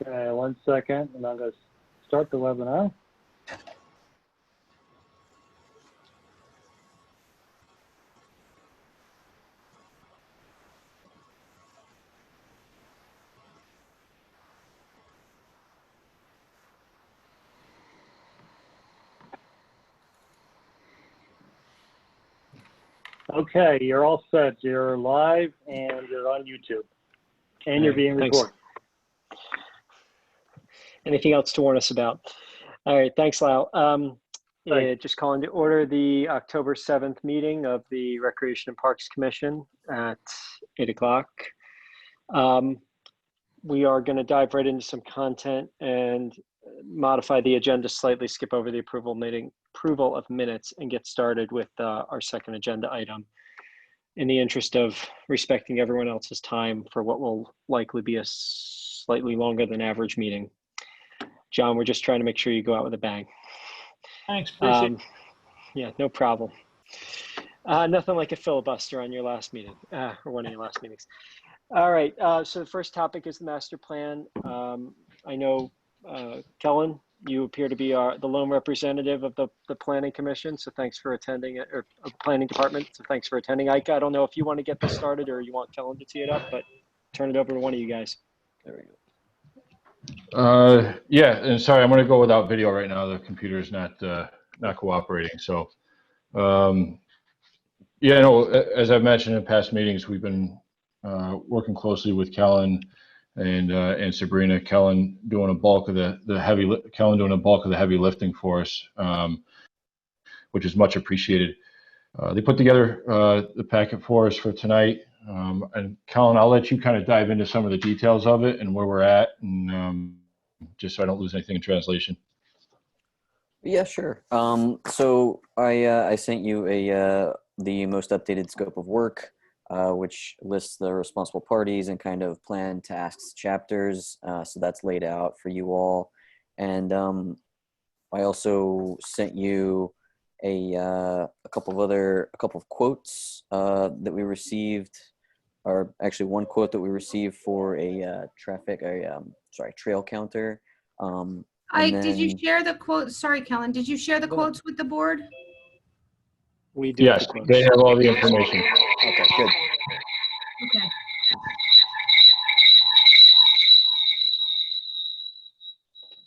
Okay, 1 second, and I'm going to start the webinar. Okay, you're all set. You're live and you're on YouTube, and you're being recorded. Anything else to warn us about? All right, thanks, Lyle. Just calling to order the October 7th meeting of the Recreation and Parks Commission at 8 o'clock. We are going to dive right into some content and modify the agenda slightly, skip over the approval of minutes, and get started with our second agenda item in the interest of respecting everyone else's time for what will likely be a slightly longer than average meeting. John, we're just trying to make sure you go out with a bang. Thanks, appreciate it. Yeah, no problem. Nothing like a filibuster on your last meeting, or one of your last meetings. All right, so the first topic is the master plan. I know, Kellen, you appear to be the lone representative of the Planning Commission, so thanks for attending, or Planning Department, so thanks for attending. Ike, I don't know if you want to get this started or you want Kellen to tee it up, but turn it over to one of you guys. There we go. Yeah, and sorry, I'm going to go without video right now. The computer is not cooperating. So, yeah, no, as I've mentioned in past meetings, we've been working closely with Kellen and Sabrina. Kellen doing a bulk of the heavy lifting for us, which is much appreciated. They put together the packet for us for tonight. And Kellen, I'll let you kind of dive into some of the details of it and where we're at, and just so I don't lose anything in translation. Yeah, sure. So I sent you the most updated scope of work, which lists the responsible parties and kind of plan, tasks, chapters. So that's laid out for you all. And I also sent you a couple of quotes that we received, or actually one quote that we received for a trail counter. Did you share the quote? Sorry, Kellen, did you share the quotes with the board? We do. Yes, they have all the information. Okay, good. Okay.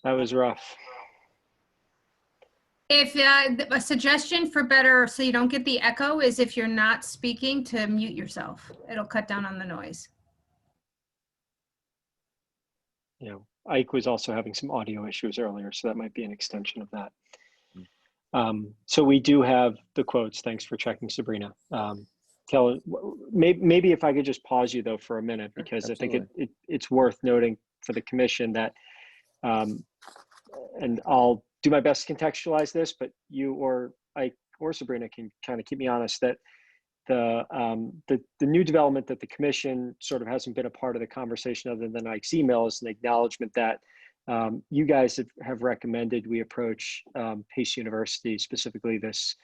That was rough. If a suggestion for better, so you don't get the echo, is if you're not speaking, to mute yourself. It'll cut down on the noise. Yeah, Ike was also having some audio issues earlier, so that might be an extension of that. So we do have the quotes. Thanks for checking, Sabrina. Kellen, maybe if I could just pause you though for a minute, because absolutely. I think it's worth noting for the commission that, and I'll do my best to contextualize this, but you or Ike or Sabrina can kind of keep me honest that the new development that the commission sort of hasn't been a part of the conversation other than Ike's email is an acknowledgement that you guys have recommended we approach Pace University, specifically this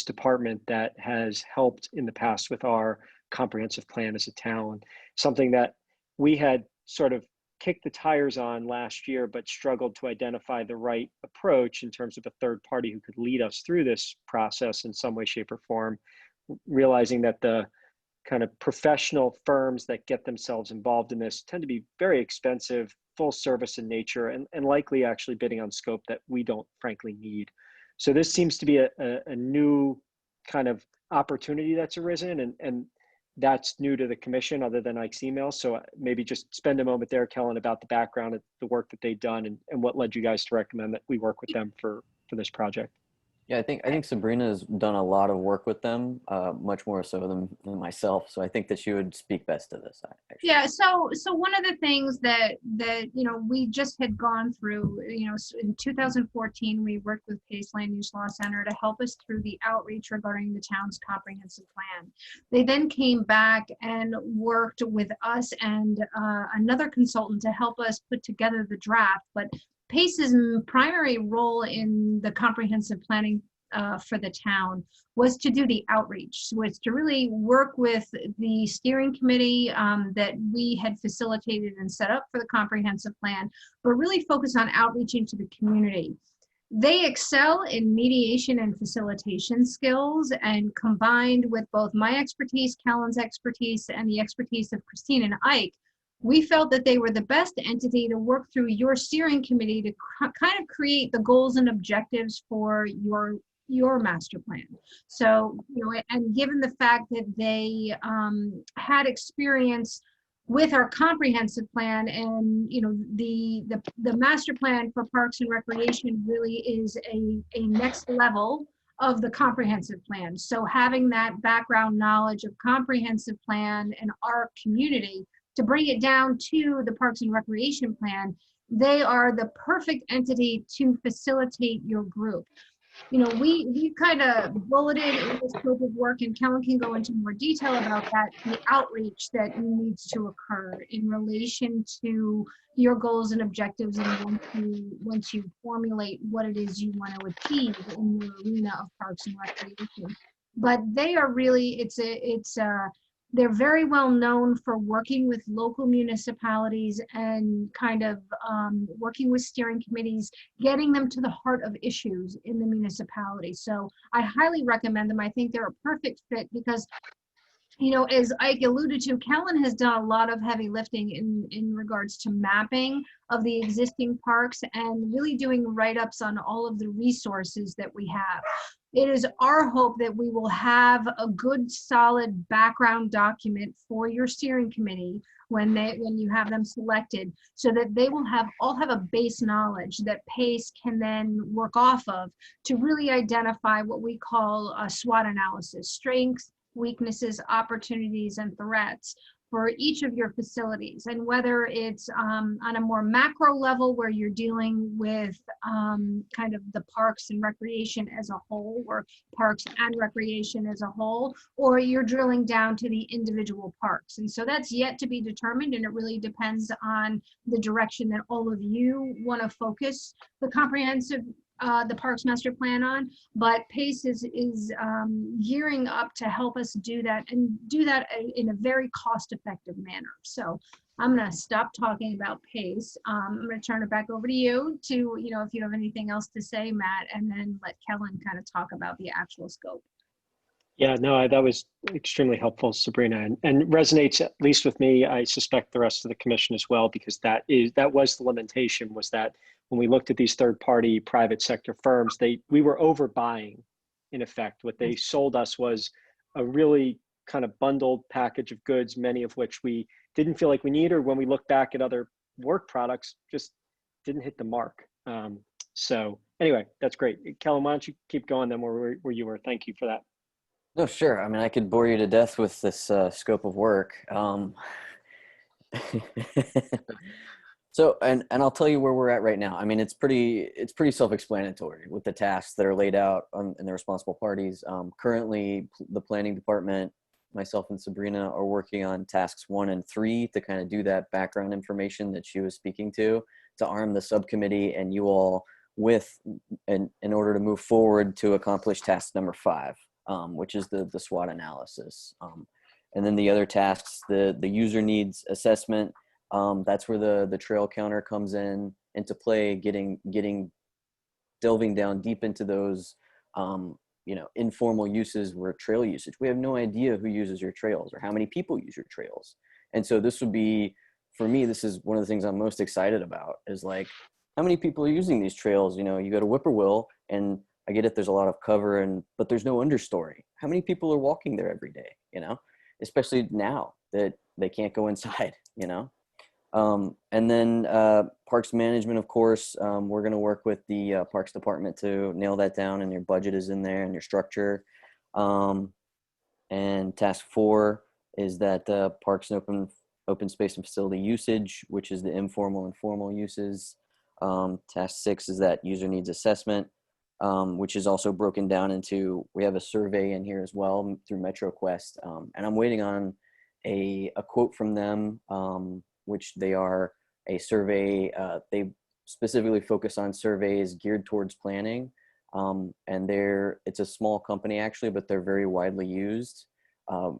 department that has helped in the past with our comprehensive plan as a town, something that we had sort of kicked the tires on last year, but struggled to identify the right approach in terms of a third party who could lead us through this process in some way, shape, or form, realizing that the kind of professional firms that get themselves involved in this tend to be very expensive, full service in nature, and likely actually bidding on scope that we don't frankly need. So this seems to be a new kind of opportunity that's arisen, and that's new to the commission other than Ike's email. So maybe just spend a moment there, Kellen, about the background of the work that they've done and what led you guys to recommend that we work with them for this project. Yeah, I think Sabrina has done a lot of work with them, much more so than myself. So I think that she would speak best to this. Actually. Yeah. So one of the things that we just had gone through, in 2014, we worked with Pace Land Use Law Center to help us through the outreach regarding the town's comprehensive plan. They then came back and worked with us and another consultant to help us put together the draft, but Pace's primary role in the comprehensive planning for the town was to do the outreach, was to really work with the steering committee that we had facilitated and set up for the comprehensive plan, but really focus on outreaching to the community. They excel in mediation and facilitation skills, and combined with both my expertise, Kellen's expertise, and the expertise of Christine and Ike, we felt that they were the best entity to work through your steering committee to kind of create the goals and objectives for your master plan. So, you know, and given the fact that they had experience with our comprehensive plan, and you know, the master plan for Parks and Recreation really is a next level of the comprehensive plan. So having that background knowledge of comprehensive plan and our community to bring it down to the Parks and Recreation plan, they are the perfect entity to facilitate your group. You know, we kind of bulleted in the scope of work, and Kellen can go into more detail about that, the outreach that needs to occur in relation to your goals and objectives, and once you formulate what it is you want to achieve in your arena of Parks and Recreation. But they are really, they're very well known for working with local municipalities and kind of working with steering committees, getting them to the heart of issues in the municipality. So I highly recommend them. I think they're a perfect fit because, you know, as Ike alluded to, Kellen has done a lot of heavy lifting in regards to mapping of the existing parks and really doing write-ups on all of the resources that we have. It is our hope that we will have a good, solid background document for your steering committee when you have them selected, so that they will all have a base knowledge that PACE can then work off of to really identify what we call a SWOT analysis: strengths, weaknesses, opportunities, and threats for each of your facilities. And whether it's on a more macro level where you're dealing with kind of the parks and recreation as a whole, or parks and recreation as a whole, or you're drilling down to the individual parks. And so that's yet to be determined, and it really depends on the direction that all of you want to focus the comprehensive the Parks Master Plan on. But PACE is gearing up to help us do that, and do that in a very cost-effective manner. So I'm going to stop talking about PACE. I'm going to turn it back over to you to, you know, if you have anything else to say, Matt, and then let Kellen kind of talk about the actual scope. Yeah, no, that was extremely helpful, Sabrina, and resonates at least with me. I suspect the rest of the commission as well, because that was the limitation, was that when we looked at these third-party private sector firms, we were overbuying, in effect. What they sold us was a really kind of bundled package of goods, many of which we didn't feel like we need, or when we look back at other work products, just didn't hit the mark. So anyway, that's great. Kellen, why don't you keep going then where you were? Thank you for that. No, sure. I mean, I could bore you to death with this scope of work. So, and I'll tell you where we're at right now. I mean, it's pretty self-explanatory with the tasks that are laid out in the responsible parties. Currently, the planning department, myself and Sabrina, are working on tasks 1 and 3 to kind of do that background information that she was speaking to arm the subcommittee and you all with, in order to move forward to accomplish task number 5, which is the SWOT analysis. And then the other tasks, the user needs assessment. That's where the trail counter comes into play, delving down deep into those, informal uses where trail usage. We have no idea who uses your trails or how many people use your trails. And so this would be, for me, this is one of the things I'm most excited about, is like, how many people are using these trails? You know, you go to Whippoorwill, and I get it, there's a lot of cover, but there's no understory. How many people are walking there every day, you know, especially now that they can't go inside, you know? And then parks management, of course, we're going to work with the parks department to nail that down, and your budget is in there and your structure. And task 4 is that parks and open space and facility usage, which is the informal and formal uses. Task 6 is that user needs assessment, which is also broken down into, we have a survey in here as well through MetroQuest. And I'm waiting on a quote from them, which they are a survey. They specifically focus on surveys geared towards planning. And it's a small company actually, but they're very widely used,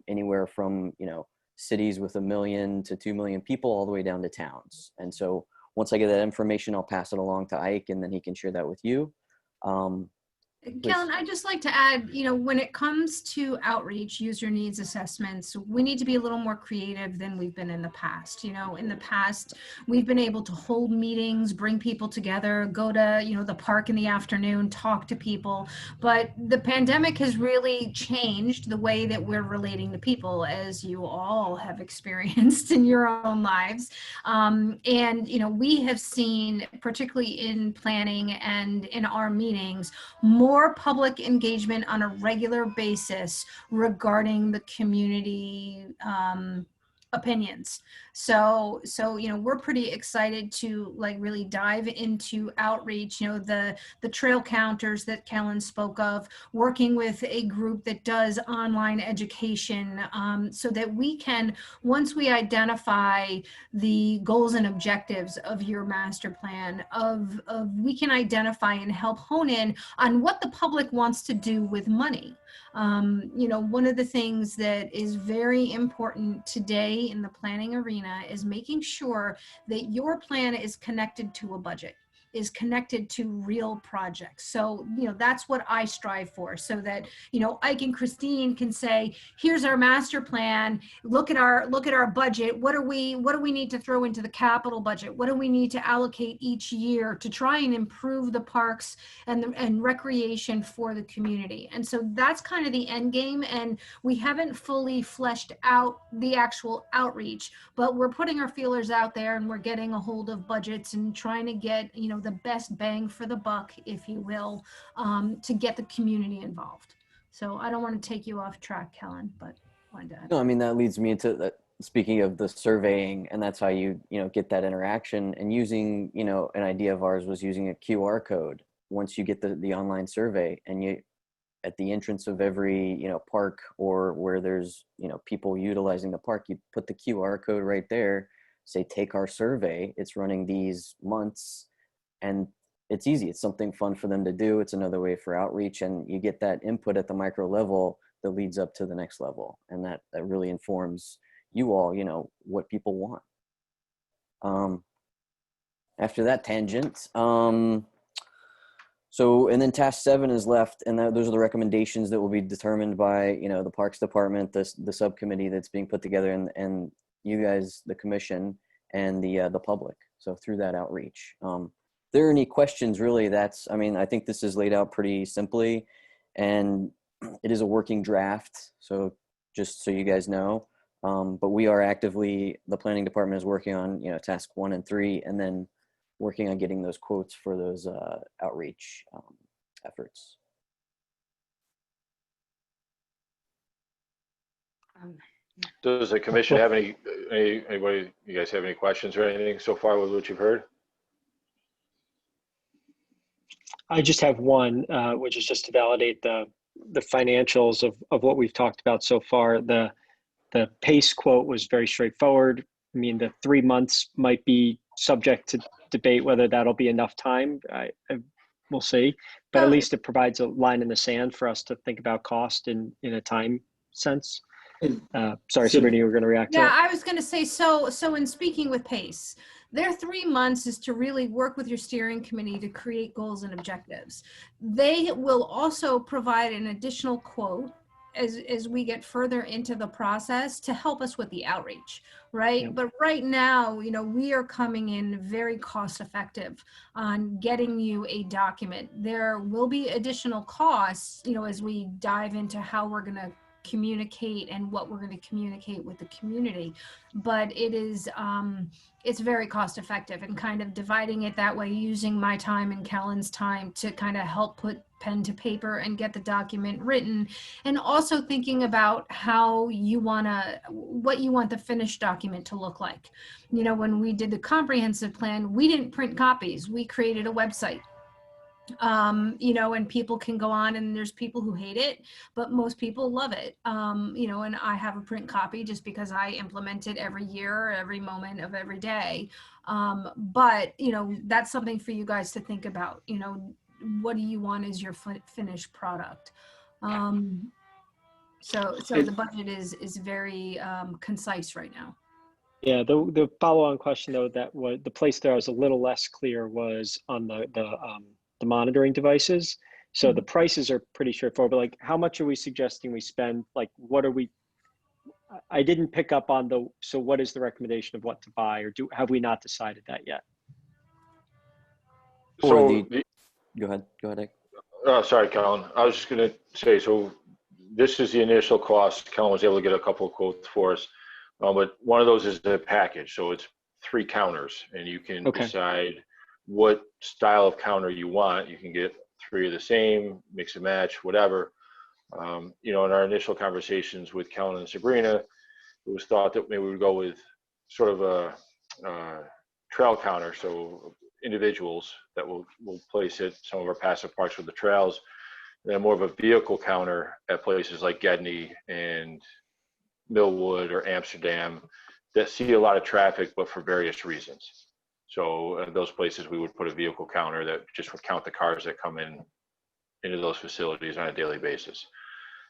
anywhere from, cities with 1 million to 2 million people all the way down to towns. And so once I get that information, I'll pass it along to Ike, and then he can share that with you. Kellen, I'd just like to add, when it comes to outreach, user needs assessments, we need to be a little more creative than we've been in the past. In the past, we've been able to hold meetings, bring people together, go to, the park in the afternoon, talk to people. But the pandemic has really changed the way that we're relating to people, as you all have experienced in your own lives. We have seen, particularly in planning and in our meetings, more public engagement on a regular basis regarding the community opinions. So we're pretty excited to really dive into outreach, the trail counters that Kellen spoke of, working with a group that does online education, so that we can, once we identify the goals and objectives of your master plan, we can identify and help hone in on what the public wants to do with money. One of the things that is very important today in the planning arena is making sure that your plan is connected to a budget, is connected to real projects. So, that's what I strive for, so that, Ike and Christine can say, here's our master plan. Look at our budget. What do we need to throw into the capital budget? What do we need to allocate each year to try and improve the parks and recreation for the community? And so that's kind of the end game. And we haven't fully fleshed out the actual outreach, but we're putting our feelers out there, and we're getting a hold of budgets and trying to get, the best bang for the buck, if you will, to get the community involved. So I don't want to take you off track, Kellen, but No, I mean, that leads me into speaking of the surveying, and that's how you get that interaction. And using, an idea of ours was using a QR code. Once you get the online survey, and you, at the entrance of every park, or where there's people utilizing the park, you put the QR code right there, say, take our survey. It's running these months, and it's easy. It's something fun for them to do. It's another way for outreach, and you get that input at the micro level that leads up to the next level, and that really informs you all, what people want. After that tangent, and then task 7 is left, and those are the recommendations that will be determined by the Parks Department, the subcommittee that's being put together, and you guys, the commission, and the public. So through that outreach, if there are any questions, really, I think this is laid out pretty simply, and it is a working draft. So just so you guys know, but we are actively, the planning department is working on, task 1 and 3, and then working on getting those quotes for those outreach efforts. Does the commission have anybody, you guys have any questions or anything so far with what you've heard? I just have one, which is just to validate the financials of what we've talked about so far. The PACE quote was very straightforward. I mean, the 3 months might be subject to debate whether that'll be enough time. We'll see, but at least it provides a line in the sand for us to think about cost in a time sense. Sorry, Sabrina, you were going to react to it? Yeah, I was going to say, so in speaking with PACE, their 3 months is to really work with your steering committee to create goals and objectives. They will also provide an additional quote as we get further into the process to help us with the outreach, right? Yeah. But right now, we are coming in very cost effective on getting you a document. There will be additional costs, as we dive into how we're going to communicate and what we're going to communicate with the community, but it is it's very cost effective, and kind of dividing it that way, using my time and Kellen's time to kind of help put pen to paper and get the document written, and also thinking about what you want the finished document to look like. When we did the comprehensive plan, we didn't print copies, we created a website. And people can go on, and there's people who hate it, but most people love it. And I have a print copy just because I implement it every year, every moment of every day. But, that's something for you guys to think about. what do you want as your finished product. So It- the budget is very concise right now. Yeah, the follow-on question though, that was the place there I was a little less clear was on the monitoring devices. So the prices are pretty straightforward, but like how much are we suggesting we spend? Like what are we, I didn't pick up on so what is the recommendation of what to buy, or have we not decided that yet? So, Go ahead, Ike. sorry, Colin. I was just going to say, so this is the initial cost. Colin was able to get a couple of quotes for us, but one of those is the package. So it's 3 counters, and you can Okay. decide what style of counter you want. You can get 3 of the same, mix and match, whatever. In our initial conversations with Colin and Sabrina, it was thought that maybe we would go with sort of a trail counter, so individuals that will place at some of our passive parks with the trails, and then more of a vehicle counter at places like Gedney and Millwood or Amsterdam that see a lot of traffic, but for various reasons. So at those places, we would put a vehicle counter that just would count the cars that come into those facilities on a daily basis.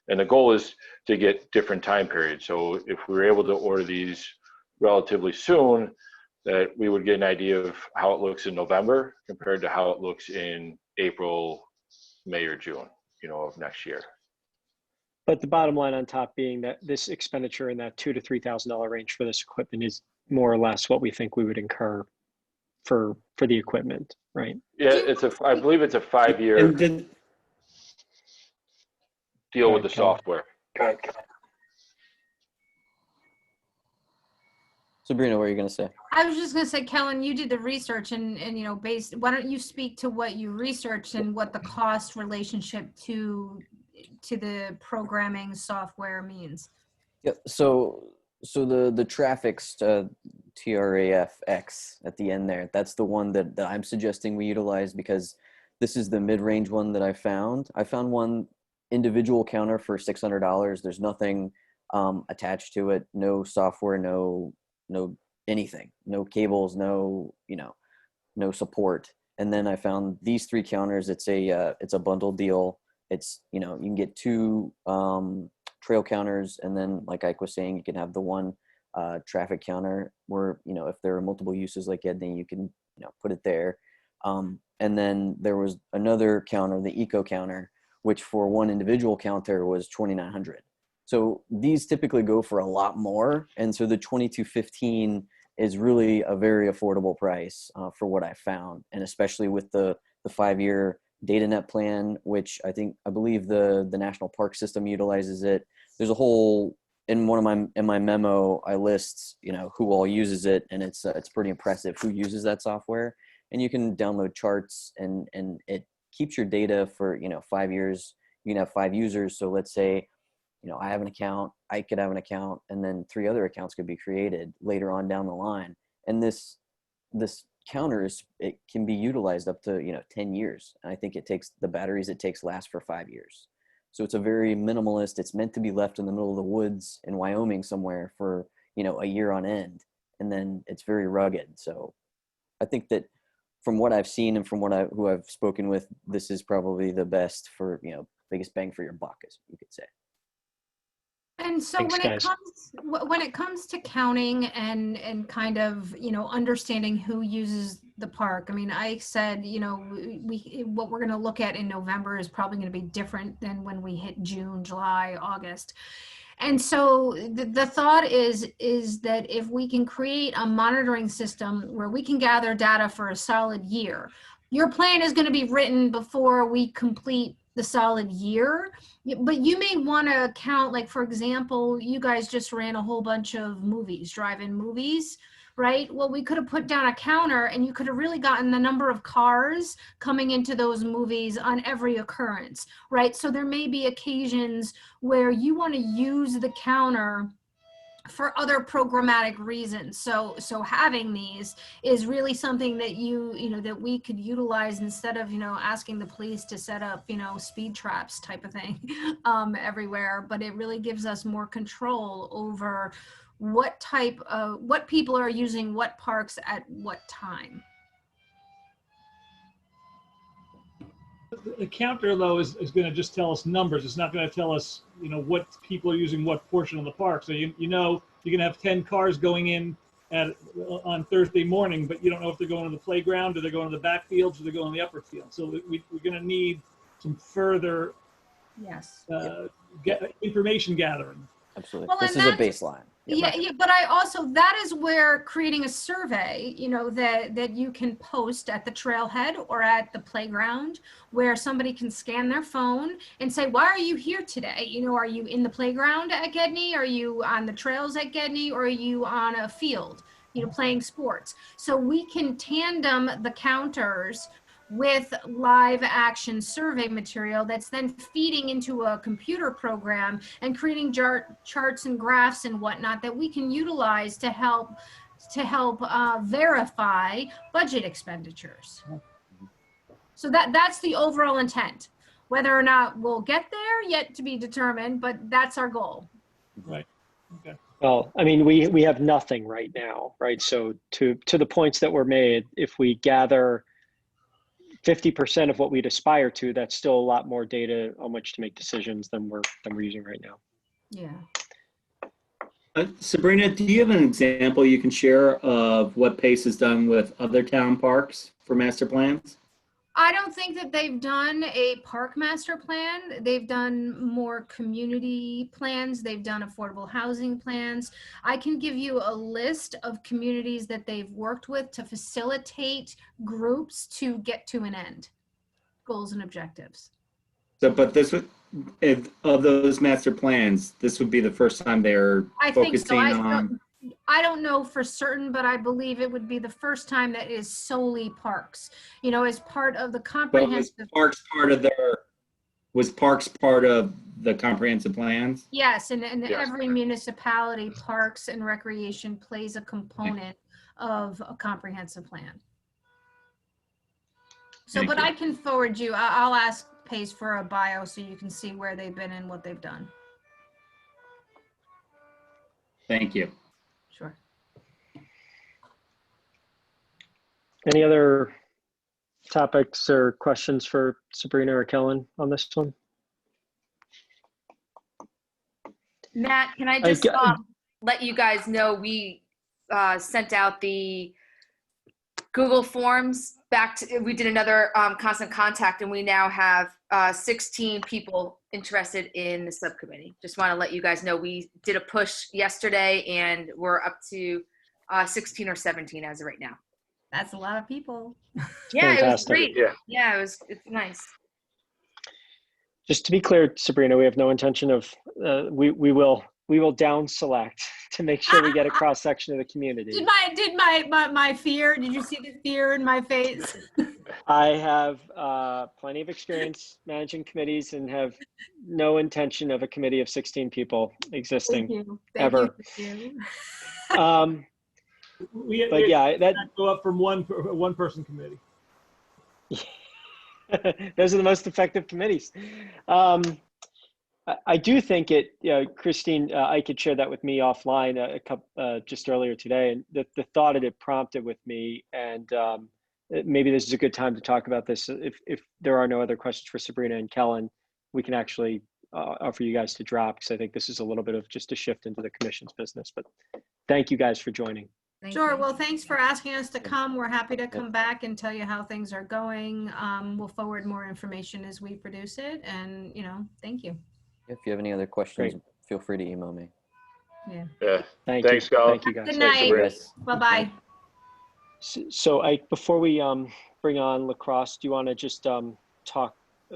And the goal is to get different time periods. So if we were able to order these relatively soon, that we would get an idea of how it looks in November compared to how it looks in April, May, or June, of next year. But the bottom line on top being that this expenditure in that $2,000 to $3,000 range for this equipment is more or less what we think we would incur for the equipment, right? Yeah, I believe it's a 5-year And deal with the software. Sabrina, what are you going to say? I was just going to say, Kellen, you did the research and why don't you speak to what you researched and what the cost relationship to the programming software means? Yep. So the Trafix TRAFX at the end there, that's the one that I'm suggesting we utilize because this is the mid-range one that I found. I found one individual counter for $600. There's nothing attached to it, no software, no anything, no cables, no support. And then I found these 3 counters. It's a bundle deal. It's you can get 2 trail counters, and then like Ike was saying, you can have the one traffic counter where if there are multiple uses like Edney, you can put it there. And then there was another counter, the eco counter, which for one individual counter was $2,900. So these typically go for a lot more, and so the $2,215 is really a very affordable price for what I found, and especially with the 5-year DataNet plan, which I believe the National Park System utilizes it. There's a whole in my memo I list who all uses it, and it's pretty impressive who uses that software. And you can download charts, and it keeps your data for 5 years. You can have 5 users. So let's say I have an account, I could have an account, and then 3 other accounts could be created later on down the line. And this counter it can be utilized up to 10 years. And I think the batteries it takes last for 5 years. So it's a very minimalist. It's meant to be left in the middle of the woods in Wyoming somewhere for a year on end, and then it's very rugged. So I think that from what I've seen and from who I've spoken with, this is probably the best for biggest bang for your buck, as you could say. And so Thanks, when it comes to counting and kind of understanding who uses the park, I mean, I said what we're going to look at in November is probably going to be different than when we hit June, July, August. And so the thought is that if we can create a monitoring system where we can gather data for a solid year, your plan is going to be written before we complete the solid year, but you may want to count, like, for example, you guys just ran a whole bunch of movies, drive-in movies, right? Well, we could have put down a counter and you could have really gotten the number of cars coming into those movies on every occurrence, right? So there may be occasions where you want to use the counter for other programmatic reasons. So having these is really something that that we could utilize instead of asking the police to set up speed traps type of thing everywhere. But it really gives us more control over what people are using what parks at what time. The counter, though, is going to just tell us numbers. It's not going to tell us, what people are using what portion of the park. So you're going to have 10 cars going in on Thursday morning, but you don't know if they're going to the playground or they're going to the backfields or they're going to the upper field. So we're going to need some further Yes. information gathering. Absolutely. Well, This and is a that's- baseline. Yeah, but that is where creating a survey, that you can post at the trailhead or at the playground, where somebody can scan their phone and say, why are you here today? Are you in the playground at Gedney? Are you on the trails at Gedney? Or are you on a field, playing sports? So we can tandem the counters with live action survey material that's then feeding into a computer program and creating charts and graphs and whatnot that we can utilize to help verify budget expenditures. So that's the overall intent. Whether or not we'll get there, yet to be determined, but that's our goal. Right. Okay. Well, I mean, we have nothing right now, right? So to the points that were made, if we gather 50% of what we'd aspire to, that's still a lot more data on which to make decisions than we're using right now. Yeah. Sabrina, do you have an example you can share of what PACE has done with other town parks for master plans? I don't think that they've done a park master plan. They've done more community plans. They've done affordable housing plans. I can give you a list of communities that they've worked with to facilitate groups to get to an end, goals and objectives. So, but this would, of those master plans, this would be the first time they're I think so. focusing on. I don't know for certain, but I believe it would be the first time that is solely parks, as part of the But comprehensive. was parks part of the comprehensive plans? Yes, and Yes. every municipality, parks and recreation plays a component of a comprehensive plan. So, Thank but you. I can forward you, I'll ask Pace for a bio so you can see where they've been and what they've done. Thank you. Sure. Any other topics or questions for Sabrina or Kellen on this one? Matt, can I just let you guys know we sent out the Google Forms we did another constant contact, and we now have 16 people interested in the subcommittee. Just want to let you guys know we did a push yesterday and we're up to 16 or 17 as of right now. That's a lot of people. Yeah, Fantastic. it was great. Yeah. It's nice. Just to be clear, Sabrina, we have no intention of, we will down select to make sure we get a cross section of the community. Did my fear, did you see the fear in my face? I have plenty of experience managing committees and have no intention of a committee of 16 people existing. Thank you. Ever. Thank you. But yeah, that Go up from one person committee. those are the most effective committees. I do think Christine, I could share that with me offline just earlier today, and the thought it prompted with me, and maybe this is a good time to talk about this. If there are no other questions for Sabrina and Kellen, we can actually offer you guys to drop, because I think this is a little bit of just a shift into the commission's business. But thank you guys for joining. Sure. Well, thanks for asking us to come. We're happy to come back and tell you how things are going. We'll forward more information as we produce it. And, thank you. If you have any other questions, feel free to email me. Yeah. Thank Thanks, you. Colin. Thank you guys. Good Thanks, night. Sabrina. Bye-bye. So before we bring on Lacrosse, do you want to just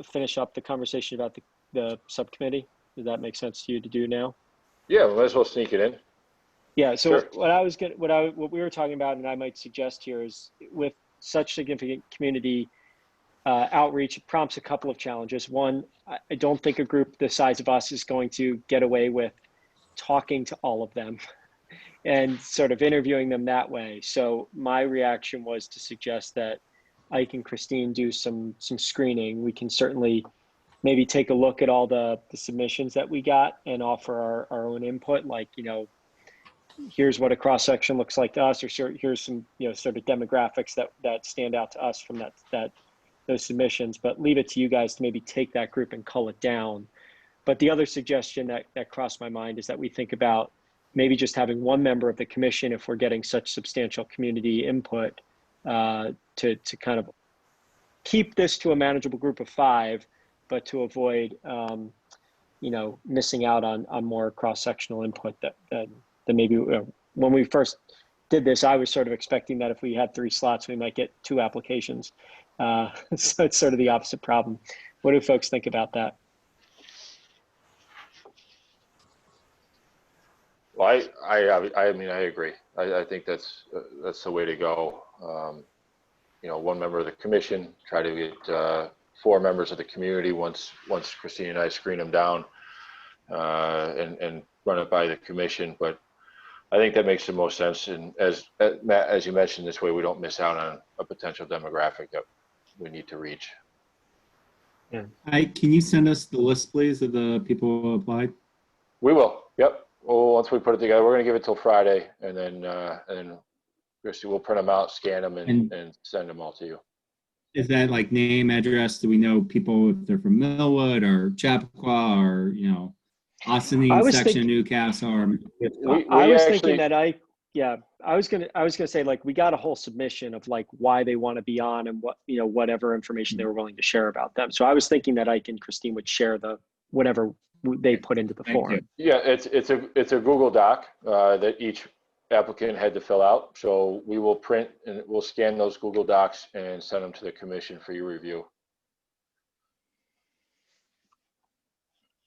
finish up the conversation about the subcommittee? Does that make sense to you to do now? Yeah, we might as well sneak it in. Yeah. So Sure. what we were talking about, and I might suggest here, is with such significant community outreach, it prompts a couple of challenges. One, I don't think a group the size of us is going to get away with talking to all of them and sort of interviewing them that way. So my reaction was to suggest that Ike and Christine do some screening. We can certainly maybe take a look at all the submissions that we got and offer our own input, like, here's what a cross section looks like to us, or here's some sort of demographics that stand out to us from that those submissions, but leave it to you guys to maybe take that group and cull it down. But the other suggestion that crossed my mind is that we think about maybe just having one member of the commission, if we're getting such substantial community input, to kind of keep this to a manageable group of 5, but to avoid, missing out on more cross-sectional input that maybe when we first did this, I was sort of expecting that if we had 3 slots, we might get 2 applications. So it's sort of the opposite problem. What do folks think about that? Well, I mean, I agree. I think that's the way to go. One member of the commission, try to get 4 members of the community once Christine and I screen them down, and run it by the commission. But I think that makes the most sense. And Matt, as you mentioned, this way we don't miss out on a potential demographic that we need to reach. Yeah. Can you send us the list, please, of the people who applied? We will. Yep. Well, once we put it together, we're going to give it till Friday, and then Christy will print them out, scan them, and send them all to you. Is that like name, address? Do we know people if they're from Millwood or Chappaqua or Austin section of Newcastle? Or I was thinking that I was gonna say, like, we got a whole submission of like why they want to be on and what whatever information they were willing to share about them. So I was thinking that Ike and Christine would share whatever they put into the form. Yeah, it's a Google Doc that each applicant had to fill out. So we will print and we'll scan those Google Docs and send them to the commission for your review.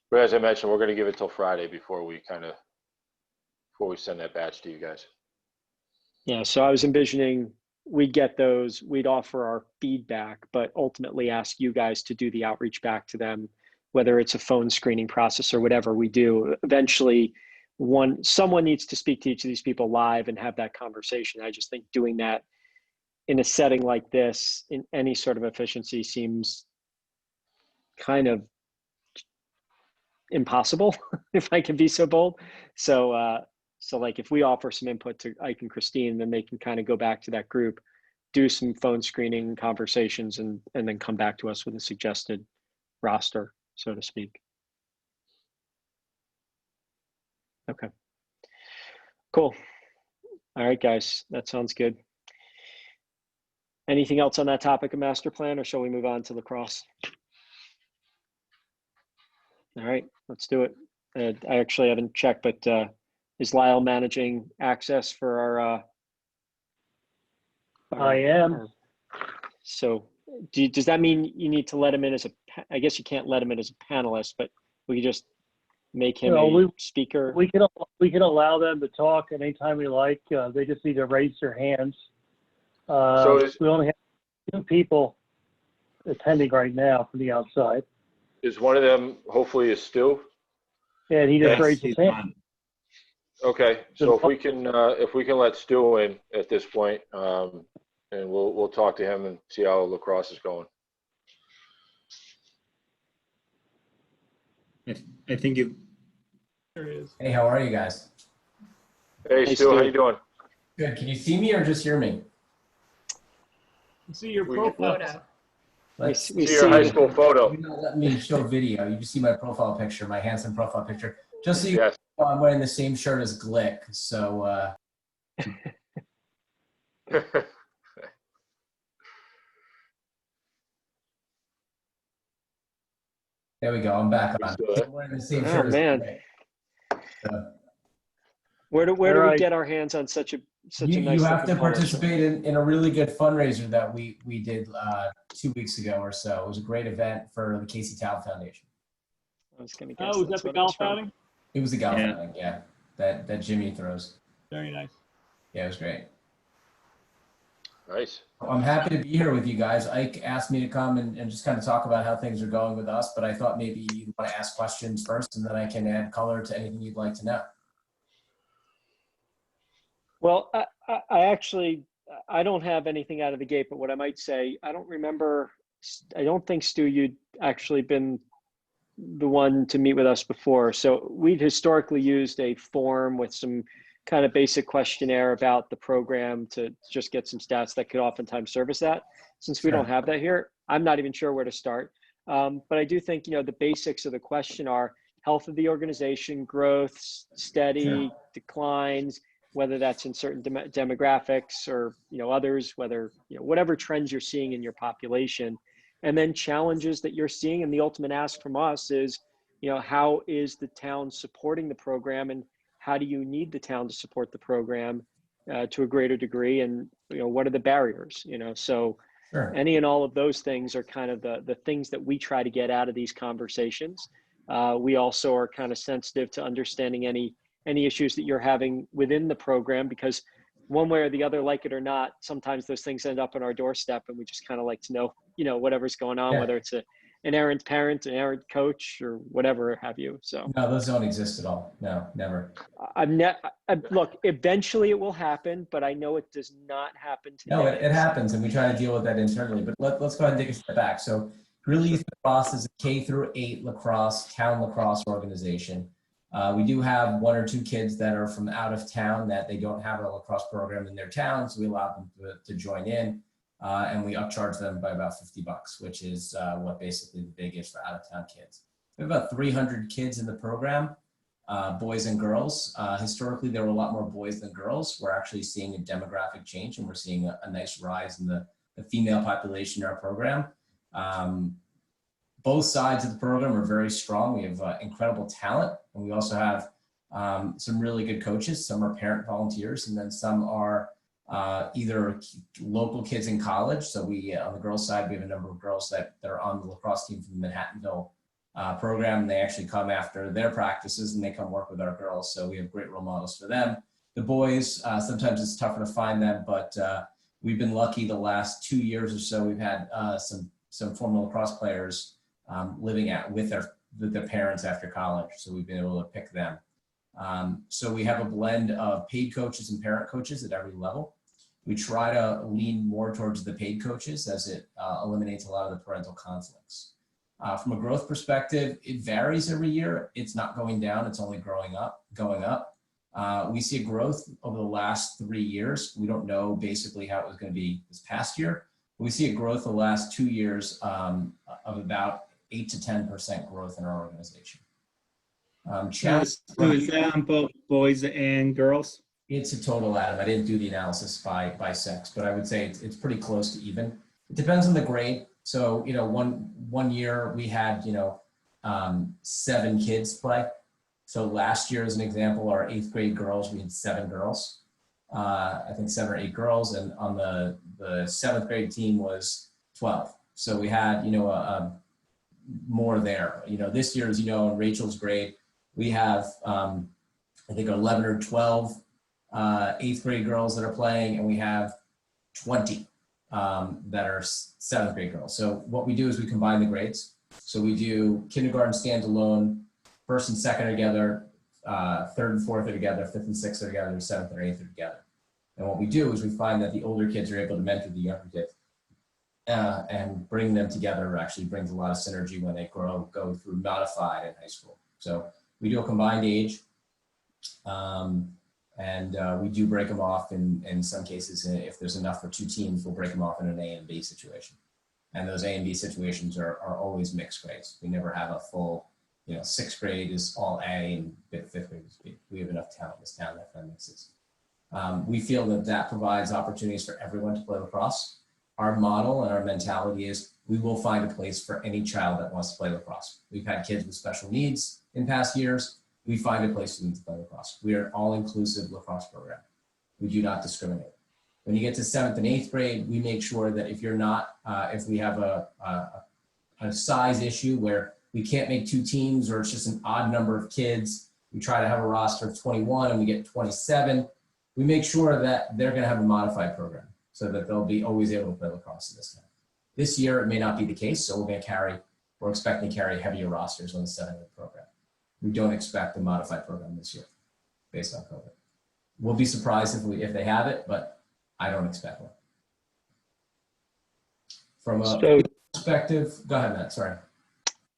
But as I mentioned, we're going to give it till Friday before we send that batch to you guys. Yeah, so I was envisioning we'd get those, we'd offer our feedback, but ultimately ask you guys to do the outreach back to them, whether it's a phone screening process or whatever we do. Eventually, someone needs to speak to each of these people live and have that conversation. I just think doing that in a setting like this, in any sort of efficiency, seems kind of impossible, if I can be so bold. So like if we offer some input to Ike and Christine, then they can kind of go back to that group, do some phone screening conversations, and then come back to us with a suggested roster, so to speak. Okay, cool. All right, guys, that sounds good. Anything else on that topic of master plan, or shall we move on to lacrosse? All right, let's do it. I actually haven't checked, but is Lyle managing access for our? I am. So does that mean you need to let him in as I guess you can't let him in as a panelist, but we just make him a speaker? We can allow them to talk anytime we like. They just need to raise their hands. We only have 2 people attending right now from the outside. Is one of them hopefully is Stu? Yeah, and he just raised his hand. Okay, so if we can let Stu in at this point, and we'll talk to him and see how lacrosse is going. I think you. There he is. Hey, how are you guys? Hey, Stu, how you doing? Good. Can you see me or just hear me? You can see your profile. We see your high school photo. You're not letting me show video. You just see my profile picture, my handsome profile picture. Just so you Yes. know, I'm wearing the same shirt as Glick. So there we go. I'm back on. I'm wearing the same shirt as Glick. So, Where do we get our hands on such a nice? You have to participate in a really good fundraiser that we did 2 weeks ago or so. It was a great event for the Casey Town Foundation. I was going to guess. Oh, was that the golf outing? It was the golf outing, yeah. That Jimmy throws. Very nice. Yeah, it was great. Nice. I'm happy to be here with you guys. Ike asked me to come and just kind of talk about how things are going with us, but I thought maybe you'd want to ask questions first, and then I can add color to anything you'd like to know. Well, I actually don't have anything out of the gate, but what I might say, I don't think, Stu, you'd actually been the one to meet with us before. So we'd historically used a form with some kind of basic questionnaire about the program to just get some stats that could oftentimes service that. Since we don't have that here, I'm not even sure where to start. But I do think, the basics of the question are health of the organization, growth, steady declines, whether that's in certain demographics or, others, whether, whatever trends you're seeing in your population, and then challenges that you're seeing. And the ultimate ask from us is, how is the town supporting the program, and how do you need the town to support the program to a greater degree? And, what are the barriers, so any and all of those things are kind of the things that we try to get out of these conversations. We also are kind of sensitive to understanding any issues that you're having within the program, because one way or the other, like it or not, sometimes those things end up on our doorstep, and we just kind of like to know, whatever's going on, whether it's an errant parent, an errant coach, or whatever have you. So no, those don't exist at all. No, never. Look, eventually it will happen, but I know it does not happen today. No, it happens, and we try to deal with that internally. But let's go ahead and take a step back. So Really Youth Lacrosse is a K-8 lacrosse, town lacrosse organization. We do have one or two kids that are from out of town that they don't have a lacrosse program in their town, so we allow them to join in, and we upcharge them by about $50, which is what basically the big is for out of town kids. We have about 300 kids in the program, boys and girls. Historically, there were a lot more boys than girls. We're actually seeing a demographic change, and we're seeing a nice rise in the female population in our program. Both sides of the program are very strong. We have incredible talent, and we also have some really good coaches. Some are parent volunteers, and then some are either local kids in college. So we, on the girls' side, we have a number of girls that are on the lacrosse team from the Manhattanville program. And they actually come after their practices, and they come work with our girls. So we have great role models for them. The boys, sometimes it's tougher to find them, but we've been lucky the last 2 years or so. We've had some former lacrosse players living with their parents after college. So we've been able to pick them. So we have a blend of paid coaches and parent coaches at every level. We try to lean more towards the paid coaches, as it eliminates a lot of the parental conflicts. From a growth perspective, it varies every year. It's not going down, it's only going up. We see a growth over the last 3 years. We don't know basically how it was going to be this past year. We see a growth the last 2 years of about 8 to 10% growth in our organization. So is that on both boys and girls? It's a total, Adam. I didn't do the analysis by sex, but I would say it's pretty close to even. It depends on the grade. So, one year we had, 7 kids play. So last year, as an example, our 8th grade girls, we had 7 girls. I think 7 or 8 girls, and on the 7th grade team was 12. So we had, more there. This year, as in Rachel's grade, we have, I think 11 or 12 8th grade girls that are playing, and we have 20 that are 7th grade girls. So what we do is we combine the grades. So we do kindergarten standalone, 1st and 2nd are together, 3rd and 4th are together, 5th and 6th are together, 7th and 8th are together. And what we do is we find that the older kids are able to mentor the younger kids, and bring them together. Actually brings a lot of synergy when they go through modified in high school. So we do a combined age, and we do break them off in some cases. If there's enough for 2 teams, we'll break them off in an A and B situation. And those A and B situations are always mixed grades. We never have a full, 6th grade is all A and 5th grade is B. We have enough talent in this town that mixes. We feel that provides opportunities for everyone to play lacrosse. Our model and our mentality is we will find a place for any child that wants to play lacrosse. We've had kids with special needs in past years. We find a place for them to play lacrosse. We are an all-inclusive lacrosse program. We do not discriminate. When you get to 7th and 8th grade, we make sure that if you're not, if we have a size issue where we can't make 2 teams, or it's just an odd number of kids, we try to have a roster of 21 and we get 27, we make sure that they're going to have a modified program so that they'll be always able to play lacrosse in this town. This year, it may not be the case, so we're expecting to carry heavier rosters on the 7th program. We don't expect a modified program this year based on COVID. We'll be surprised if they have it, but I don't expect one. From a perspective, go ahead, Matt, sorry.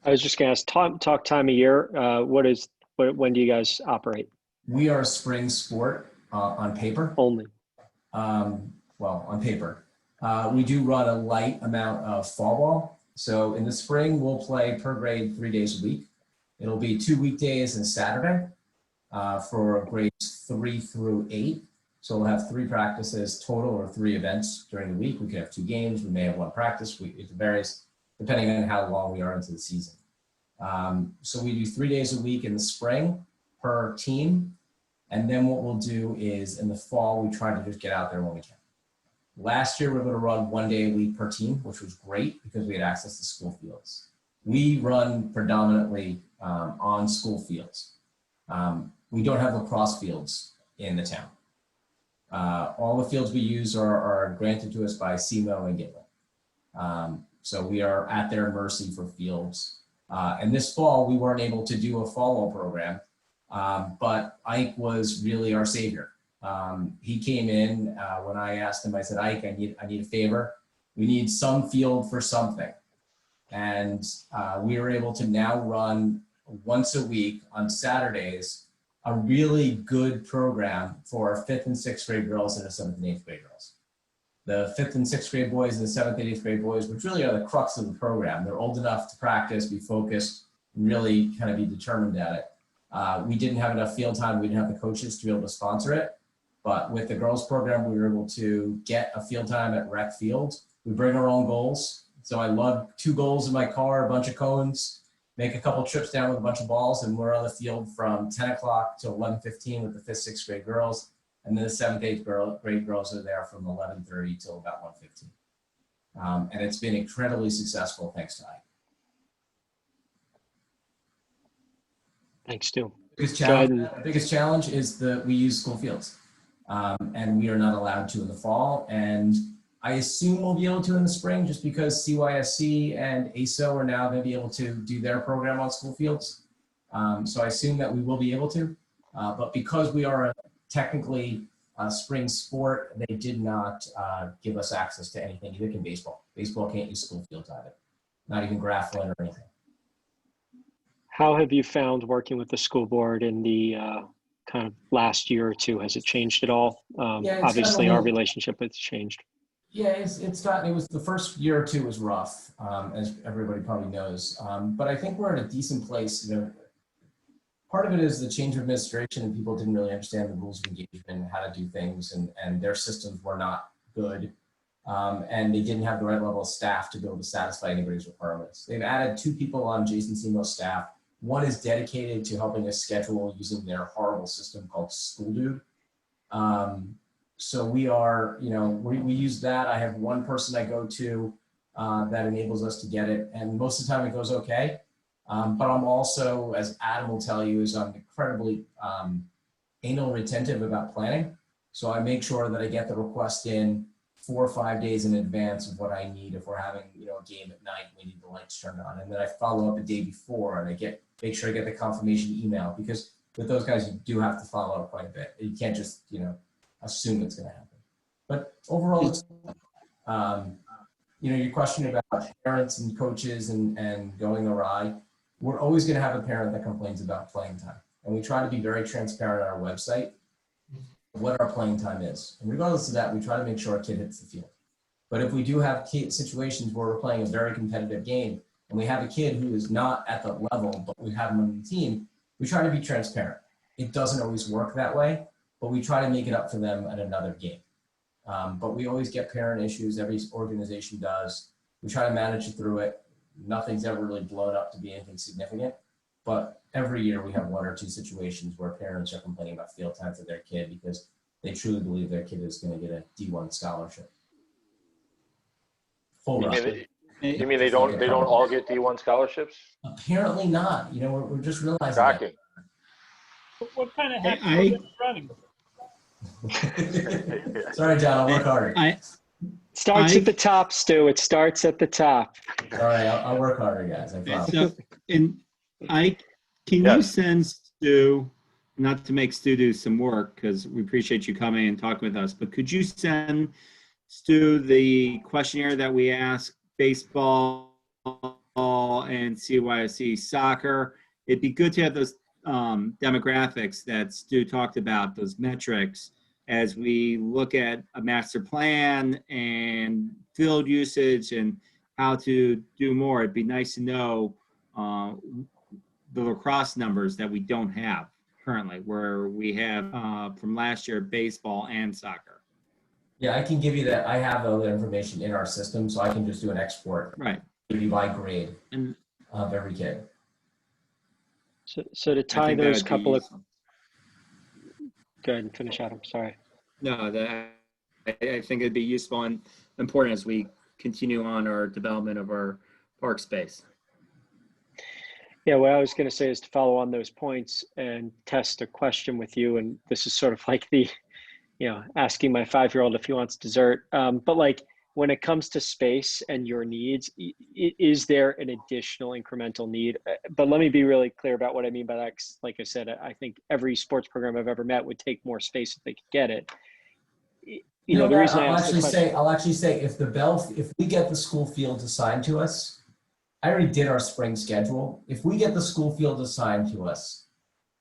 I was just going to ask, talk time of year. When do you guys operate? We are a spring sport. on paper. Only. Well, on paper. We do run a light amount of fall ball. So in the spring, we'll play per grade 3 days a week. It'll be 2 weekdays and Saturday for grades 3 through 8. So we'll have 3 practices total, or 3 events during the week. We could have 2 games. We may have 1 practice. It varies depending on how long we are into the season. So we do 3 days a week in the spring per team. And then what we'll do is in the fall, we try to just get out there when we can. Last year, we were able to run 1 day a week per team, which was great because we had access to school fields. We run predominantly on school fields. We don't have lacrosse fields in the town. All the fields we use are granted to us by SEMO and Gateway. So we are at their mercy for fields. And this fall, we weren't able to do a fall program, but Ike was really our savior. He came in when I asked him, I said, Ike, I need a favor. We need some field for something. And we were able to now run once a week on Saturdays, a really good program for 5th and 6th grade girls and the 7th and 8th grade girls. The 5th and 6th grade boys and the 7th and 8th grade boys, which really are the crux of the program. They're old enough to practice, be focused, and really kind of be determined at it. We didn't have enough field time. We didn't have the coaches to be able to sponsor it. But with the girls program, we were able to get a field time at rec field. We bring our own goals. So I love 2 goals in my car, a bunch of cones, make a couple trips down with a bunch of balls, and we're on the field from 10 o'clock to 11:15 with the 5th, 6th grade girls. And then the 7th, 8th grade girls are there from 11:30 till about 1:15. And it's been incredibly successful thanks to Ike. Thanks, Stu. The biggest challenge is that we use school fields. And we are not allowed to in the fall. And I assume we'll be able to in the spring just because CYSC and ASO are now going to be able to do their program on school fields. So I assume that we will be able to. But because we are technically a spring sport, they did not give us access to anything. Neither can baseball. Baseball can't use school fields either. Not even grassland or anything. How have you found working with the school board in the kind of last year or two? Has it changed at all? Obviously, our relationship has changed. Yeah, it's gotten, it was the first year or two was rough, as everybody probably knows. But I think we're in a decent place. You know, part of it is the change of administration and people didn't really understand the rules of engagement and how to do things, and their systems were not good. And they didn't have the right level of staff to be able to satisfy anybody's requirements. They've added 2 people on Jason Semo's staff. One is dedicated to helping us schedule using their horrible system called School Dude. So we are, you know, we use that. I have 1 person I go to that enables us to get it. And most of the time it goes okay. But I'm also, as Adam will tell you, is I'm incredibly anal retentive about planning. So I make sure that I get the request in 4 or 5 days in advance of what I need. If we're having, you know, a game at night, we need the lights turned on. And then I follow up the day before and I make sure I get the confirmation email, because with those guys, you do have to follow up quite a bit. You can't just, you know, assume it's going to happen. But overall, it's, you know, your question about parents and coaches and going awry, we're always going to have a parent that complains about playing time. And we try to be very transparent on our website what our playing time is. And regardless of that, we try to make sure our kid hits the field. But if we do have situations where we're playing a very competitive game and we have a kid who is not at the level, but we have him on the team, we try to be transparent. It doesn't always work that way, but we try to make it up for them at another game. But we always get parent issues. Every organization does. We try to manage it through it. Nothing's ever really blown up to be anything significant. But every year we have 1 or 2 situations where parents are complaining about field time for their kid because they truly believe their kid is going to get a D1 scholarship. You mean they don't all get D1 scholarships? Apparently not. You know, we're just realizing Shocking. What kind of hack are you running? Sorry, John, I'll work harder. Starts at the top, Stu. It starts at the top. All right, I'll work harder, guys. I promise. So, and can you send Stu, not to make Stu do some work, because we appreciate you coming and talking with us, but could you send Stu the questionnaire that we ask baseball and CYSC soccer? It'd be good to have those demographics that Stu talked about, those metrics, as we look at a master plan and field usage and how to do more. It'd be nice to know the lacrosse numbers that we don't have currently, where we have from last year baseball and soccer. Yeah, I can give you that. I have all the information in our system, so I can just do an export. Right. Give you by grade And of every kid. So to tie those couple of, go ahead and finish, Adam. Sorry. No, I think it'd be useful and important as we continue on our development of our park space. Yeah, what I was going to say is to follow on those points and test a question with you. And this is sort of like the, asking my 5-year-old if he wants dessert. But like when it comes to space and your needs, is there an additional incremental need? But let me be really clear about what I mean by that. 'Cause like I said, I think every sports program I've ever met would take more space if they could get it. The reason I'll actually say if we get the school fields assigned to us, I already did our spring schedule. If we get the school field assigned to us,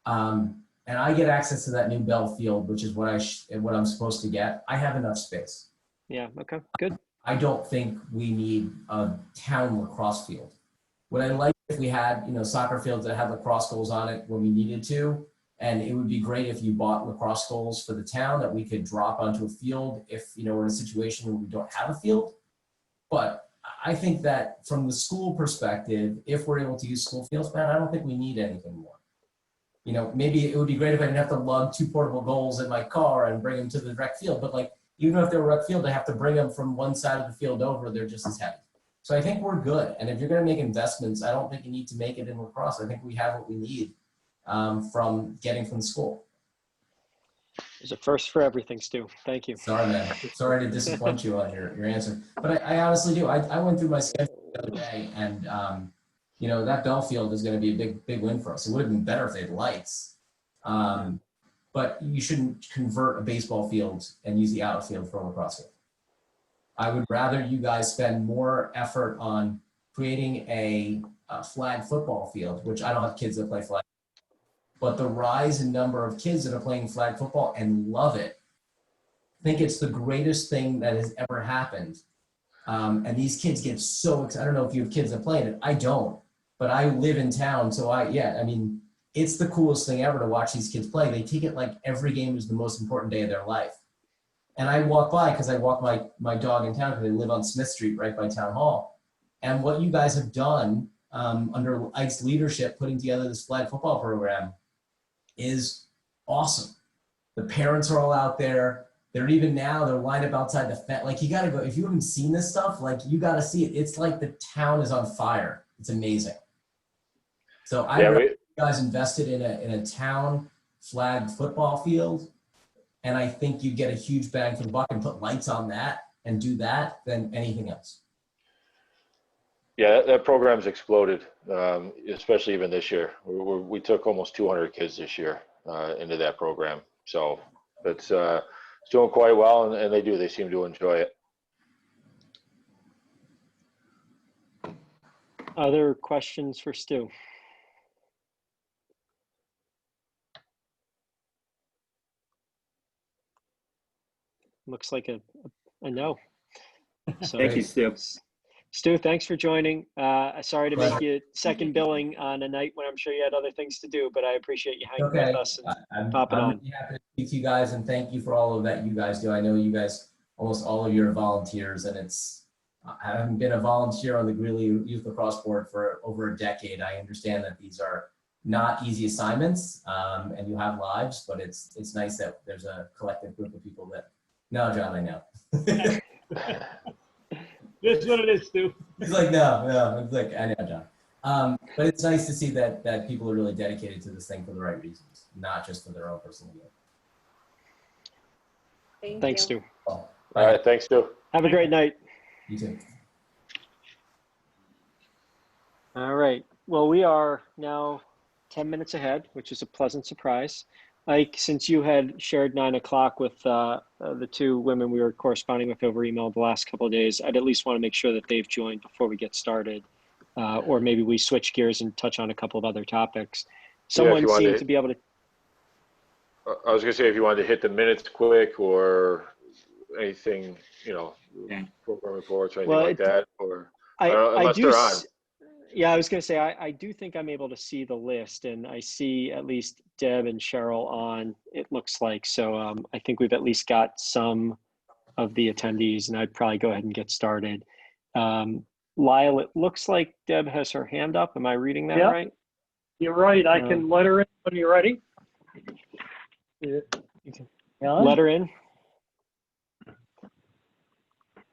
and I get access to that new Bell field, which is what I'm supposed to get, I have enough space. Yeah. Okay. Good. I don't think we need a town lacrosse field. What I like if we had, soccer fields that had lacrosse goals on it when we needed to, and it would be great if you bought lacrosse goals for the town that we could drop onto a field if, we're in a situation where we don't have a field. But I think that from the school perspective, if we're able to use school fields, man, I don't think we need anything more. Maybe it would be great if I didn't have to lug 2 portable goals in my car and bring them to the rec field. But like, even if they're rec field, I have to bring them from one side of the field over. They're just as heavy. So I think we're good. And if you're going to make investments, I don't think you need to make it in lacrosse. I think we have what we need from getting from school. There's a first for everything, Stu. Thank you. Sorry, man. Sorry to disappoint you on your answer. But I honestly do. I went through my schedule the other day, and that Bell field is going to be a big win for us. It would have been better if they had lights. But you shouldn't convert a baseball field and use the outfield for a lacrosse field. I would rather you guys spend more effort on creating a flag football field, which I don't have kids that play flag. But the rise in number of kids that are playing flag football and love it, I think it's the greatest thing that has ever happened. And these kids get so excited. I don't know if you have kids that play it. I don't, but I live in town. So it's the coolest thing ever to watch these kids play. They take it like every game is the most important day of their life. And I walk by because I walk my dog in town because they live on Smith Street right by Town Hall. And what you guys have done under Ike's leadership, putting together this flag football program is awesome. The parents are all out there. They're lined up outside the fence. Like, you got to go. If you haven't seen this stuff, like, you got to see it. It's like the town is on fire. It's amazing. So you guys invested in a town flag football field, and I think you get a huge bang for the buck and put lights on that and do that than anything else. Yeah, that program's exploded, especially even this year. We took almost 200 kids this year into that program. So it's doing quite well, and they seem to enjoy it. Other questions for Stu? Looks like a no. So, Thank you, Stu. Stu, thanks for joining. Sorry to make you second billing on a night when I'm sure you had other things to do, but I appreciate you hanging with us and popping on. I'm really happy to speak to you guys, and thank you for all of that you guys do. I know you guys, almost all of you are volunteers, and I haven't been a volunteer on the Greeley Youth Lacrosse Board for over a decade. I understand that these are not easy assignments, and you have lives, but it's nice that there's a collective group of people that, no, John, I know. That's what it is, Stu. He's like, no. It's like, I know, John. But it's nice to see that people are really dedicated to this thing for the right reasons, not just for their own personal gain. Thanks, Stu. All right, thanks, Stu. Have a great night. You too. All right. Well, we are now 10 minutes ahead, which is a pleasant surprise. Ike, since you had shared 9 o'clock with the 2 women we were corresponding with over email the last couple of days, I'd at least want to make sure that they've joined before we get started, or maybe we switch gears and touch on a couple of other topics. Someone you wanted seemed to- to be able to. I was gonna say if you wanted to hit the minutes quick or anything, Yeah. program reports or anything Well, like that, or I unless do. they're on. Yeah, I was going to say, I do think I'm able to see the list, and I see at least Deb and Cheryl on, it looks like. So I think we've at least got some of the attendees, and I'd probably go ahead and get started. Lyle, it looks like Deb has her hand up. Am I reading that Yep. right? You're right. I can let her in when you're ready. On? Let her in.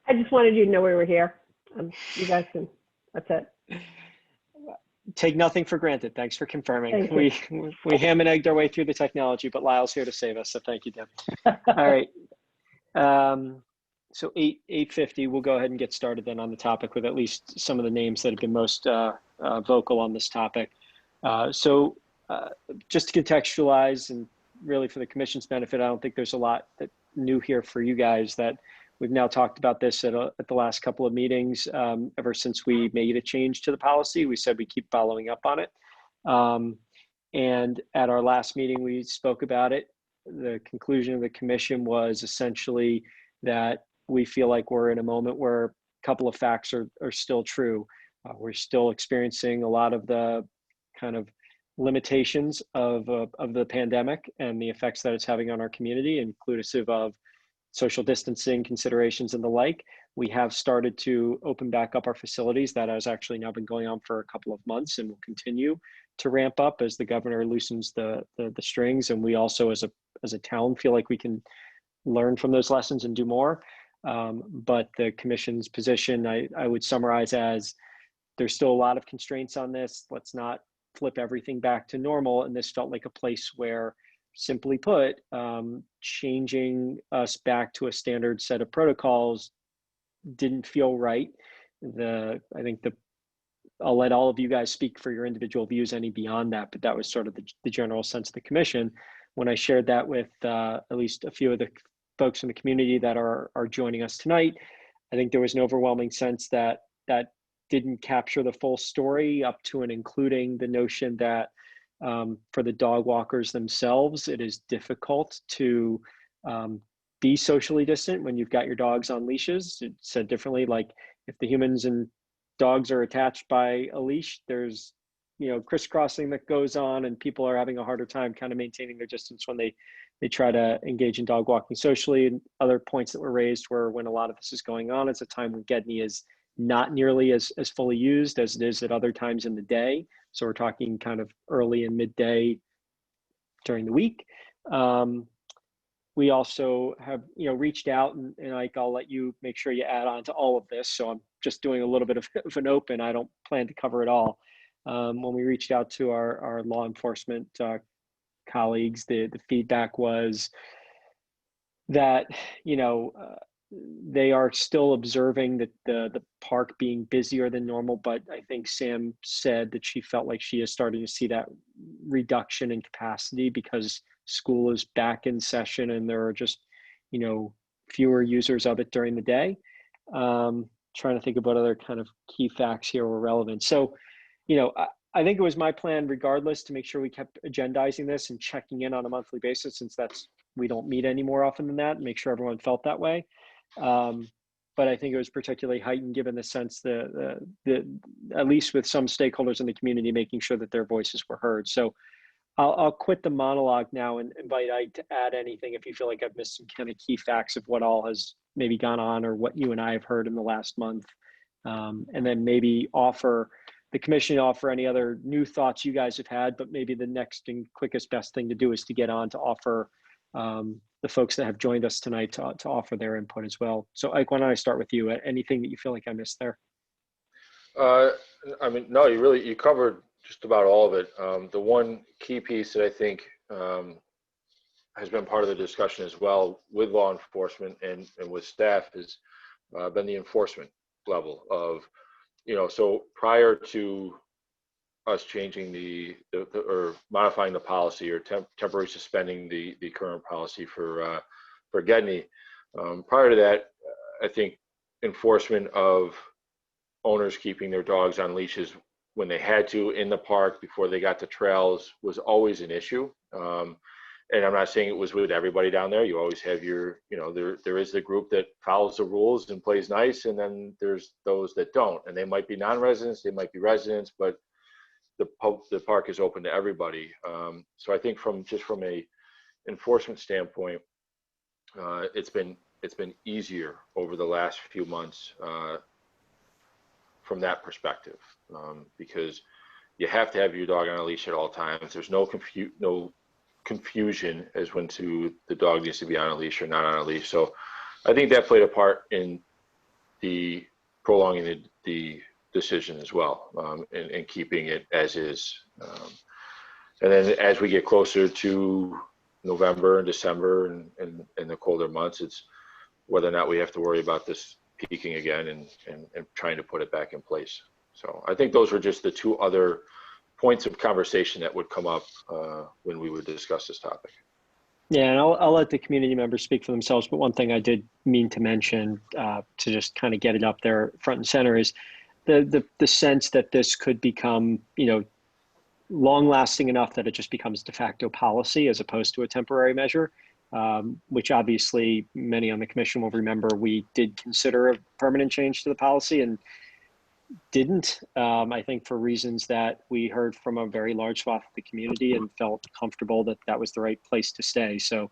I just wanted you to know we were here. You guys can, that's it. Take nothing for granted. Thanks for confirming. Thank you. We ham and egged our way through the technology, but Lyle's here to save us. So thank you, Deb. All right. So 8:50, we'll go ahead and get started then on the topic with at least some of the names that have been most vocal on this topic. So just to contextualize and really for the commission's benefit, I don't think there's a lot that new here for you guys. That we've now talked about this at the last couple of meetings. Ever since we made a change to the policy, we said we keep following up on it. And at our last meeting, we spoke about it. The conclusion of the commission was essentially that we feel like we're in a moment where a couple of facts are still true. We're still experiencing a lot of the kind of limitations of the pandemic and the effects that it's having on our community, inclusive of social distancing considerations and the like. We have started to open back up our facilities. That has actually now been going on for a couple of months and will continue to ramp up as the governor loosens the strings. And we also, as a town, feel like we can learn from those lessons and do more. But the commission's position, I would summarize as there's still a lot of constraints on this. Let's not flip everything back to normal. And this felt like a place where, simply put, changing us back to a standard set of protocols didn't feel right. I'll let all of you guys speak for your individual views any beyond that, but that was sort of the general sense of the commission. When I shared that with at least a few of the folks in the community that are joining us tonight, I think there was an overwhelming sense that didn't capture the full story, up to and including the notion that for the dog walkers themselves, it is difficult to be socially distant when you've got your dogs on leashes. It said differently, like if the humans and dogs are attached by a leash, there's crisscrossing that goes on, and people are having a harder time kind of maintaining their distance when they try to engage in dog walking socially. And other points that were raised were when a lot of this is going on, it's a time when Gedney is not nearly as fully used as it is at other times in the day. So we're talking kind of early and midday during the week. We also have reached out, and Ike, I'll let you make sure you add on to all of this. So I'm just doing a little bit of an open. I don't plan to cover it all. When we reached out to our law enforcement colleagues, the feedback was that they are still observing the park being busier than normal, but I think Sam said that she felt like she is starting to see that reduction in capacity because school is back in session and there are just fewer users of it during the day. Trying to think of what other kind of key facts here were relevant. So I think it was my plan regardless to make sure we kept agendizing this and checking in on a monthly basis, since we don't meet any more often than that, and make sure everyone felt that way. But I think it was particularly heightened given the sense that at least with some stakeholders in the community, making sure that their voices were heard. So I'll quit the monologue now and invite Ike to add anything if you feel like I've missed some kind of key facts of what all has maybe gone on or what you and I have heard in the last month. And then maybe the commission offer any other new thoughts you guys have had, but maybe the next and quickest best thing to do is to get on to offer the folks that have joined us tonight to offer their input as well. So Ike, why don't I start with you? Anything that you feel like I missed there? No, you covered just about all of it. The one key piece that I think has been part of the discussion as well with law enforcement and with staff has been the enforcement level of, so prior to us changing or modifying the policy or temporarily suspending the current policy for Gedney, prior to that, I think enforcement of owners keeping their dogs on leashes when they had to in the park before they got to trails was always an issue. And I'm not saying it was with everybody down there. You always have your, there is the group that follows the rules and plays nice, and then there's those that don't. And they might be non-residents, they might be residents, but the park is open to everybody. So I think from a enforcement standpoint, it's been easier over the last few months from that perspective, because you have to have your dog on a leash at all times. There's no confusion as to the dog needs to be on a leash or not on a leash. So I think that played a part in the prolonging the decision as well, and keeping it as is. And then as we get closer to November and December and the colder months, it's whether or not we have to worry about this peaking again and trying to put it back in place. So I think those were just the two other points of conversation that would come up when we would discuss this topic. Yeah, and I'll let the community members speak for themselves, but one thing I did mean to mention to just kind of get it up there front and center is the sense that this could become, long lasting enough that it just becomes de facto policy as opposed to a temporary measure, which obviously many on the commission will remember we did consider a permanent change to the policy and didn't, I think for reasons that we heard from a very large swath of the community and felt comfortable that that was the right place to stay. So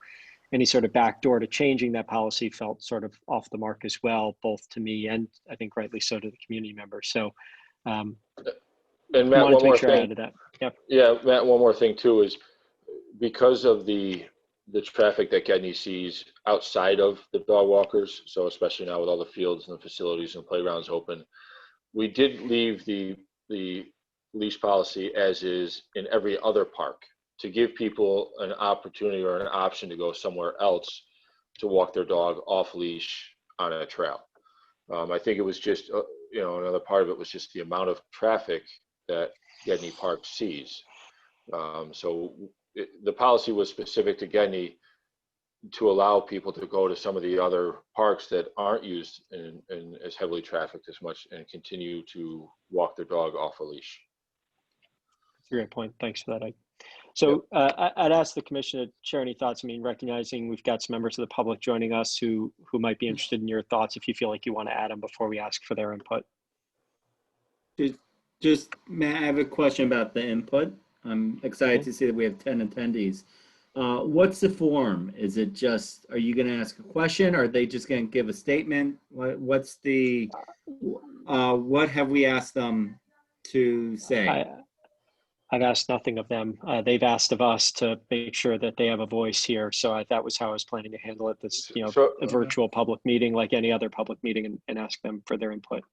any sort of backdoor to changing that policy felt sort of off the mark as well, both to me and I think rightly so to the community members. So and Matt, one more thing. Yep. Yeah, Matt, one more thing too is because of the traffic that Gedney sees outside of the dog walkers, so especially now with all the fields and the facilities and playgrounds open, we did leave the leash policy as is in every other park to give people an opportunity or an option to go somewhere else to walk their dog off leash on a trail. I think it was just, another part of it was just the amount of traffic that Gedney Park sees. So the policy was specific to Gedney to allow people to go to some of the other parks that aren't used and as heavily trafficked as much and continue to walk their dog off a leash. That's a great point. Thanks for that, Ike. So I'd ask the commission to share any thoughts. I mean, recognizing we've got some members of the public joining us who might be interested in your thoughts if you feel like you want to add them before we ask for their input. Just Matt, I have a question about the input. I'm excited to see that we have 10 attendees. What's the form? Is it just, are you going to ask a question? Or are they just going to give a statement? What's the, what have we asked them to say? I've asked nothing of them. They've asked of us to make sure that they have a voice here. So that was how I was planning to handle it. This, a virtual public meeting like any other public meeting and ask them for their input.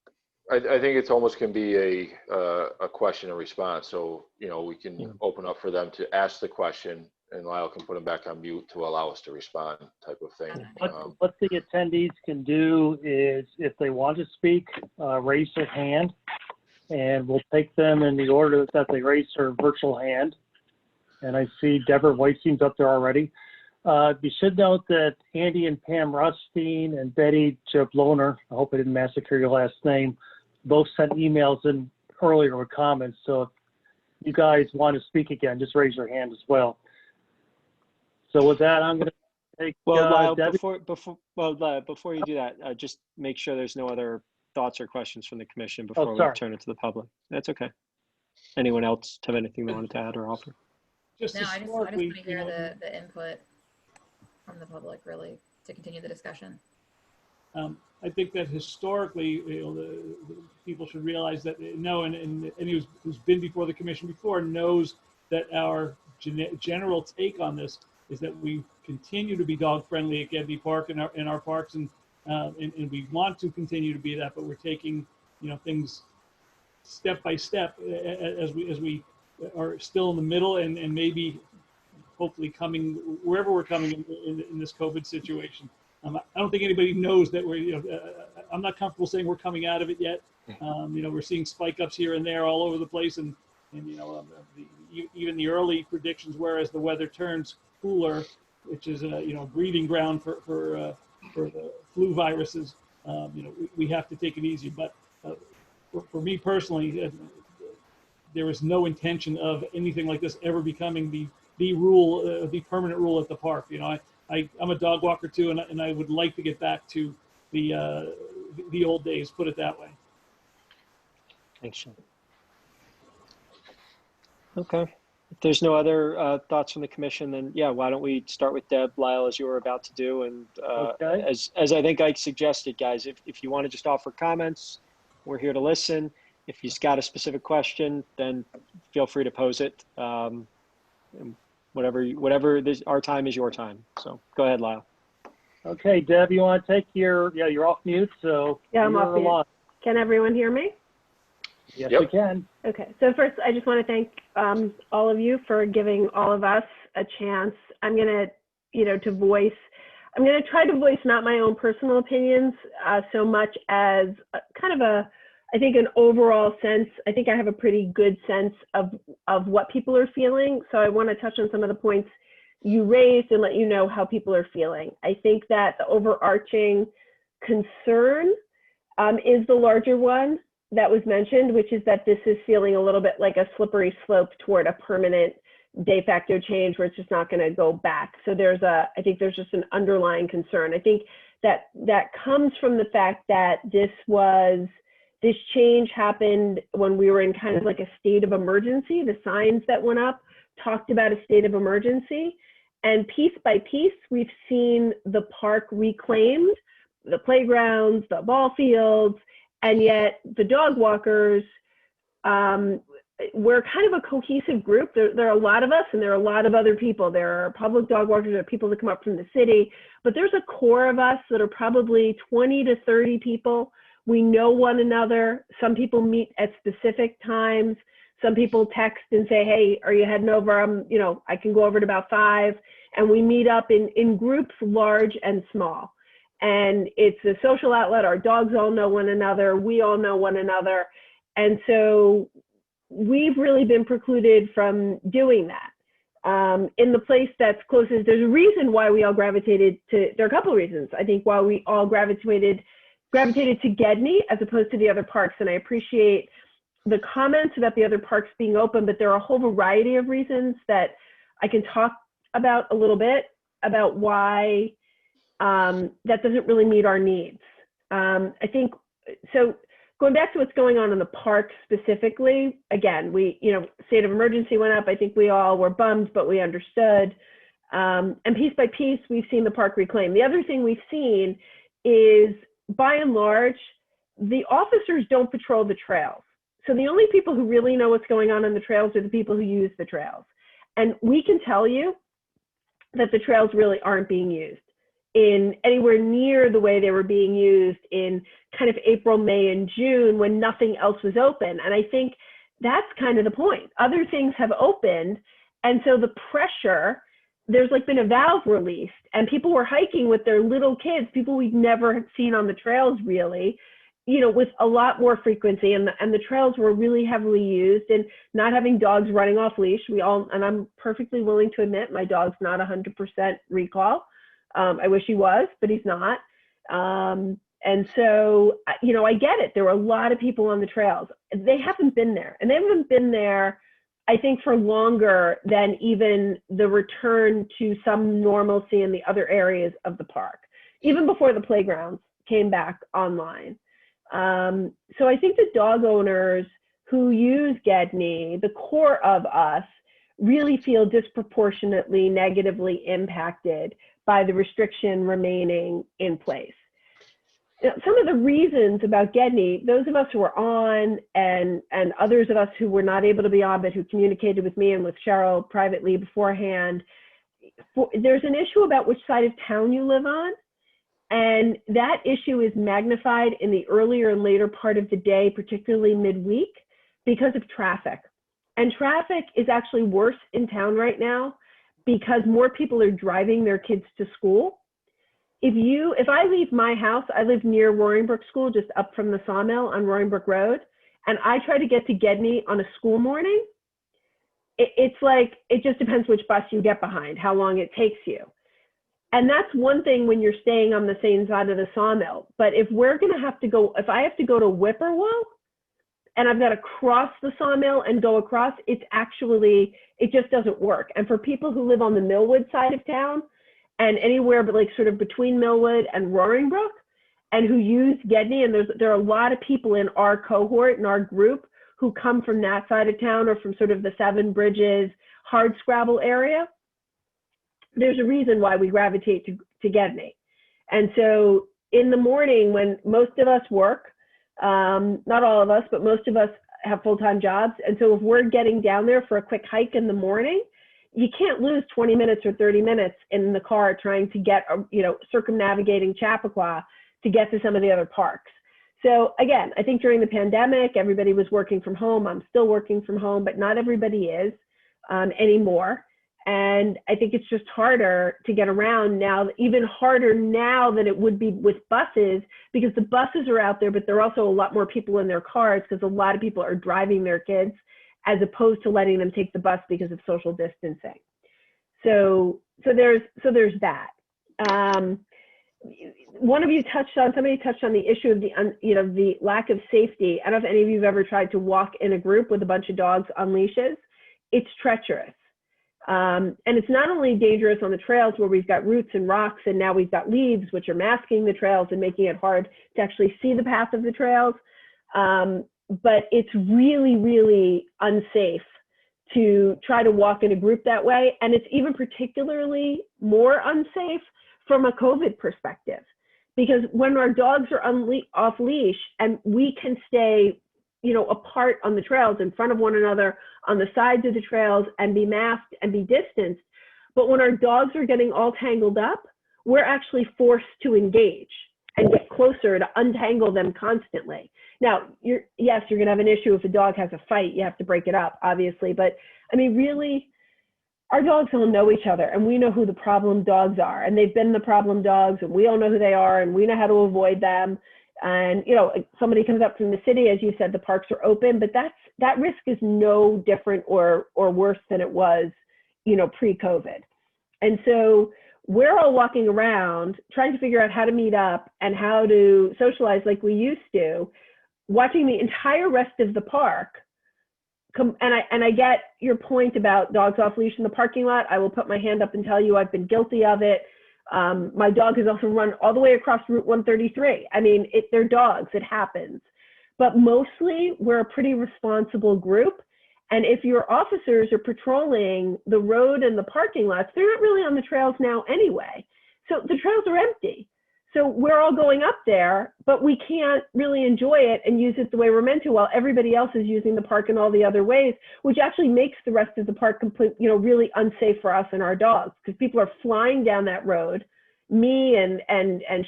I think it's almost can be a question and response. So, we can open up for them to ask the question and Lyle can put them back on mute to allow us to respond type of thing. What the attendees can do is if they want to speak, raise their hand and we'll take them in the order that they raise their virtual hand. And I see Deborah Weissing's up there already. You should note that Andy and Pam Rustine and Betty Jabloner, I hope I didn't massacre your last name, both sent emails in earlier with comments. So if you guys want to speak again, just raise your hand as well. So with that, I'm going to take Lyle, Debbie. before you do that, just make sure there's no other thoughts or questions from the commission before we turn it to the public. That's okay. Anyone else have anything they wanted to add or offer? No, I just want to hear the input from the public, really, to continue the discussion. I think that historically, the people should realize that and who's been before the commission before knows that our general take on this is that we continue to be dog friendly at Gedney Park in our parks, and we want to continue to be that, but we're taking things step by step as we are still in the middle and maybe hopefully coming wherever we're coming in this COVID situation. I don't think anybody knows that we're, I'm not comfortable saying we're coming out of it yet. We're seeing spike ups here and there all over the place. And even the early predictions were as the weather turns cooler, which is a breeding ground for the flu viruses, we have to take it easy. But for me personally, there is no intention of anything like this ever becoming the rule, the permanent rule at the park. You know, I'm a dog walker too, and I would like to get back to the old days, put it that way. Thanks, Sean. Okay. If there's no other thoughts from the commission, then yeah, why don't we start with Deb, Lyle, as you were about to do. And Okay. as I think I suggested, guys, if you want to just offer comments, we're here to listen. If you've got a specific question, then feel free to pose it. And whatever our time is your time. So go ahead, Lyle. Okay, Deb, you want to take you're off mute, so Yeah, I'm you're off mute. on. Can everyone hear me? Yes, Yep. we can. Okay, so first I just want to thank all of you for giving all of us a chance. I'm going to, I'm going to try to voice not my own personal opinions so much as kind of I think an overall sense. I think I have a pretty good sense of what people are feeling. So I want to touch on some of the points you raised and let you know how people are feeling. I think that the overarching concern is the larger one that was mentioned, which is that this is feeling a little bit like a slippery slope toward a permanent de facto change where it's just not going to go back. So I think there's just an underlying concern. I think that comes from the fact that this change happened when we were in kind of like a state of emergency. The signs that went up talked about a state of emergency, and piece by piece, we've seen the park reclaimed, the playgrounds, the ball fields, and yet the dog walkers, we're kind of a cohesive group. There are a lot of us and there are a lot of other people. There are public dog walkers, there are people that come up from the city, but there's a core of us that are probably 20 to 30 people. We know one another. Some people meet at specific times. Some people text and say, hey, are you heading over? I can go over at about 5. And we meet up in groups, large and small. And it's a social outlet. Our dogs all know one another. We all know one another. And so we've really been precluded from doing that. In the place that's closest, there's a reason why we all gravitated to, there are a couple of reasons, I think, why we all gravitated to Gedney as opposed to the other parks. And I appreciate the comments about the other parks being open, but there are a whole variety of reasons that I can talk about a little bit about why that doesn't really meet our needs. I think, so going back to what's going on in the park specifically, again, state of emergency went up. I think we all were bummed, but we understood. And piece by piece, we've seen the park reclaimed. The other thing we've seen is, by and large, the officers don't patrol the trails. So the only people who really know what's going on in the trails are the people who use the trails. And we can tell you that the trails really aren't being used in anywhere near the way they were being used in kind of April, May, and June when nothing else was open. And I think that's kind of the point. Other things have opened. And so the pressure, there's like been a valve released and people were hiking with their little kids, people we've never seen on the trails really, with a lot more frequency, and the trails were really heavily used, and not having dogs running off leash. And I'm perfectly willing to admit my dog's not 100% recall. I wish he was, but he's not. And so, I get it. There were a lot of people on the trails. They haven't been there, and they haven't been there, I think, for longer than even the return to some normalcy in the other areas of the park, even before the playgrounds came back online. So I think the dog owners who use Gedney, the core of us, really feel disproportionately negatively impacted by the restriction remaining in place. Some of the reasons about Gedney, those of us who were on and others of us who were not able to be on, but who communicated with me and with Cheryl privately beforehand, there's an issue about which side of town you live on. And that issue is magnified in the earlier and later part of the day, particularly midweek, because of traffic. And traffic is actually worse in town right now because more people are driving their kids to school. If I leave my house, I live near Roaring Brook School, just up from the sawmill on Roaring Brook Road, and I try to get to Gedney on a school morning, it's like, it just depends which bus you get behind, how long it takes you. And that's one thing when you're staying on the same side of the sawmill. But if I have to go to Whippoorwill, and I've got to cross the sawmill and go across, it just doesn't work. And for people who live on the Millwood side of town and anywhere but like sort of between Millwood and Roaring Brook and who use Gedney, and there are a lot of people in our cohort, in our group, who come from that side of town or from sort of the Seven Bridges, Hardscrabble area, there's a reason why we gravitate to Gedney. And so in the morning when most of us work, not all of us, but most of us have full-time jobs. And so if we're getting down there for a quick hike in the morning, you can't lose 20 minutes or 30 minutes in the car trying to get, circumnavigating Chappaqua to get to some of the other parks. So again, I think during the pandemic, everybody was working from home. I'm still working from home, but not everybody is anymore. And I think it's just harder to get around now, even harder now than it would be with buses, because the buses are out there, but there are also a lot more people in their cars because a lot of people are driving their kids as opposed to letting them take the bus because of social distancing. So there's that. Somebody touched on the issue of the lack of safety. I don't know if any of you have ever tried to walk in a group with a bunch of dogs on leashes. It's treacherous. And it's not only dangerous on the trails where we've got roots and rocks and now we've got leaves which are masking the trails and making it hard to actually see the path of the trails, but it's really, really unsafe to try to walk in a group that way. And it's even particularly more unsafe from a COVID perspective, because when our dogs are off leash and we can stay apart on the trails, in front of one another, on the sides of the trails, and be masked and be distanced. But when our dogs are getting all tangled up, we're actually forced to engage and get closer to untangle them constantly. Now, you're going to have an issue if a dog has a fight, you have to break it up, obviously. But I mean, really, our dogs all know each other, and we know who the problem dogs are, and they've been the problem dogs, and we all know who they are, and we know how to avoid them. And, somebody comes up from the city, as you said, the parks are open, but that risk is no different or worse than it was, pre-COVID. And so we're all walking around trying to figure out how to meet up and how to socialize like we used to, watching the entire rest of the park. And I get your point about dogs off leash in the parking lot. I will put my hand up and tell you I've been guilty of it. My dog has also run all the way across Route 133. I mean, they're dogs, it happens. But mostly we're a pretty responsible group. And if your officers are patrolling the road and the parking lots, they're not really on the trails now anyway. So the trails are empty. So we're all going up there, but we can't really enjoy it and use it the way we're meant to while everybody else is using the park in all the other ways, which actually makes the rest of the park really unsafe for us and our dogs, because people are flying down that road. Me and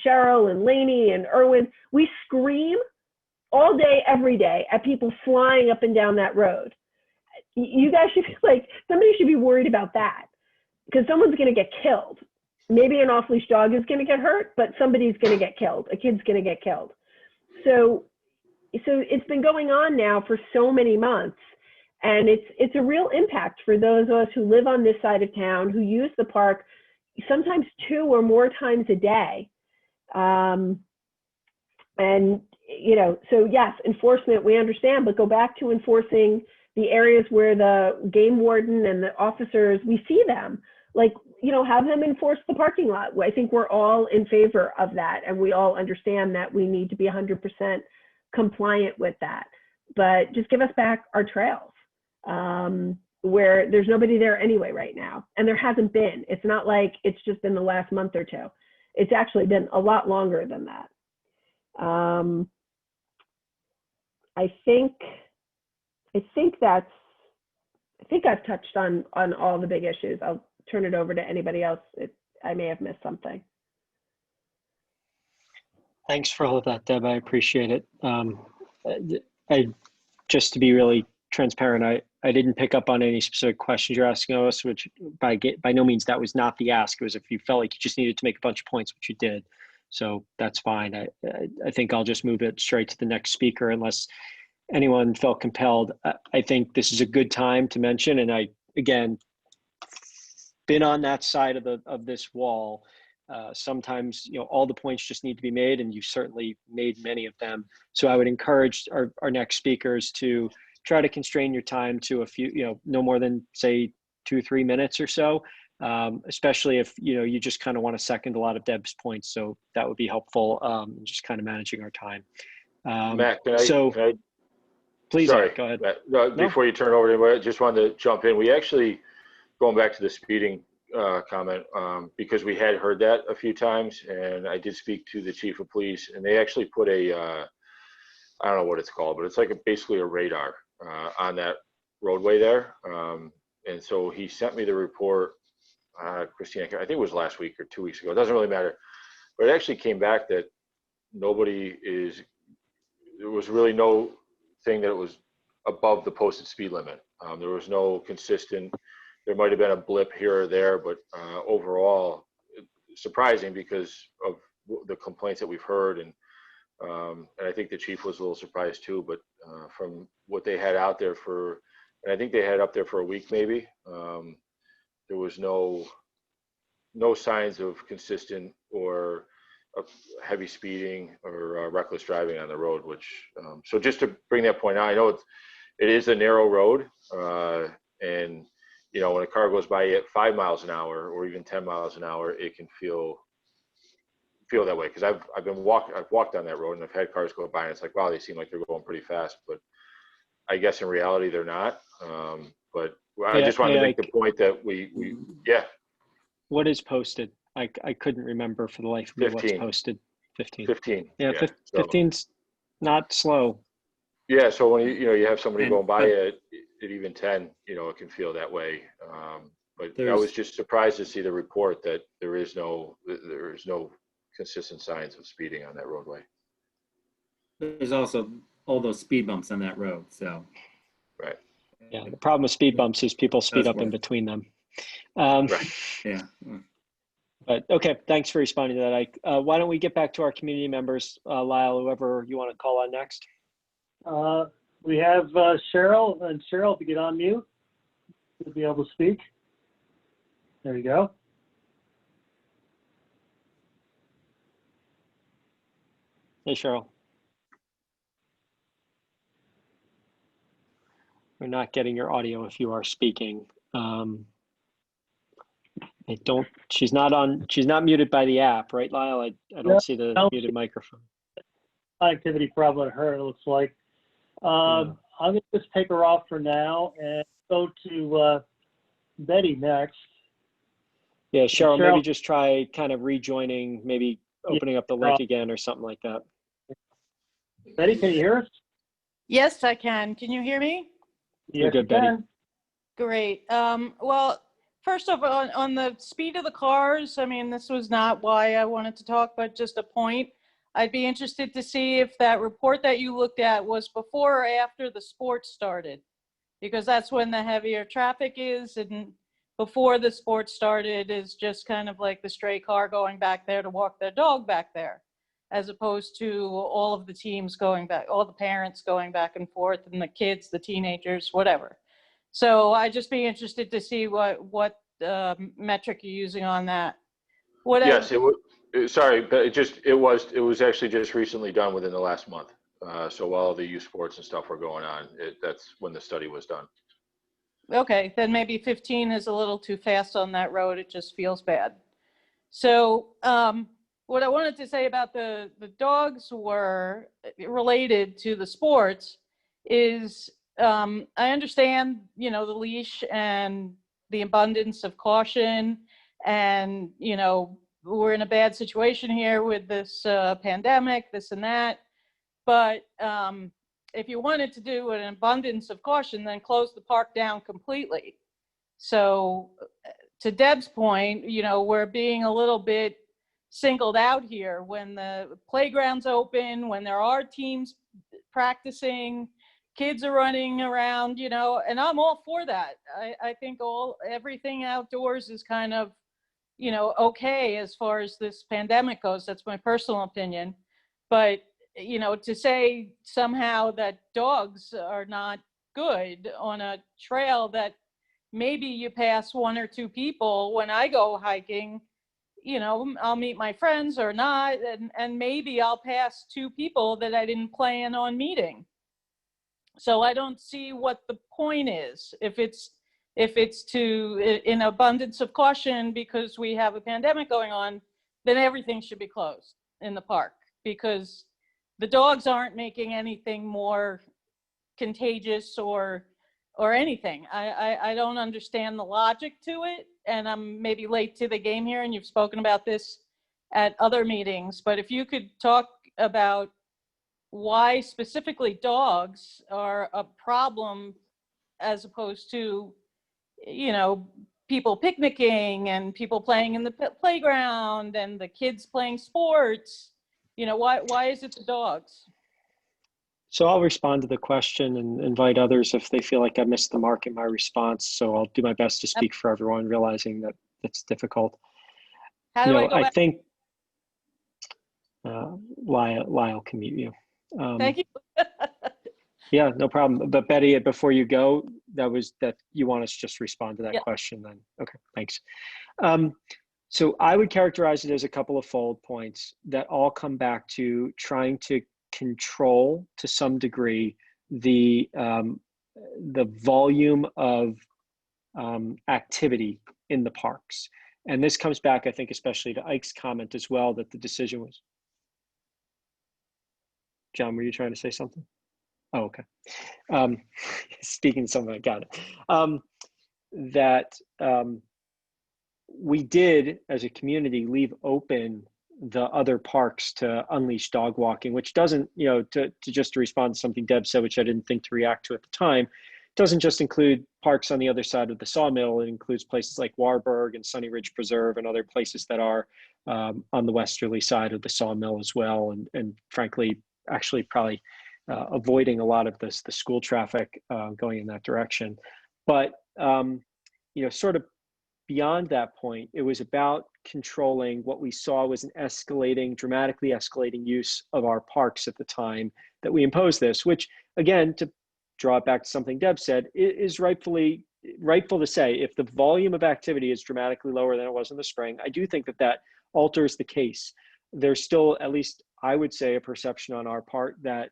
Cheryl and Lainey and Erwin, we scream all day, every day at people flying up and down that road. You guys should be somebody should be worried about that, because someone's going to get killed. Maybe an off-leash dog is going to get hurt, but somebody's going to get killed. A kid's going to get killed. So it's been going on now for so many months, and it's a real impact for those of us who live on this side of town, who use the park sometimes 2 or more times a day. So yes, enforcement, we understand, but go back to enforcing the areas where the game warden and the officers, we see them, have them enforce the parking lot. I think we're all in favor of that, and we all understand that we need to be 100% compliant with that. But just give us back our trails, where there's nobody there anyway right now. And there hasn't been. It's not like it's just been the last month or two. It's actually been a lot longer than that. I think I've touched on all the big issues. I'll turn it over to anybody else. I may have missed something. Thanks for all of that, Deb. I appreciate it. Just to be really transparent, I didn't pick up on any specific questions you're asking us, which by no means that was not the ask. It was if you felt like you just needed to make a bunch of points, which you did. So that's fine. I think I'll just move it straight to the next speaker unless anyone felt compelled. I think this is a good time to mention, and I, again, been on that side of this wall Sometimes, all the points just need to be made, and you certainly made many of them. So I would encourage our next speakers to try to constrain your time to a few, no more than say 2-3 minutes or so, especially if, you just kind of want to second a lot of Deb's points. So that would be helpful, just kind of managing our time. Matt, can I please, sorry, Eric, go ahead. Matt, no, before you turn it over to anybody, I just wanted to jump in. We actually, going back to the speeding comment, because we had heard that a few times, and I did speak to the chief of police, and they actually put a, I don't know what it's called, but it's like basically a radar on that roadway there. And so he sent me the report, Christina, I think it was last week or 2 weeks ago. It doesn't really matter. But it actually came back that there was really no thing that it was above the posted speed limit. There was no consistent, there might have been a blip here or there, but overall, surprising because of the complaints that we've heard. And I think the chief was a little surprised too, but from what they had out there and I think they had up there for a week maybe, there was no signs of consistent or heavy speeding or reckless driving on the road, which, so just to bring that point out, I know it is a narrow road, and when a car goes by at 5 miles an hour or even 10 miles an hour, it can feel that way. Cause I've walked on that road and I've had cars go by and it's like, wow, they seem like they're going pretty fast, but I guess in reality they're not. But I just wanted to make the point that yeah. What is posted? I couldn't remember for the life of me 15. what's posted. 15. 15. Yeah, 15's not slow. Yeah, so when you have somebody going by at even 10, it can feel that way. But I was just surprised to see the report that there is no consistent signs of speeding on that roadway. There's also all those speed bumps on that road, so. Right. Yeah, the problem with speed bumps is people speed up in between them. Right. Yeah. But okay, thanks for responding to that, Ike. Why don't we get back to our community members, Lyle, whoever you want to call on next. We have Cheryl, and Cheryl, if you get on mute, you'll be able to speak. There you go. Hey, Cheryl. We're not getting your audio if you are speaking. She's not muted by the app, right, Lyle? I don't see the muted microphone. Activity problem at her, it looks like. I'm going to just take her off for now and go to Betty next. Yeah, Cheryl, maybe just try kind of rejoining, maybe opening up the link again or something like that. Betty, can you hear us? Yes, I can. Can you hear me? You're good, Betty. Great. Well, first off, on the speed of the cars, I mean, this was not why I wanted to talk, but just a point. I'd be interested to see if that report that you looked at was before or after the sport started, because that's when the heavier traffic is, and before the sport started is just kind of like the stray car going back there to walk their dog back there, as opposed to all of the teams going back, all the parents going back and forth, and the kids, the teenagers, whatever. So I'd just be interested to see what metric you're using on that. Yes, it was. Sorry, but it was actually just recently done within the last month. So while the youth sports and stuff were going on, that's when the study was done. Okay, then maybe 15 is a little too fast on that road. It just feels bad. So what I wanted to say about the dogs were related to the sports is I understand, the leash and the abundance of caution, and, we're in a bad situation here with this pandemic, this and that. But if you wanted to do an abundance of caution, then close the park down completely. So to Deb's point, we're being a little bit singled out here when the playground's open, when there are teams practicing, kids are running around, and I'm all for that. I think everything outdoors is kind of, okay as far as this pandemic goes. That's my personal opinion. But, to say somehow that dogs are not good on a trail that maybe you pass one or two people when I go hiking, I'll meet my friends or not, and maybe I'll pass two people that I didn't plan on meeting. So I don't see what the point is. If it's to, in abundance of caution, because we have a pandemic going on, then everything should be closed in the park, because the dogs aren't making anything more contagious or anything. I don't understand the logic to it, and I'm maybe late to the game here, and you've spoken about this at other meetings, but if you could talk about why specifically dogs are a problem, as opposed to, people picnicking and people playing in the playground and the kids playing sports. Why is it the dogs? So I'll respond to the question and invite others if they feel like I missed the mark in my response. So I'll do my best to speak for everyone, realizing that it's difficult. How do I go I back? think Lyle can mute you. Thank you. Yeah, no problem. But Betty, before you go, that you want us to just respond to that question then. Okay, thanks. So I would characterize it as a couple of fold points that all come back to trying to control to some degree the volume of activity in the parks. And this comes back, I think, especially to Ike's comment as well, that the decision was. John, were you trying to say something? Oh, okay. Speaking to someone, I got it. We did, as a community, leave open the other parks to unleash dog walking, which doesn't, to just respond to something Deb said, which I didn't think to react to at the time, doesn't just include parks on the other side of the sawmill. It includes places like Warburg and Sunny Ridge Preserve and other places that are on the westerly side of the sawmill as well. And frankly, actually probably avoiding a lot of the school traffic going in that direction. But, sort of beyond that point, it was about controlling what we saw was an dramatically escalating use of our parks at the time that we imposed this, which, again, to draw it back to something Deb said, is rightful to say, if the volume of activity is dramatically lower than it was in the spring, I do think that alters the case. There's still, at least I would say, a perception on our part that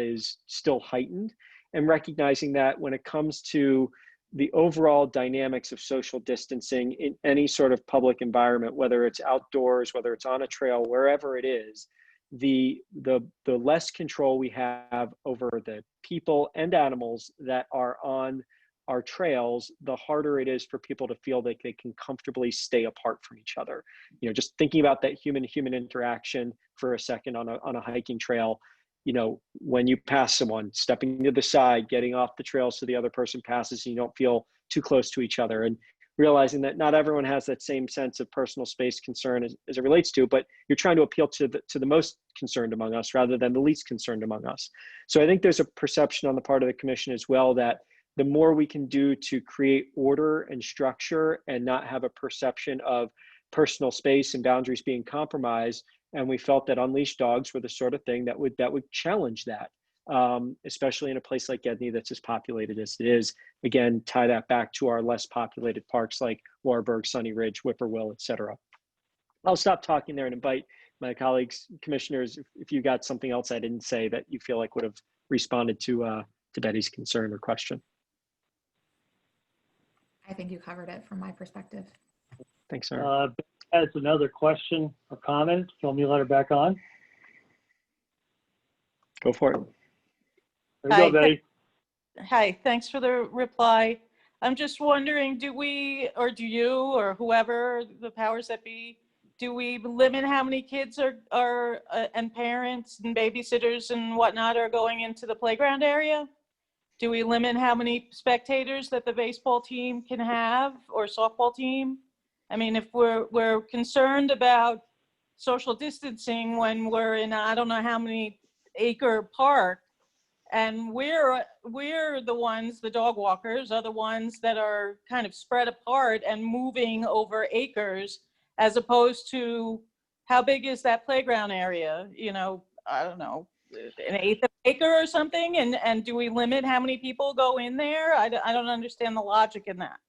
is still heightened, and recognizing that when it comes to the overall dynamics of social distancing in any sort of public environment, whether it's outdoors, whether it's on a trail, wherever it is, the less control we have over the people and animals that are on our trails, the harder it is for people to feel that they can comfortably stay apart from each other. Just thinking about that human-to-human interaction for a second on a hiking trail. When you pass someone, stepping to the side, getting off the trail so the other person passes and you don't feel too close to each other, and realizing that not everyone has that same sense of personal space concern as it relates to, but you're trying to appeal to the most concerned among us rather than the least concerned among us. So I think there's a perception on the part of the commission as well that the more we can do to create order and structure and not have a perception of personal space and boundaries being compromised. And we felt that unleashed dogs were the sort of thing that would challenge that, especially in a place like Gedney that's as populated as it is. Again, tie that back to our less populated parks like Warburg, Sunny Ridge, Whippoorwill, et cetera. I'll stop talking there and invite my colleagues, commissioners, if you got something else I didn't say that you feel like would have responded to Betty's concern or question. I think you covered it from my perspective. Thanks, sir. Has another question or comment. Let me let her back on. Go for it. There you go, Betty. Hi, thanks for the reply. I'm just wondering, do we, or do you, or whoever, the powers that be, do we limit how many kids are and parents and babysitters and whatnot are going into the playground area? Do we limit how many spectators that the baseball team can have or softball team? I mean, if we're concerned about social distancing when we're in I don't know how many acre park, and we're the ones, the dog walkers are the ones that are kind of spread apart and moving over acres, as opposed to how big is that playground area? I don't know, an eighth of an acre or something, and do we limit how many people go in there? I don't understand the logic in that.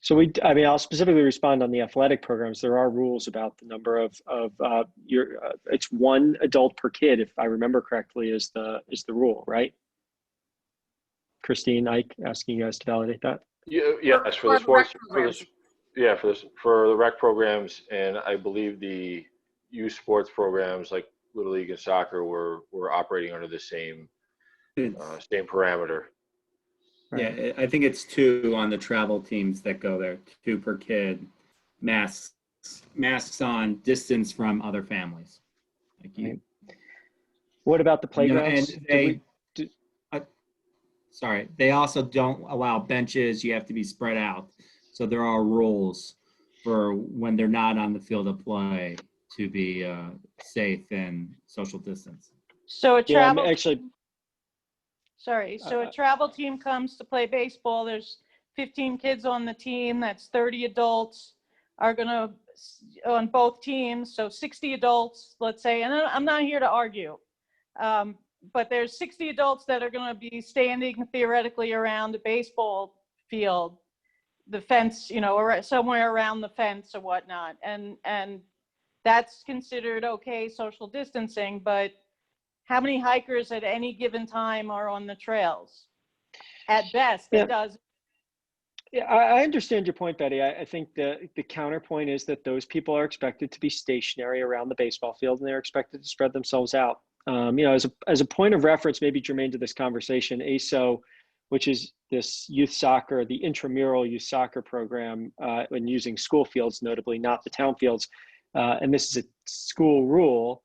So I mean, I'll specifically respond on the athletic programs. There are rules about the number of it's one adult per kid, if I remember correctly, is the rule, right? Christine, Ike, asking you guys to validate that. Yeah, yes, for the sports, for the rec programs, and I believe the youth sports programs like Little League and soccer were operating under the same parameter. Yeah, I think it's 2 on the travel teams that go there, 2 per kid, masks on, distance from other families. Like you. What about the playgrounds? And sorry, they also don't allow benches. You have to be spread out. So there are rules for when they're not on the field of play to be safe and social distance. So a travel actually. Sorry. So a travel team comes to play baseball. There's 15 kids on the team. That's 30 adults are going to on both teams. So 60 adults, let's say, and I'm not here to argue. But there's 60 adults that are going to be standing theoretically around a baseball field, the fence, or somewhere around the fence or whatnot. And that's considered okay social distancing, but how many hikers at any given time are on the trails? At best, it does. Yeah, I understand your point, Betty. I think the counterpoint is that those people are expected to be stationary around the baseball field, and they're expected to spread themselves out. As a point of reference, maybe germane to this conversation, ASO, which is this youth soccer, the intramural youth soccer program, when using school fields, notably not the town fields, and this is a school rule.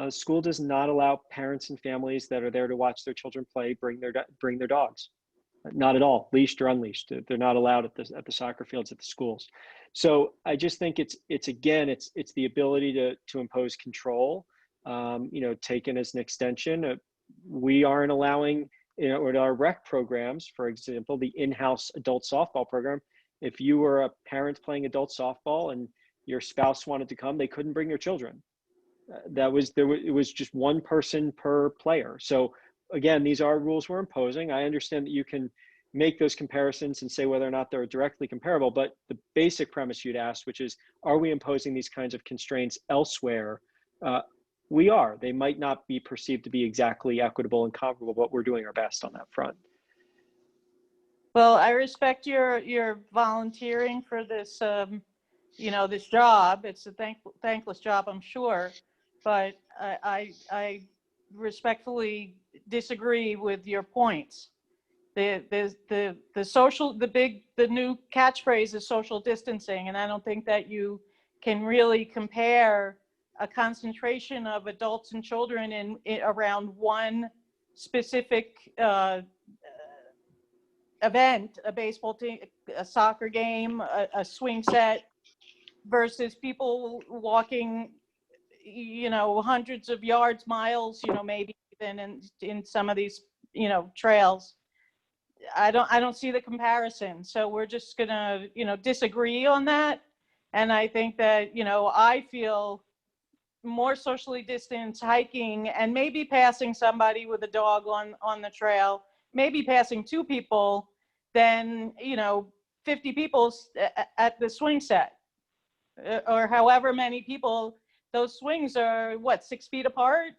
School does not allow parents and families that are there to watch their children play bring their dogs, not at all, leashed or unleashed. They're not allowed at the soccer fields at the schools. So I just think it's the ability to impose control. Taken as an extension. We aren't allowing, with our rec programs, for example, the in-house adult softball program, if you were a parent playing adult softball and your spouse wanted to come, they couldn't bring their children. It was just one person per player. So again, these are rules we're imposing. I understand that you can make those comparisons and say whether or not they're directly comparable, but the basic premise you'd asked, which is, are we imposing these kinds of constraints elsewhere? We are. They might not be perceived to be exactly equitable and comparable, but we're doing our best on that front. Well, I respect your volunteering for this, this job. It's a thankless job, I'm sure, but I respectfully disagree with your points. The new catchphrase is social distancing, and I don't think that you can really compare a concentration of adults and children in around one specific event, a baseball team, a soccer game, a swing set, versus people walking, hundreds of yards, miles, maybe even in some of these, trails. I don't see the comparison. So we're just gonna, disagree on that. And I think that, I feel more socially distanced hiking and maybe passing somebody with a dog on the trail, maybe passing 2 people than 50 people at the swing set, or however many people. Those swings are 6 feet apart.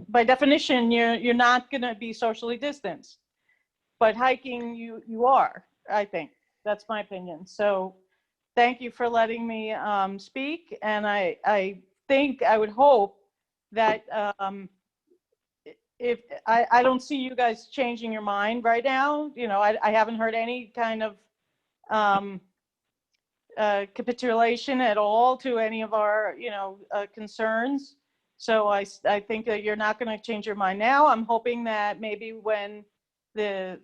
By definition, you're not going to be socially distanced, but hiking you are. I think that's my opinion. So thank you for letting me speak. And I think I would hope that if I don't see you guys changing your mind right now, I haven't heard any kind of capitulation at all to any of our, concerns. So I think that you're not going to change your mind now. I'm hoping that maybe when the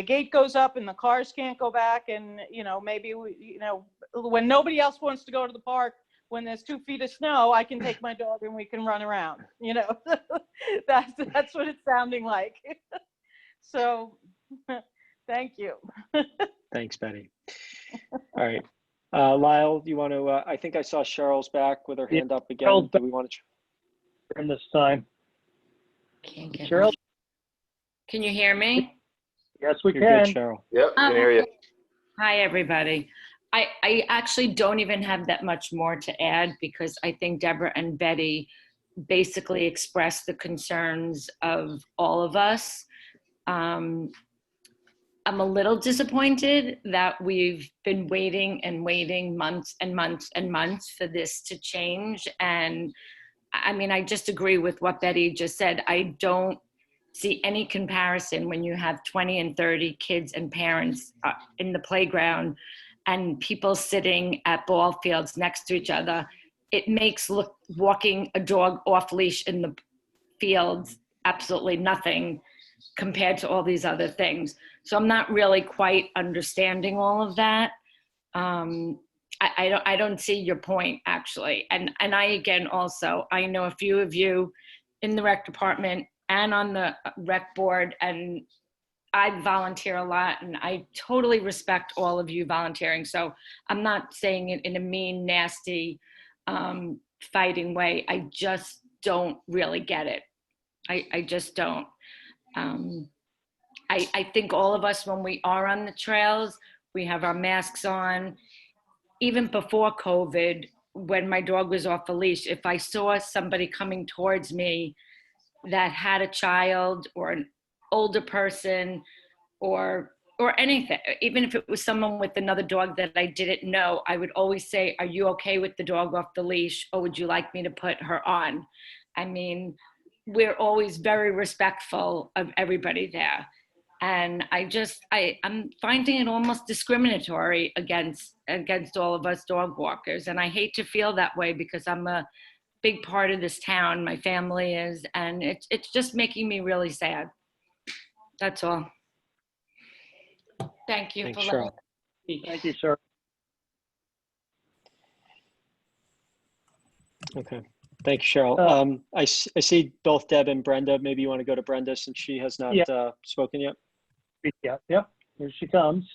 gate goes up and the cars can't go back, and maybe when nobody else wants to go to the park, when there's 2 feet of snow, I can take my dog and we can run around. That's what it's sounding like. So thank you. Thanks, Betty. All right. Lyle, do you want to, I think I saw Cheryl's back with her hand up again. Do we want to turn this time? Can't get Cheryl? Can you hear me? Yes, we You're can. good, Cheryl. Yep, I can hear you. Hi, everybody. I actually don't even have that much more to add because I think Deborah and Betty basically expressed the concerns of all of us. I'm a little disappointed that we've been waiting and waiting months and months and months for this to change. And I mean, I just agree with what Betty just said. I don't see any comparison when you have 20 and 30 kids and parents in the playground and people sitting at ball fields next to each other. It makes walking a dog off leash in the fields absolutely nothing compared to all these other things. So I'm not really quite understanding all of that. I don't see your point actually. And I, again, also, I know a few of you in the rec department and on the rec board, and I volunteer a lot, and I totally respect all of you volunteering. So I'm not saying it in a mean, nasty, fighting way. I just don't really get it. I just don't. I think all of us, when we are on the trails, we have our masks on. Even before COVID, when my dog was off a leash, if I saw somebody coming towards me that had a child or an older person or anything, even if it was someone with another dog that I didn't know, I would always say, are you okay with the dog off the leash, or would you like me to put her on? I mean, we're always very respectful of everybody there. And I'm finding it almost discriminatory against all of us dog walkers. And I hate to feel that way because I'm a big part of this town, my family is, and it's just making me really sad. That's all. Thank you. Thanks, for letting Cheryl. me speak. Thank you, sir. Okay. Thank you, Cheryl. I see both Deb and Brenda. Maybe you want to go to Brenda since she has not spoken yet. Yeah, yep. Here she comes.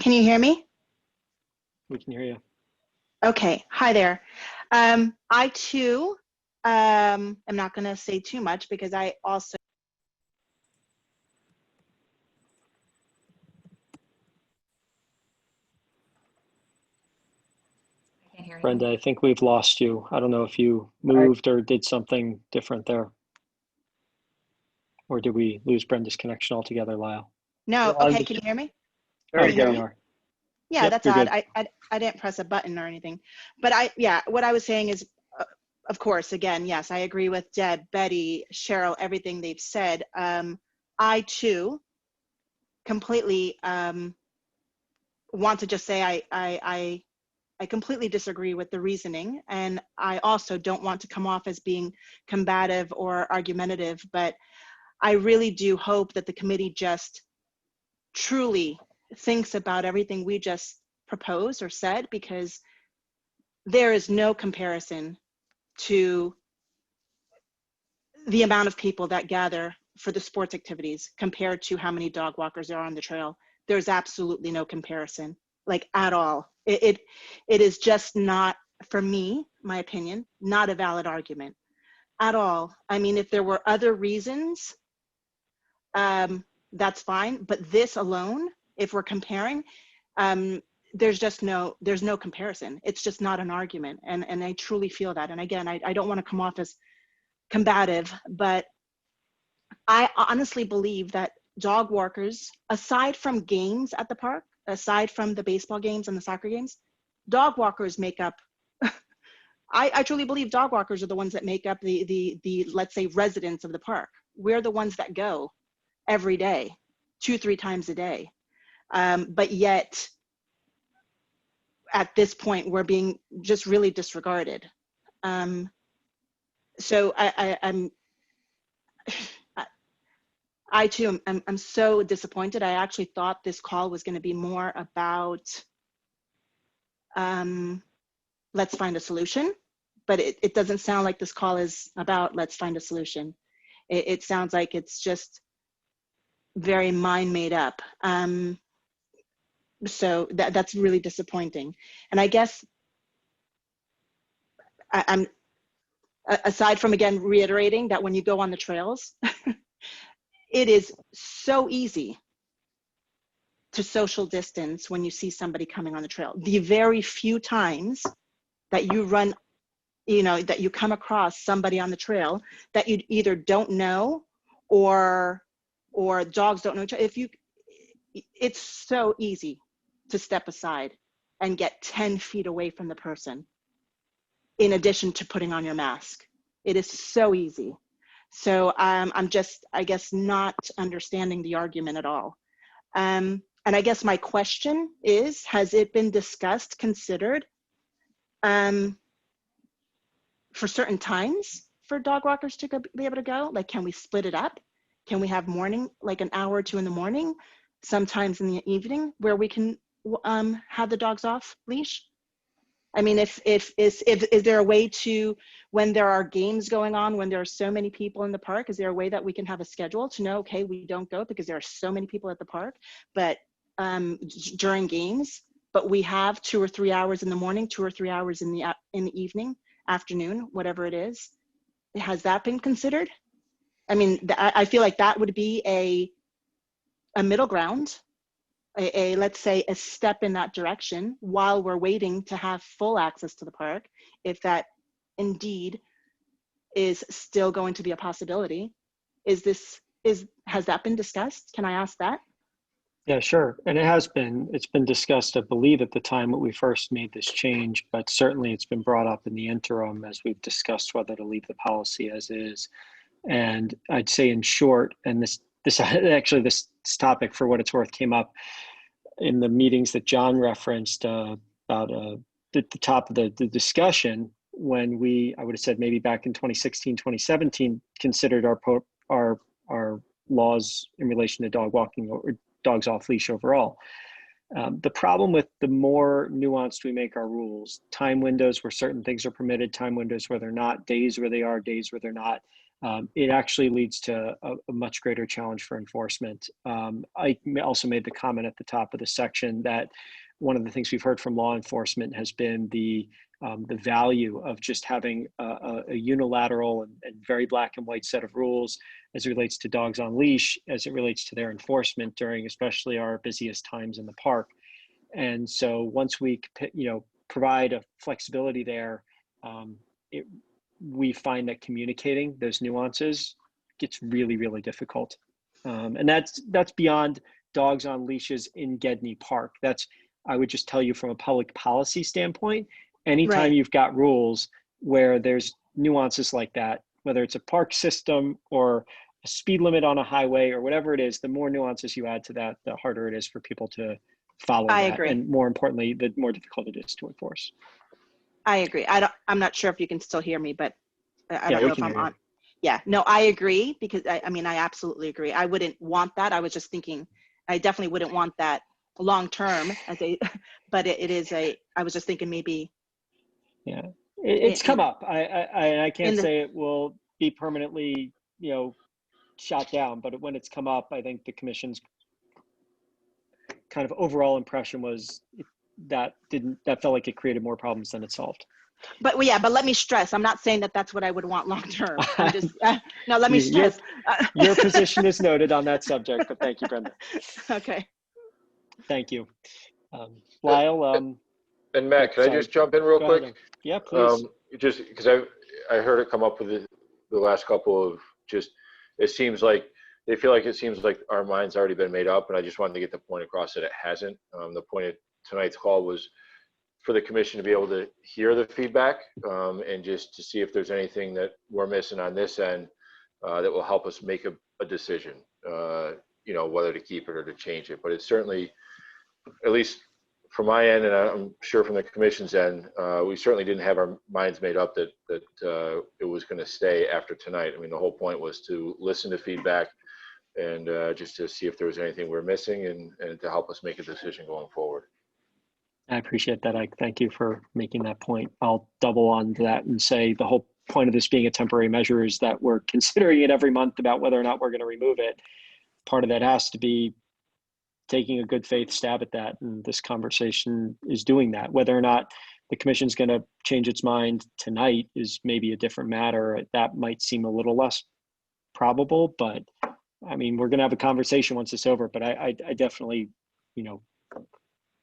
Can you hear me? We can hear you. Okay. Hi there. I too am not going to say too much because I also Brenda, I think we've lost you. I don't know if you moved or did something different there. Or did we lose Brenda's connection altogether, Lyle? No. Okay. Can you hear me? There you go. Yeah, Yep, that's you're odd. good. I didn't press a button or anything. But what I was saying is, of course, again, yes, I agree with Deb, Betty, Cheryl, everything they've said. I too completely want to just say I completely disagree with the reasoning, and I also don't want to come off as being combative or argumentative, but I really do hope that the committee just truly thinks about everything we just proposed or said, because there is no comparison to the amount of people that gather for the sports activities compared to how many dog walkers are on the trail. There's absolutely no comparison, like at all. It is just not, for me, my opinion, not a valid argument at all. I mean, if there were other reasons, that's fine. But this alone, if we're comparing, there's no comparison. It's just not an argument. And I truly feel that. And again, I don't want to come off as combative, but I honestly believe that dog walkers, aside from games at the park, aside from the baseball games and the soccer games, dog walkers make up, I truly believe dog walkers are the ones that make up the let's say, residents of the park. We're the ones that go every day, 2-3 times a day. But yet, at this point, we're being just really disregarded. So I too am so disappointed. I actually thought this call was going to be more about let's find a solution, but it doesn't sound like this call is about let's find a solution. It sounds like it's just very mind made up. So that's really disappointing. And I guess aside from, again, reiterating that when you go on the trails, it is so easy to social distance when you see somebody coming on the trail. The very few times that you run, that you come across somebody on the trail that you either don't know or dogs don't know each other, it's so easy to step aside and get 10 feet away from the person, in addition to putting on your mask. It is so easy. So I'm just, I guess, not understanding the argument at all. And I guess my question is, has it been discussed, considered for certain times for dog walkers to be able to go? Like, can we split it up? Can we have morning, like an hour or two in the morning, sometimes in the evening, where we can have the dogs off leash? I mean, is there a way to, when there are games going on, when there are so many people in the park, is there a way that we can have a schedule to know, okay, we don't go because there are so many people at the park, but during games, but we have 2 or 3 hours in the morning, 2 or 3 hours in the evening, afternoon, whatever it is? Has that been considered? I mean, I feel like that would be a middle ground. Let's say a step in that direction while we're waiting to have full access to the park, if that indeed is still going to be a possibility. Has that been discussed? Can I ask that? Yeah, sure. And it's been discussed, I believe, at the time that we first made this change, but certainly it's been brought up in the interim as we've discussed whether to leave the policy as is. And I'd say in short, and this topic, for what it's worth, came up in the meetings that John referenced about the top of the discussion when I would have said maybe back in 2016, 2017, considered our laws in relation to dog walking or dogs off leash overall. The problem with the more nuanced we make our rules, time windows where certain things are permitted, time windows where they're not, days where they are, days where they're not, it actually leads to a much greater challenge for enforcement. I also made the comment at the top of the section that one of the things we've heard from law enforcement has been the value of just having a unilateral and very black and white set of rules as it relates to dogs on leash, as it relates to their enforcement during especially our busiest times in the park. And so once we provide a flexibility there, we find that communicating those nuances gets really, really difficult. And that's beyond dogs on leashes in Gedney Park. I would just tell you from a public policy standpoint, anytime Right. you've got rules where there's nuances like that, whether it's a park system or a speed limit on a highway or whatever it is, the more nuances you add to that, the harder it is for people to follow I that. agree. And more importantly, the more difficult it is to enforce. I agree. I'm not sure if you can still hear me, but I Yeah, don't we know if can I'm hear you. on. Yeah, no, I agree, because I absolutely agree. I wouldn't want that. I was just thinking, I definitely wouldn't want that long term but I was just thinking maybe. Yeah, it's come up. I can't in the- say it will be permanently, shot down, but when it's come up, I think the commission's kind of overall impression was that felt like it created more problems than it solved. But but let me stress, I'm not saying that that's what I would want long term. I'm just, no, let me Your stress. position is noted on that subject, but thank you, Brenda. Okay. Thank you. Lyle. And Matt, can I just jump in real quick? Yeah, please. Just because I heard it come up with the last couple of it seems like they feel like it seems like our mind's already been made up, and I just wanted to get the point across that it hasn't. The point of tonight's call was for the commission to be able to hear the feedback and just to see if there's anything that we're missing on this end that will help us make a decision, whether to keep it or to change it. But it's certainly, at least from my end, and I'm sure from the commission's end, we certainly didn't have our minds made up that it was going to stay after tonight. I mean, the whole point was to listen to feedback and just to see if there was anything we're missing and to help us make a decision going forward. I appreciate that, Ike. Thank you for making that point. I'll double on to that and say the whole point of this being a temporary measure is that we're considering it every month about whether or not we're going to remove it. Part of that has to be taking a good faith stab at that, and this conversation is doing that. Whether or not the commission's going to change its mind tonight is maybe a different matter. That might seem a little less probable, but I mean, we're going to have a conversation once it's over, but I definitely, you know,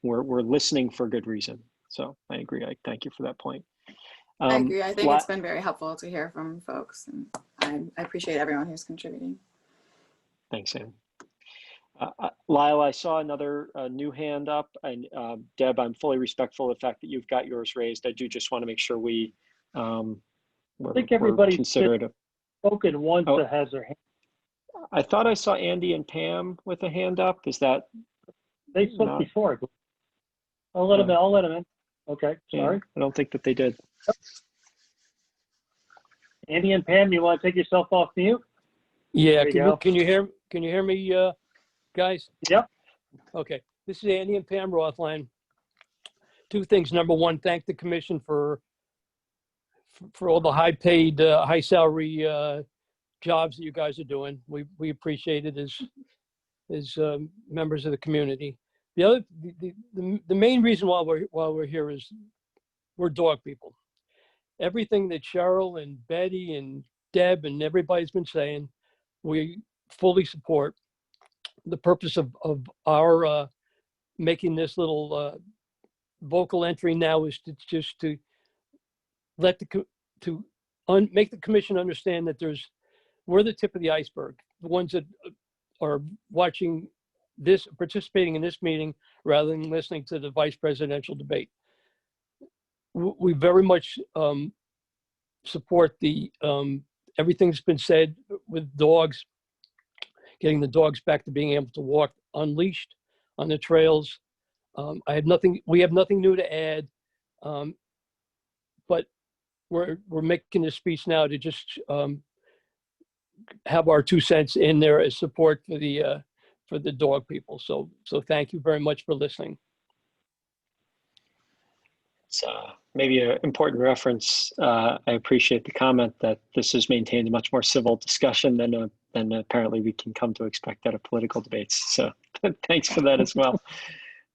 we're listening for good reason. So I agree. I thank you for that point. I agree. I think it's been very helpful to hear from folks, and I appreciate everyone who's contributing. Thanks, Ann. Lyle, I saw another new hand up, and Deb, I'm fully respectful of the fact that you've got yours raised. I do just want to make sure we I think everybody considerate of. Spoken once that has their hand. I thought I saw Andy and Pam with a hand up. Is that? They spoke before. I'll let them in. Okay, sorry. Yeah, I don't think that they did. Andy and Pam, you want to take yourself off mute? Yeah, can you hear me, guys? Yep. Okay, this is Andy and Pam Rothline. Two things. Number one, thank the commission for all the high-paid, high-salary jobs that you guys are doing. We appreciate it as members of the community. The main reason why we're here is we're dog people. Everything that Cheryl and Betty and Deb and everybody's been saying, we fully support. The purpose of our making this little vocal entry now is to let make the commission understand that we're the tip of the iceberg. The ones that are watching this, participating in this meeting, rather than listening to the vice presidential debate. We very much support the everything's been said with dogs, getting the dogs back to being able to walk unleashed on the trails. We have nothing new to add, but we're making this speech now to just have our 2 cents in there as support for the dog people. So thank you very much for listening. It's maybe an important reference. I appreciate the comment that this has maintained a much more civil discussion than apparently we can come to expect out of political debates. So thanks for that as well.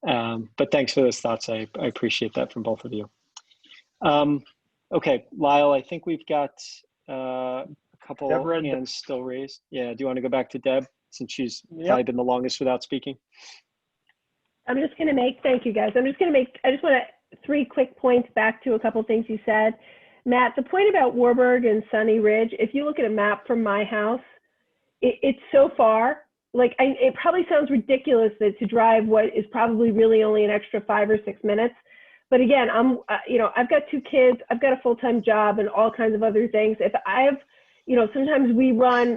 But thanks for those thoughts. I appreciate that from both of you. Okay, Lyle, I think we've got a couple hands still raised. Yeah, do you want to go back to Deb since she's probably been the longest without speaking? I'm just going to thank you guys. I just want to 3 quick points back to a couple things you said. Matt, the point about Warburg and Sunny Ridge, if you look at a map from my house, it's so far, like it probably sounds ridiculous that to drive what is probably really only an extra 5 or 6 minutes. But again, I've got 2 kids, I've got a full-time job and all kinds of other things. If I have, sometimes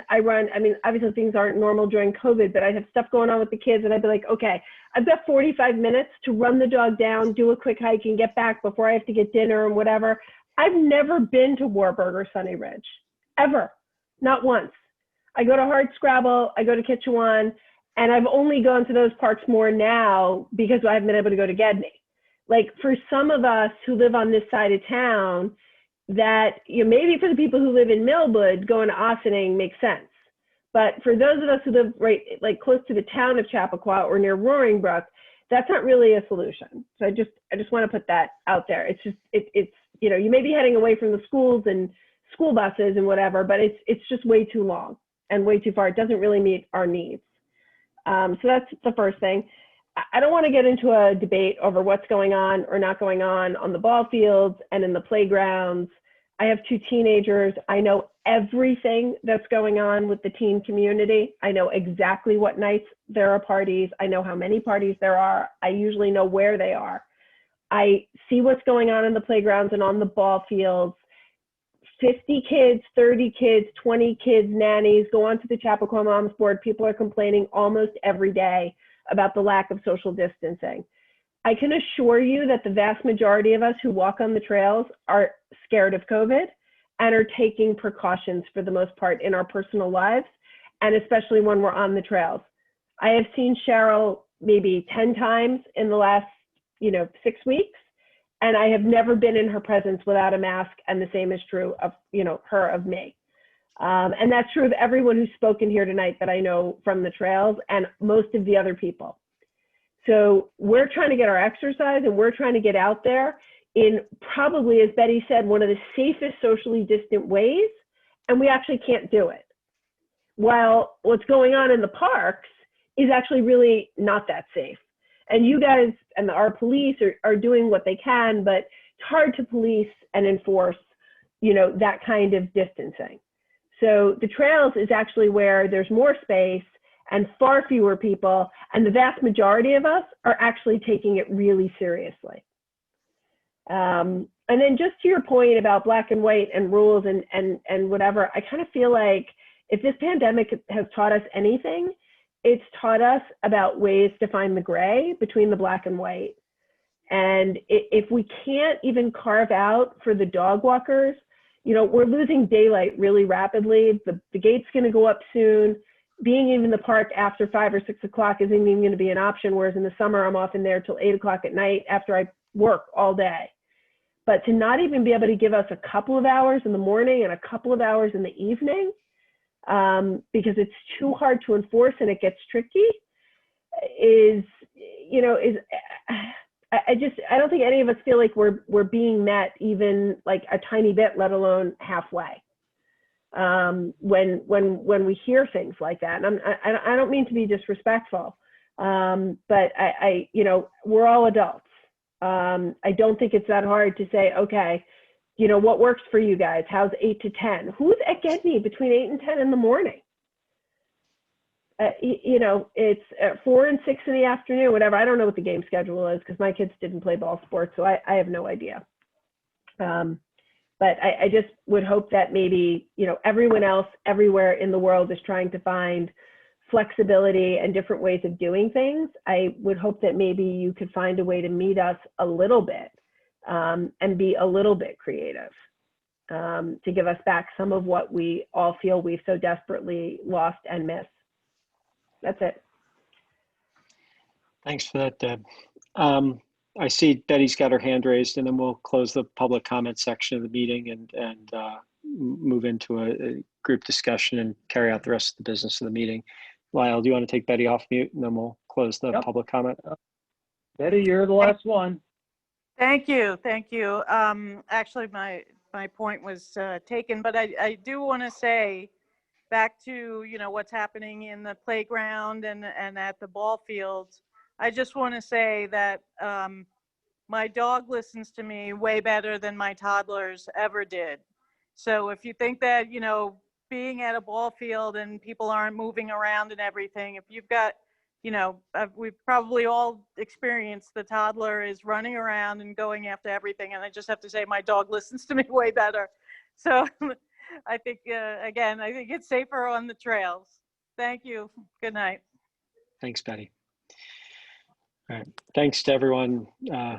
I run, I mean, obviously things aren't normal during COVID, but I have stuff going on with the kids and I'd be like, okay, I've got 45 minutes to run the dog down, do a quick hike and get back before I have to get dinner and whatever. I've never been to Warburg or Sunny Ridge, ever, not once. I go to Hardscrabble, I go to Kitchewan, and I've only gone to those parks more now because I haven't been able to go to Gedney. Like for some of us who live on this side of town, that maybe for the people who live in Millwood, going to Ossining makes sense. But for those of us who live right, like close to the town of Chappaqua or near Roaring Brook, that's not really a solution. So I just want to put that out there. It's just, it's you may be heading away from the schools and school buses and whatever, but it's just way too long and way too far. It doesn't really meet our needs. So that's the first thing. I don't want to get into a debate over what's going on or not going on the ball fields and in the playgrounds. I have 2 teenagers. I know everything that's going on with the teen community. I know exactly what nights there are parties. I know how many parties there are. I usually know where they are. I see what's going on in the playgrounds and on the ball fields. 50 kids, 30 kids, 20 kids, nannies go onto the Chappaqua Moms Board. People are complaining almost every day about the lack of social distancing. I can assure you that the vast majority of us who walk on the trails are scared of COVID and are taking precautions for the most part in our personal lives, and especially when we're on the trails. I have seen Cheryl maybe 10 times in the last 6 weeks, and I have never been in her presence without a mask, and the same is true of her of me. And that's true of everyone who's spoken here tonight that I know from the trails and most of the other people. So we're trying to get our exercise and we're trying to get out there. in probably, as Betty said, one of the safest socially distant ways, and we actually can't do it. While what's going on in the parks is actually really not that safe. And you guys and our police are doing what they can, but it's hard to police and enforce, that kind of distancing. So the trails is actually where there's more space and far fewer people, and the vast majority of us are actually taking it really seriously. And then just to your point about black and white and rules and whatever, I kind of feel like if this pandemic has taught us anything, it's taught us about ways to find the gray between the black and white. And if we can't even carve out for the dog walkers, we're losing daylight really rapidly. The gate's going to go up soon. Being in the park after 5 or 6 o'clock isn't even going to be an option, whereas in the summer, I'm often there till 8 o'clock at night after I work all day. But to not even be able to give us a couple of hours in the morning and a couple of hours in the evening, because it's too hard to enforce and it gets tricky, I don't think any of us feel like we're being met even like a tiny bit, let alone halfway. When we hear things like that, and I don't mean to be disrespectful, but we're all adults. I don't think it's that hard to say, okay, what works for you guys? How's 8 to 10? Who's at Gedney between 8 and 10 in the morning? It's 4 and 6 in the afternoon, whatever. I don't know what the game schedule is because my kids didn't play ball sports, so I have no idea. But I just would hope that maybe, everyone else everywhere in the world is trying to find flexibility and different ways of doing things. I would hope that maybe you could find a way to meet us a little bit and be a little bit creative to give us back some of what we all feel we've so desperately lost and missed. That's it. Thanks for that, Deb. I see Betty's got her hand raised, and then we'll close the public comment section of the meeting and move into a group discussion and carry out the rest of the business of the meeting. Lyle, do you want to take Betty off mute, and then we'll close the public comment? Betty, you're the last one. Thank you. Thank you. Actually, my point was taken, but I do want to say back to, what's happening in the playground and at the ball fields. I just want to say that my dog listens to me way better than my toddlers ever did. So if you think that, being at a ball field and people aren't moving around and everything, if you've got, we've probably all experienced the toddler is running around and going after everything. And I just have to say my dog listens to me way better. So I think, again, I think it's safer on the trails. Thank you. Good night. Thanks, Betty. All right. Thanks to everyone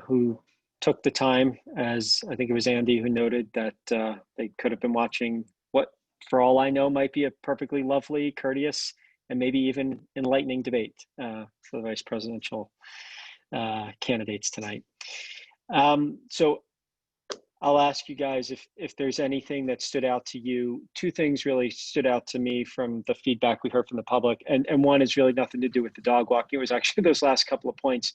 who took the time, as I think it was Andy who noted that they could have been watching what, for all I know, might be a perfectly lovely, courteous, and maybe even enlightening debate for the vice presidential candidates tonight. So I'll ask you guys if there's anything that stood out to you. Two things really stood out to me from the feedback we heard from the public. And one is really nothing to do with the dog walking. It was actually those last couple of points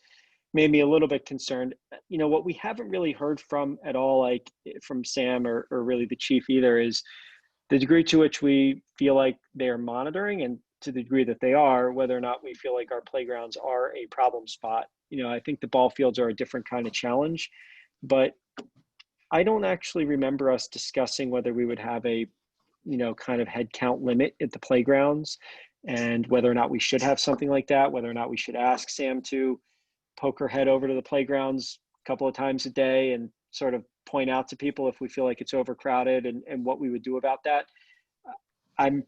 made me a little bit concerned. What we haven't really heard from at all, like from Sam or really the chief either, is the degree to which we feel like they are monitoring, and to the degree that they are, whether or not we feel like our playgrounds are a problem spot. I think the ball fields are a different kind of challenge, but I don't actually remember us discussing whether we would have a, kind of head count limit at the playgrounds, and whether or not we should have something like that, whether or not we should ask Sam to poke her head over to the playgrounds a couple of times a day and sort of point out to people if we feel like it's overcrowded and what we would do about that. I'm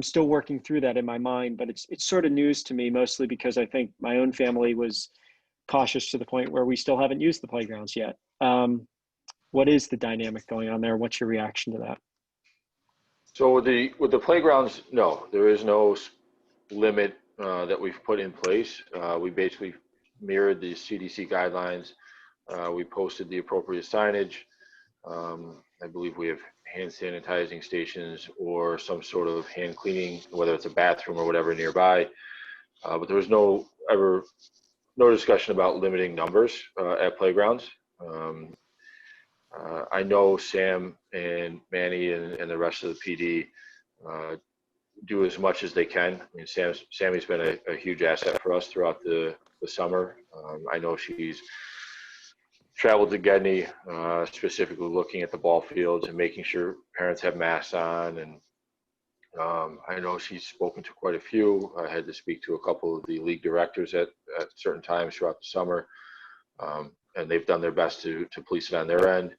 still working through that in my mind, but it's sort of news to me, mostly because I think my own family was cautious to the point where we still haven't used the playgrounds yet. What is the dynamic going on there? What's your reaction to that? So with the playgrounds, no, there is no limit that we've put in place. We basically mirrored the CDC guidelines. We posted the appropriate signage. I believe we have hand sanitizing stations or some sort of hand cleaning, whether it's a bathroom or whatever nearby. But there was no discussion about limiting numbers at playgrounds. I know Sam and Manny and the rest of the PD do as much as they can. I mean, Sammy's been a huge asset for us throughout the summer. I know she's traveled to Gedney, specifically looking at the ball fields and making sure parents have masks on. And I know she's spoken to quite a few. I had to speak to a couple of the league directors at certain times throughout the summer. And they've done their best to police it on their end.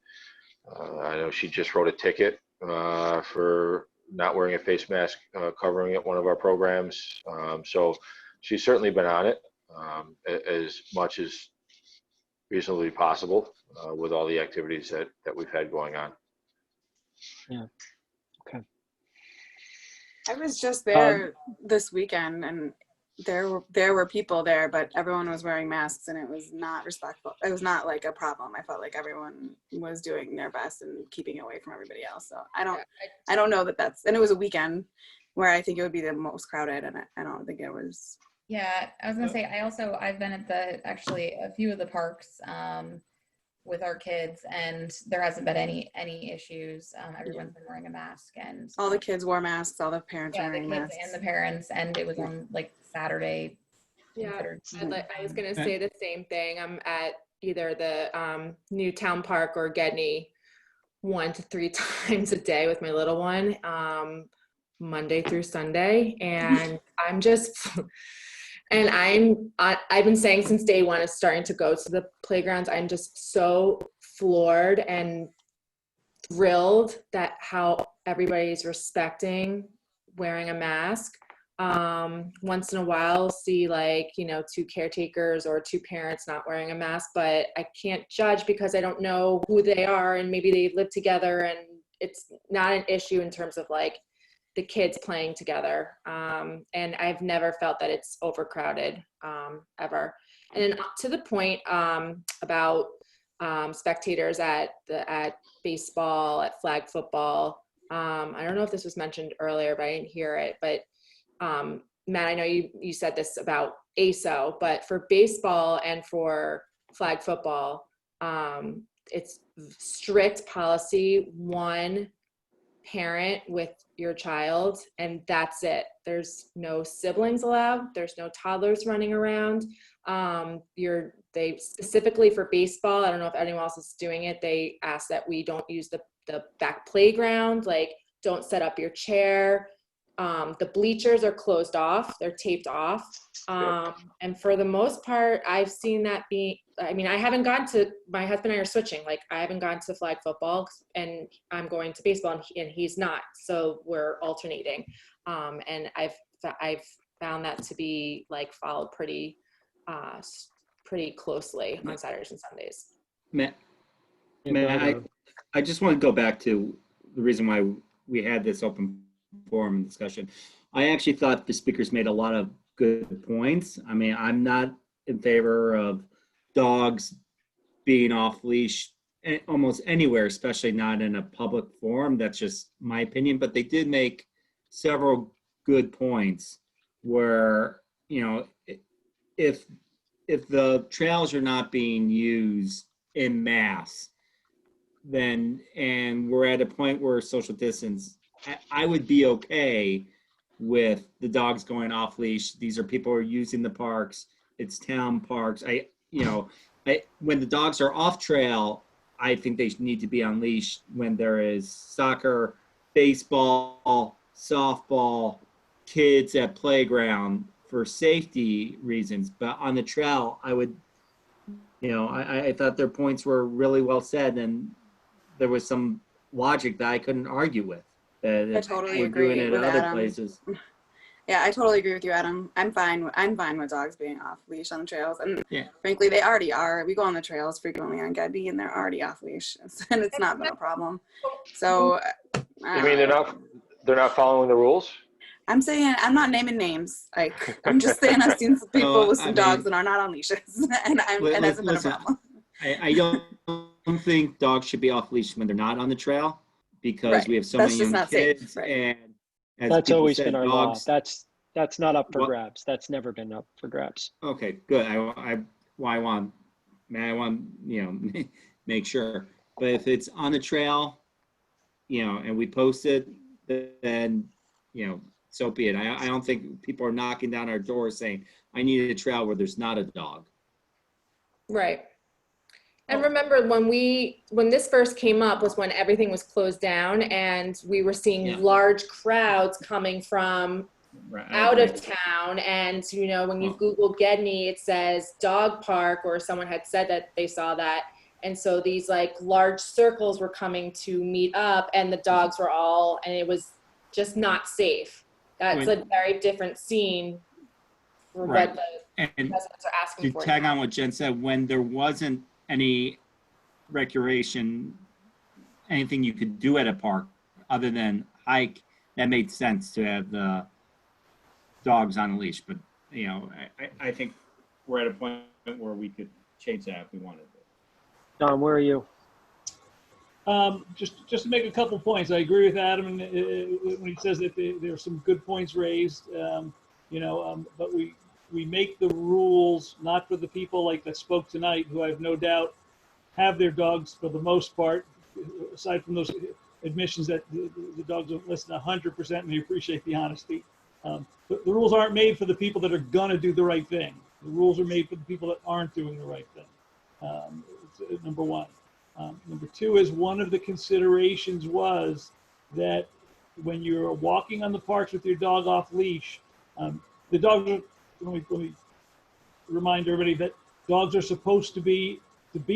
I know she just wrote a ticket for not wearing a face mask covering at one of our programs. So she's certainly been on it as much as reasonably possible with all the activities that we've had going on. Yeah. Okay. I was just there this weekend, and there were people there, but everyone was wearing masks, and it was not respectful. It was not like a problem. I felt like everyone was doing their best and keeping away from everybody else. So I don't know that that's, and it was a weekend where I think it would be the most crowded, and I don't think it was. Yeah, I was gonna say, I've been at actually a few of the parks with our kids, and there hasn't been any issues. Everyone's been wearing a mask, and All the kids wore masks, all the parents were wearing the kids masks. and the parents, and it was on like Saturday. Yeah, I was gonna say the same thing. I'm at either the Newtown Park or Gedney 1 to 3 times a day with my little one, Monday through Sunday, and I'm just and I've been saying since day one of starting to go to the playgrounds, I'm just so floored and thrilled that how everybody's respecting wearing a mask. Once in a while, see like, 2 caretakers or 2 parents not wearing a mask, but I can't judge because I don't know who they are, and maybe they live together, and it's not an issue in terms of like the kids playing together. And I've never felt that it's overcrowded ever. And then to the point about spectators at baseball, at flag football. I don't know if this was mentioned earlier, but I didn't hear it. But Matt, I know you said this about ASO, but for baseball and for flag football, it's strict policy, 1 parent with your child, and that's it. There's no siblings allowed. There's no toddlers running around. They specifically for baseball, I don't know if anyone else is doing it, they ask that we don't use the back playground, like don't set up your chair. The bleachers are closed off, they're taped off. And for the most part, I've seen that I haven't gone to, my husband and I are switching, like I haven't gone to flag football and I'm going to baseball and he's not. So we're alternating. And I've found that to be like followed pretty closely on Saturdays and Sundays. Matt, I just want to go back to the reason why we had this open forum discussion. I actually thought the speakers made a lot of good points. I mean, I'm not in favor of dogs being off leash almost anywhere, especially not in a public forum. That's just my opinion, but they did make several good points where, if the trails are not being used en masse, then, and we're at a point where social distance, I would be okay with the dogs going off leash. These are people who are using the parks. It's town parks. When the dogs are off trail, I think they need to be on leash when there is soccer, baseball, softball, kids at playground for safety reasons. But on the trail, I would, I thought their points were really well said, and there was some logic that I couldn't argue with. I totally agree doing it with at other Adam. Places. Yeah, I totally agree with you, Adam. I'm fine with dogs being off leash on the trails, and yeah, frankly, they already are. We go on the trails frequently on Gedney, and they're already off leash, and it's not been a problem. So, You mean they're not following the rules? I'm saying, I'm not naming names. Like, I'm just saying I've seen some people with some dogs that are not on leashes, and it hasn't been a problem. I don't think dogs should be off leash when they're not on the trail, because we have so many young kids, and as that's always said, been our dogs, law. That's not up for grabs. That's never been up for grabs. Okay, good. I want make sure. But if it's on the trail, and we post it, then, so be it. I don't think people are knocking down our doors saying, I need a trail where there's not a dog. Right. And remember when this first came up was when everything was closed down and we were seeing large crowds coming from out of town. And, when you Google Gedney, it says dog park, or someone had said that they saw that. And so these like large circles were coming to meet up and the dogs were and it was just not safe. That's a very different scene from what the residents are asking for. To tag on what Jen said, when there wasn't any recreation, anything you could do at a park other than hike, that made sense to have the dogs on a leash. But, I think we're at a point where we could change that if we wanted to. Don, where are you? Just to make a couple points, I agree with Adam when he says that there are some good points raised. But we make the rules not for the people like that spoke tonight, who I have no doubt have their dogs for the most part, aside from those admissions that the dogs don't listen 100%, and we appreciate the honesty. The rules aren't made for the people that are gonna do the right thing. The rules are made for the people that aren't doing the right thing. Number one. Number two is one of the considerations was that when you're walking on the parks with your dog off leash, the dogs are, let me remind everybody that dogs are supposed to be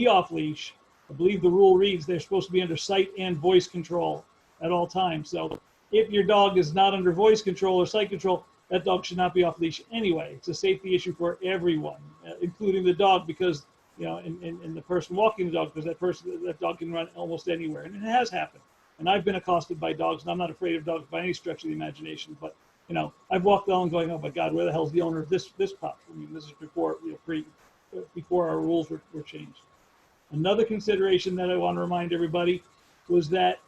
off leash. I believe the rule reads they're supposed to be under sight and voice control at all times. So if your dog is not under voice control or sight control, that dog should not be off leash anyway. It's a safety issue for everyone, including the dog, because and the person walking the dog, because that dog can run almost anywhere, and it has happened. And I've been accosted by dogs, and I'm not afraid of dogs by any stretch of the imagination. But I've walked along going, oh my God, where the hell's the owner of this pup? I mean, this is before before our rules were changed. Another consideration that I want to remind everybody was that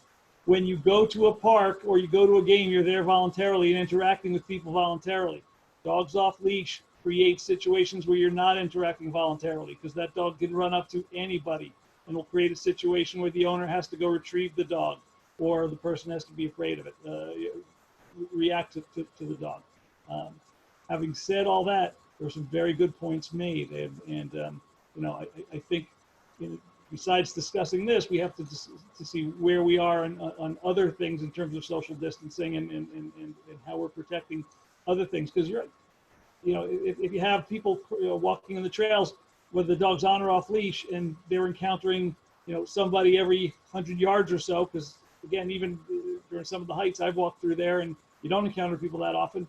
when you go to a park or you go to a game, you're there voluntarily and interacting with people voluntarily. Dogs off leash create situations where you're not interacting voluntarily, because that dog can run up to anybody and will create a situation where the owner has to go retrieve the dog, or the person has to be afraid of it, react to the dog. Having said all that, there were some very good points made, and I think besides discussing this, we have to see where we are on other things in terms of social distancing and how we're protecting other things. Because if you have people walking in the trails, whether the dog's on or off leash, and they're encountering somebody every 100 yards or so, because again, even during some of the hikes I've walked through there, and you don't encounter people that often.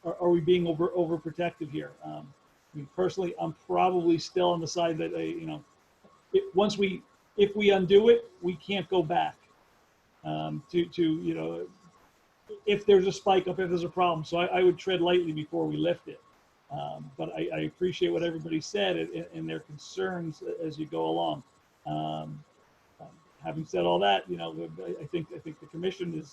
Are we being overprotective here? I mean, personally, I'm probably still on the side that if we undo it, we can't go back if there's a spike up, if there's a problem. So I would tread lightly before we lift it. But I appreciate what everybody said and their concerns as you go along. Having said all that, I think the commission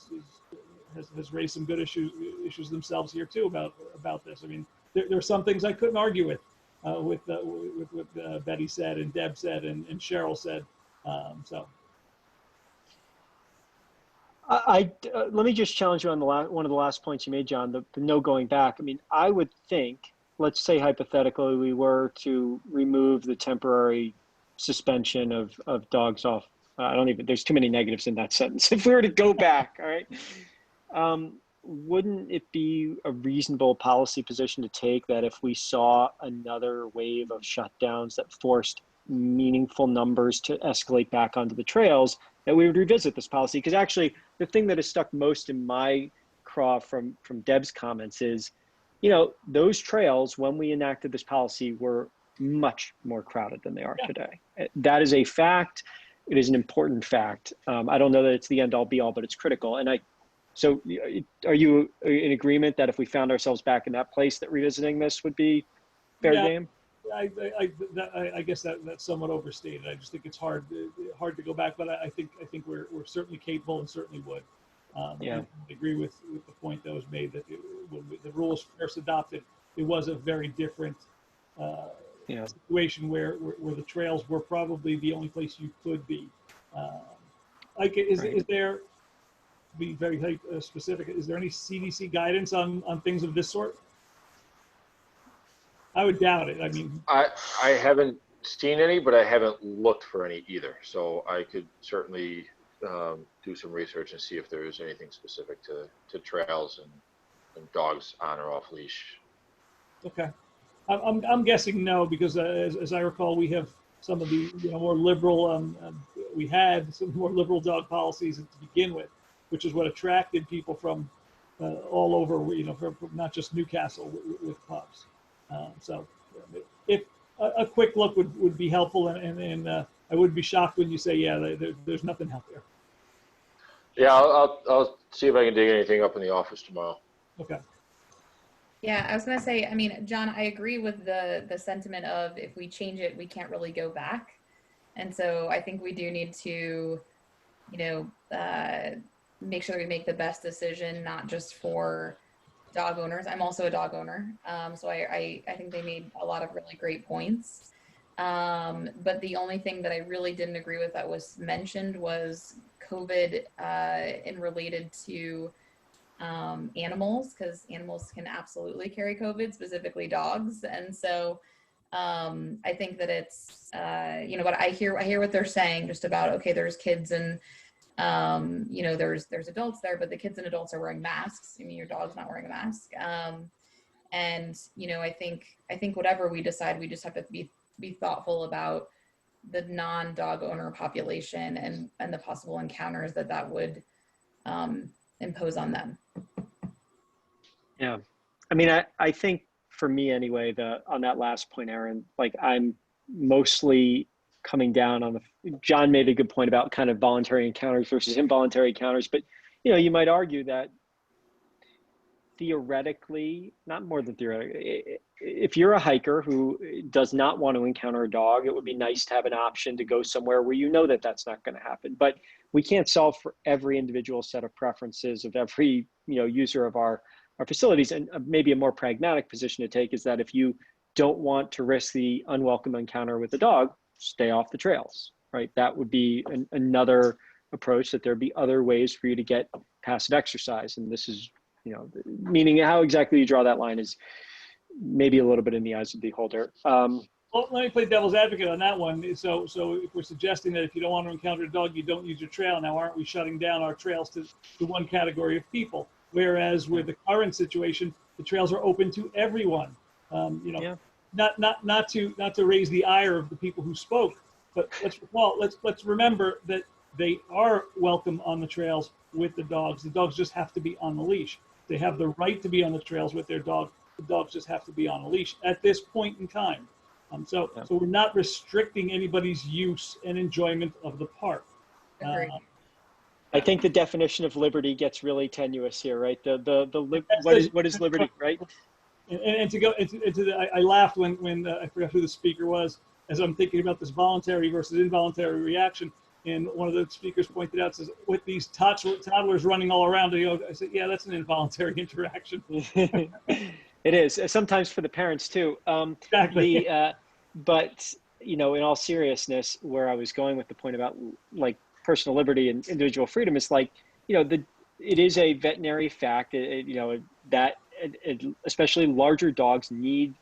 has raised some good issues themselves here too about this. I mean, there are some things I couldn't argue with what Betty said and Deb said and Cheryl said. Let me just challenge you on one of the last points you made, John, the no going back. I mean, I would think, let's say hypothetically we were to remove the temporary suspension of dogs off. There's too many negatives in that sentence. If we were to go back, all right, wouldn't it be a reasonable policy position to take that if we saw another wave of shutdowns that forced meaningful numbers to escalate back onto the trails, that we would revisit this policy? Because actually, the thing that has stuck most in my craw from Deb's comments is, those trails, when we enacted this policy, were much more crowded than they are today. That is a fact. It is an important fact. I don't know that it's the end all be all, but it's critical. So are you in agreement that if we found ourselves back in that place, that revisiting this would be fair game? I guess that's somewhat overstated. I just think it's hard to go back, but I think we're certainly capable and certainly would. I agree with the point that was made that when the rules first adopted, it was a very different Yeah. situation where the trails were probably the only place you could be. Like, is there, be very specific, is there any CDC guidance on things of this sort? I would doubt it. I mean, I haven't seen any, but I haven't looked for any either. So I could certainly do some research and see if there is anything specific to trails and dogs on or off leash. okay. I'm guessing no, because as I recall, we have some of the more liberal, we had some more liberal dog policies to begin with, which is what attracted people from all over, from not just Newcastle with pubs. So if a quick look would be helpful, and I would be shocked when you say, yeah, there's nothing out there. Yeah, I'll see if I can dig anything up in the office tomorrow. Okay. Yeah, I was gonna say, I mean, John, I agree with the sentiment of if we change it, we can't really go back. And so I think we do need to, make sure that we make the best decision, not just for dog owners. I'm also a dog owner. So I think they made a lot of really great points. But the only thing that I really didn't agree with that was mentioned was COVID in related to animals, because animals can absolutely carry COVID, specifically dogs. And so I think that it's, but I hear what they're saying just about, okay, there's kids and, there's adults there, but the kids and adults are wearing masks. I mean, your dog's not wearing a mask. And, I think whatever we decide, we just have to be thoughtful about the non-dog owner population and the possible encounters that would impose on them. Yeah. I mean, I think for me anyway, on that last point, Aaron, like I'm mostly coming down on John made a good point about kind of voluntary encounters versus involuntary encounters, but you might argue that theoretically, not more than theoretically, if you're a hiker who does not want to encounter a dog, it would be nice to have an option to go somewhere where that that's not going to happen. But we can't solve for every individual set of preferences of every user of our facilities. And maybe a more pragmatic position to take is that if you don't want to risk the unwelcome encounter with the dog, stay off the trails, right? That would be another approach, that there'd be other ways for you to get passive exercise. And this is, meaning how exactly you draw that line is maybe a little bit in the eyes of the beholder. Well, let me play devil's advocate on that one. So if we're suggesting that if you don't want to encounter a dog, you don't use your trail, now aren't we shutting down our trails to one category of people? Whereas with the current situation, the trails are open to everyone. Not to raise the ire of the people who spoke, but let's remember that they are welcome on the trails with the dogs. The dogs just have to be on the leash. They have the right to be on the trails with their dog. The dogs just have to be on a leash at this point in time. So we're not restricting anybody's use and enjoyment of the park. I think the definition of liberty gets really tenuous here, right? What is liberty, right? And to go into I laughed when I forgot who the speaker was, as I'm thinking about this voluntary versus involuntary reaction. And one of the speakers pointed out, says, with these toddlers running all around, I said, yeah, that's an involuntary interaction. It is, sometimes for the parents too. Exactly. But, in all seriousness, where I was going with the point about like personal liberty and individual freedom is like, it is a veterinary fact, that especially larger dogs need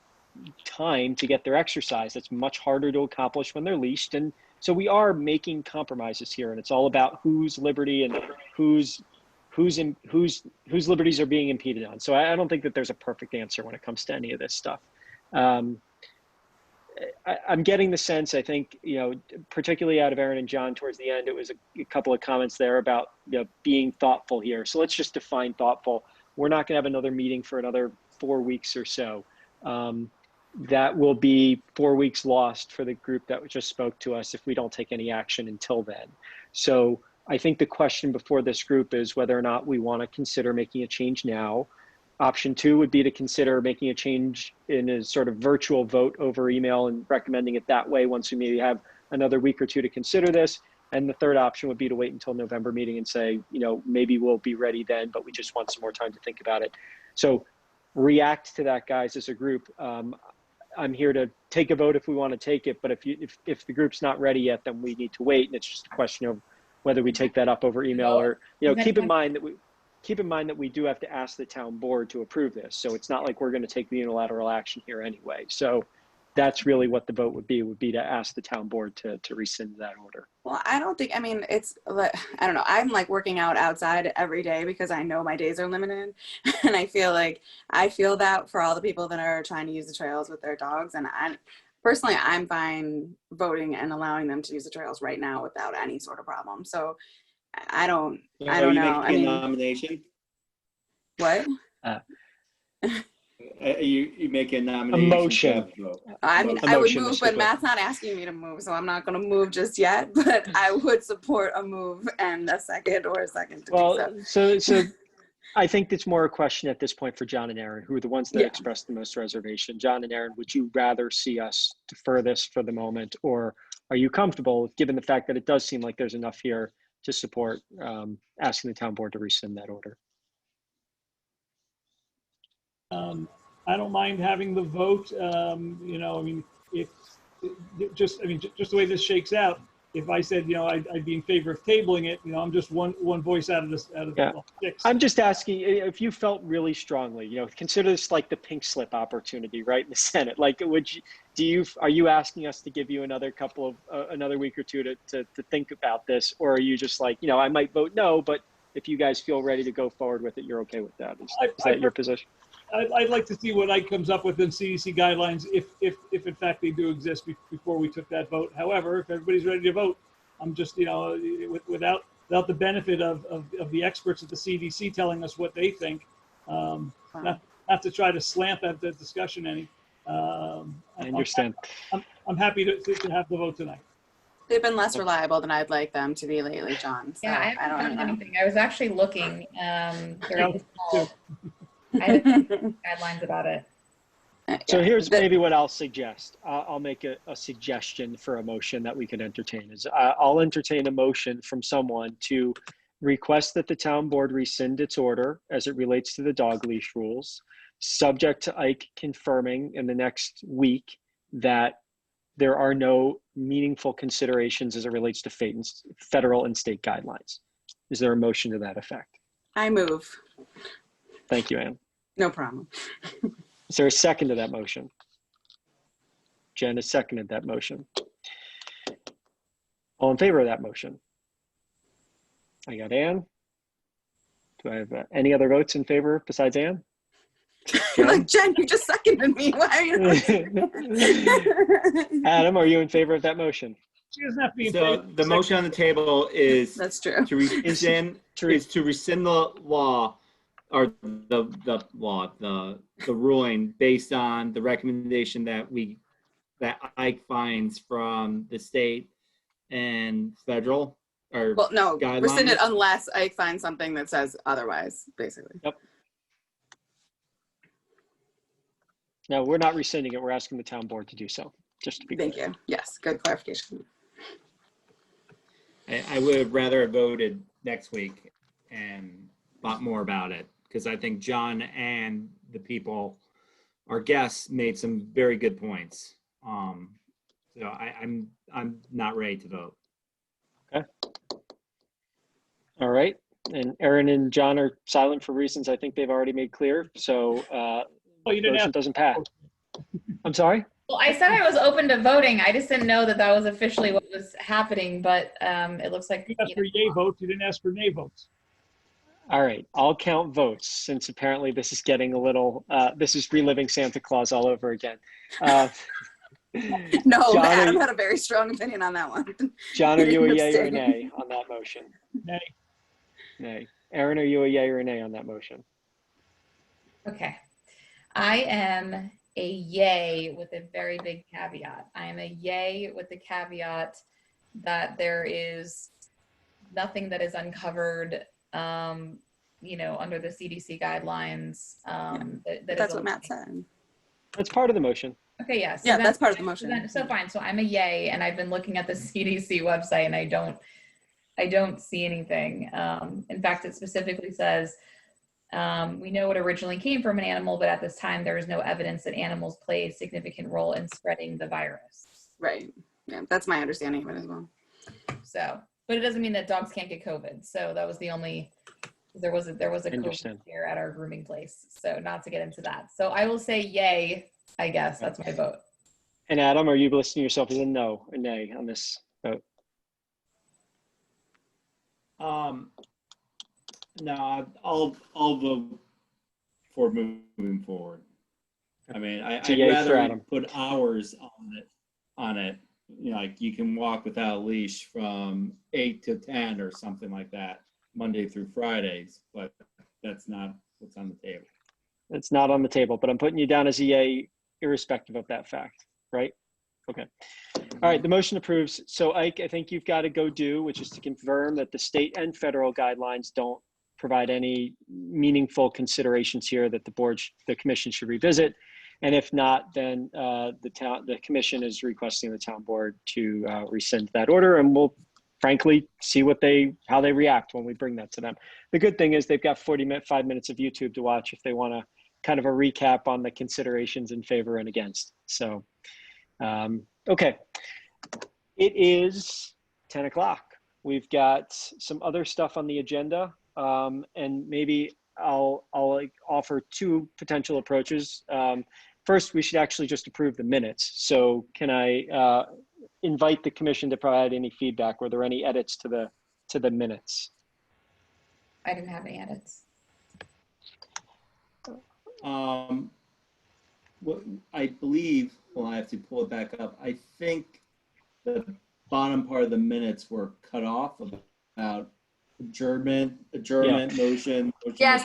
time to get their exercise. That's much harder to accomplish when they're leashed. And so we are making compromises here, and it's all about whose liberty and whose liberties are being impeded on. So I don't think that there's a perfect answer when it comes to any of this stuff. I'm getting the sense, I think, particularly out of Aaron and John towards the end, it was a couple of comments there about being thoughtful here. So let's just define thoughtful. We're not going to have another meeting for another 4 weeks or so. That will be 4 weeks lost for the group that just spoke to us if we don't take any action until then. So I think the question before this group is whether or not we want to consider making a change now. Option 2 would be to consider making a change in a sort of virtual vote over email and recommending it that way once we maybe have another week or two to consider this. And the third option would be to wait until November meeting and say, maybe we'll be ready then, but we just want some more time to think about it. So react to that, guys, as a group. I'm here to take a vote if we want to take it, but if the group's not ready yet, then we need to wait, and it's just a question of whether we take that up over email or, keep in mind that we do have to ask the town board to approve this. So it's not like we're going to take the unilateral action here anyway. So that's really what the vote would be to ask the town board to rescind that order. Well, I don't think, I mean, it's, I don't know. I'm like working out outside every day because I know my days are limited. And I feel that for all the people that are trying to use the trails with their dogs. And personally, I'm fine voting and allowing them to use the trails right now without any sort of problem. So I don't know. I mean, nomination? What? You make a nomination. A motion. I mean, I would move, but Matt's not asking me to move, so I'm not going to move just yet. But I would support a move and a second or a second. Well, so I think it's more a question at this point for John and Aaron, who are the ones that expressed the most reservation. John and Aaron, would you rather see us defer this for the moment, or are you comfortable, given the fact that it does seem like there's enough here to support asking the town board to rescind that order? I don't mind having the vote. I mean, just the way this shakes out, if I said, I'd be in favor of tabling it, I'm just one voice out of this, six. I'm just asking if you felt really strongly, consider this like the pink slip opportunity, right, in the Senate. Like, are you asking us to give you another week or two to think about this, or are you just like, I might vote no, but if you guys feel ready to go forward with it, you're okay with that? Is that your position? I'd like to see what Ike comes up with in CDC guidelines, if in fact they do exist before we took that vote. However, if everybody's ready to vote, I'm just, without the benefit of the experts at the CDC telling us what they think, not to try to slant that discussion any. I understand. I'm happy to have the vote tonight. They've been less reliable than I'd like them to be lately, John. So Yeah, I don't haven't know. found anything. I was actually looking. I had guidelines about it. So here's maybe what I'll suggest. I'll make a suggestion for a motion that we could entertain. I'll entertain a motion from someone to request that the town board rescind its order as it relates to the dog leash rules, subject to Ike confirming in the next week that there are no meaningful considerations as it relates to federal and state guidelines. Is there a motion to that effect? I move. Thank you, Ann. No problem. Is there a second to that motion? Jen has seconded that motion. All in favor of that motion? I got Ann. Do I have any other votes in favor besides Ann? Like, Jen, you just seconded me. Why are you? Adam, are you in favor of that motion? She doesn't have to be in So favor. the motion on the table is that's true. To rescind the law, or the ruling based on the recommendation that Ike finds from the state and federal, or Well, no, guidelines. rescind it unless Ike finds something that says otherwise, basically. Yep. No, we're not rescinding it. We're asking the town board to do so, just to be clear. Thank you. Yes, good clarification. I would have rather have voted next week and thought more about it, because I think John and the people, our guests, made some very good points. So I'm not ready to vote. Okay. All right. And Aaron and John are silent for reasons I think they've already made clear. So motion doesn't pass. I'm sorry? Well, I said I was open to voting. I just didn't know that was officially what was happening, but it looks like You asked for yay votes, you didn't ask for nay votes. All right, I'll count votes, since apparently this is getting a little, this is reliving Santa Claus all over again. No, John, Adam had a very strong opinion on that one. John, are you a He yay or a abstained. nay on that motion? Nay. Nay. Aaron, are you a yay or a nay on that motion? Okay. I am a yay with a very big caveat. I am a yay with the caveat that there is nothing that is uncovered, under the CDC guidelines. That's what Matt said. That's part of the motion. Okay, yeah. So Yeah, that's part of the motion. So fine. So I'm a yay, and I've been looking at the CDC website, and I don't see anything. In fact, it specifically says We know it originally came from an animal, but at this time, there is no evidence that animals play a significant role in spreading the virus. Right. Yeah, that's my understanding of it as well. So, but it doesn't mean that dogs can't get COVID. So that was the only, there was a COVID here at our grooming place. So not to get into that. So I will say yay, I guess. That's my vote. And Adam, are you listing yourself as a no, a nay on this vote? No, I'll vote for moving forward. I mean, So I'd yay for rather Adam. put hours on it. You know, like you can walk without a leash from 8 to 10 or something like that, Monday through Fridays, but that's not what's on the table. It's not on the table, but I'm putting you down as a yay irrespective of that fact, right? Okay. All right, the motion approves. So Ike, I think you've got to go do, which is to confirm that the state and federal guidelines don't provide any meaningful considerations here that the commission should revisit. And if not, then the commission is requesting the town board to rescind that order, and we'll frankly see how they react when we bring that to them. The good thing is they've got 5 minutes of YouTube to watch if they want to kind of a recap on the considerations in favor and against. So, okay, it is 10 o'clock. We've got some other stuff on the agenda, and maybe I'll offer two potential approaches. First, we should actually just approve the minutes. So can I invite the commission to provide any feedback? Were there any edits to the minutes? I didn't have any edits. What I believe, well, I have to pull it back up. I think the bottom part of the minutes were cut off about adjournment, motion. Yes,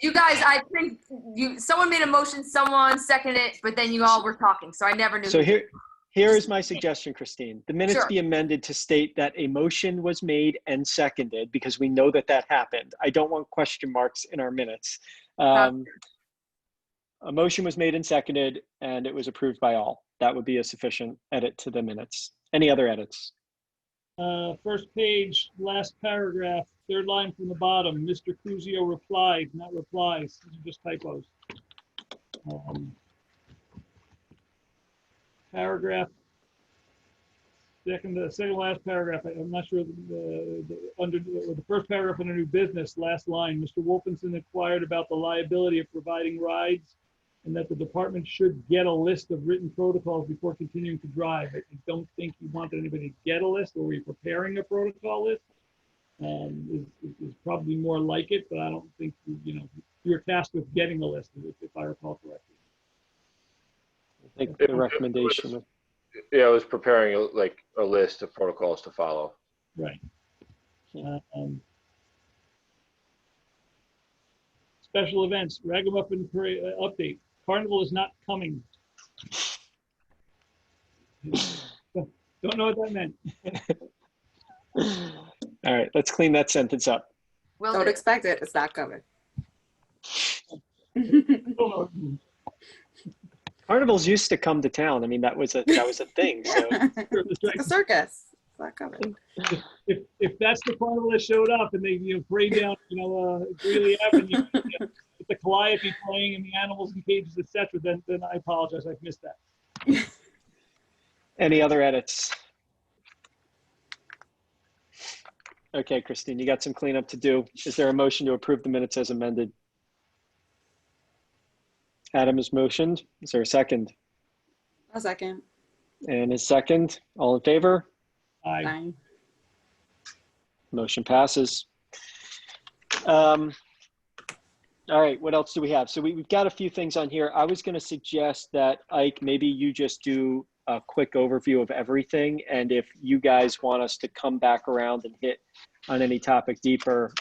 you guys, I think someone made a motion, someone seconded it, but then you all were talking, so I never knew. So here is my suggestion, Christine. The minutes Sure. be amended to state that a motion was made and seconded, because we know that happened. I don't want question marks in our minutes. A motion was made and seconded, and it was approved by all. That would be a sufficient edit to the minutes. Any other edits? First page, last paragraph, third line from the bottom, Mr. Cusio replied, not replies. These are just typos. Paragraph, second to last paragraph, I'm not sure, the first paragraph under new business, last line, Mr. Wolfenson inquired about the liability of providing rides and that the department should get a list of written protocols before continuing to drive. I don't think you wanted anybody to get a list, or were you preparing a protocol list? Is probably more like it, but I don't think, you're tasked with getting a list, if I recall correctly. I think the recommendation. Yeah, I was preparing a list of protocols to follow. Right. Special events, Ragamuffin Parade update. Carnival is not coming. Don't know what that meant. All right, let's clean that sentence up. Don't expect it. It's not coming. Carnivals used to come to town. I mean, that was a thing. So. It's like a circus. It's not coming. If that's the carnival that showed up and they parade down Greeley Avenue, with the calliope playing and the animals in cages, etc., then I apologize. I've missed that. Any other edits? Okay, Christine, you got some cleanup to do. Is there a motion to approve the minutes as amended? Adam has motioned. Is there a second? A second. And a second. All in favor? Aye. Motion passes. All right, what else do we have? So we've got a few things on here. I was going to suggest that, Ike, maybe you just do a quick overview of everything. And if you guys want us to come back around and hit on any topic deeper,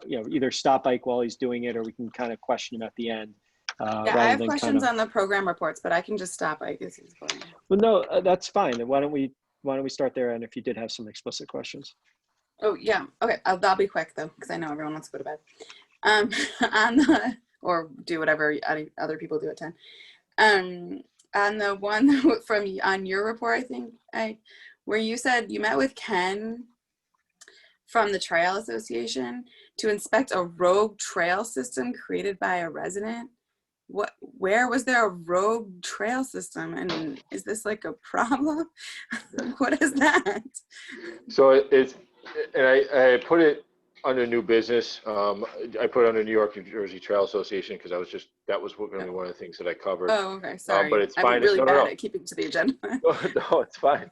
either stop Ike while he's doing it, or we can kind of question him at the end. Yeah, I have questions on the program reports, but I can just stop. I guess he's going. Well, no, that's fine. Why don't we start there? And if you did have some explicit questions. Oh yeah, okay. I'll be quick though, because I know everyone wants to go to bed. Or do whatever other people do at 10. On the one on your report, I think, where you said you met with Ken from the Trail Association to inspect a rogue trail system created by a resident. Where was there a rogue trail system, and is this like a problem? What is that? So it's, and I put it under new business. I put it under New York, New Jersey Trail Association because that was going to be one of the things that I covered. Oh, okay, sorry. But it's I'm fine. really No, bad no, no. at keeping to the agenda. No, it's fine.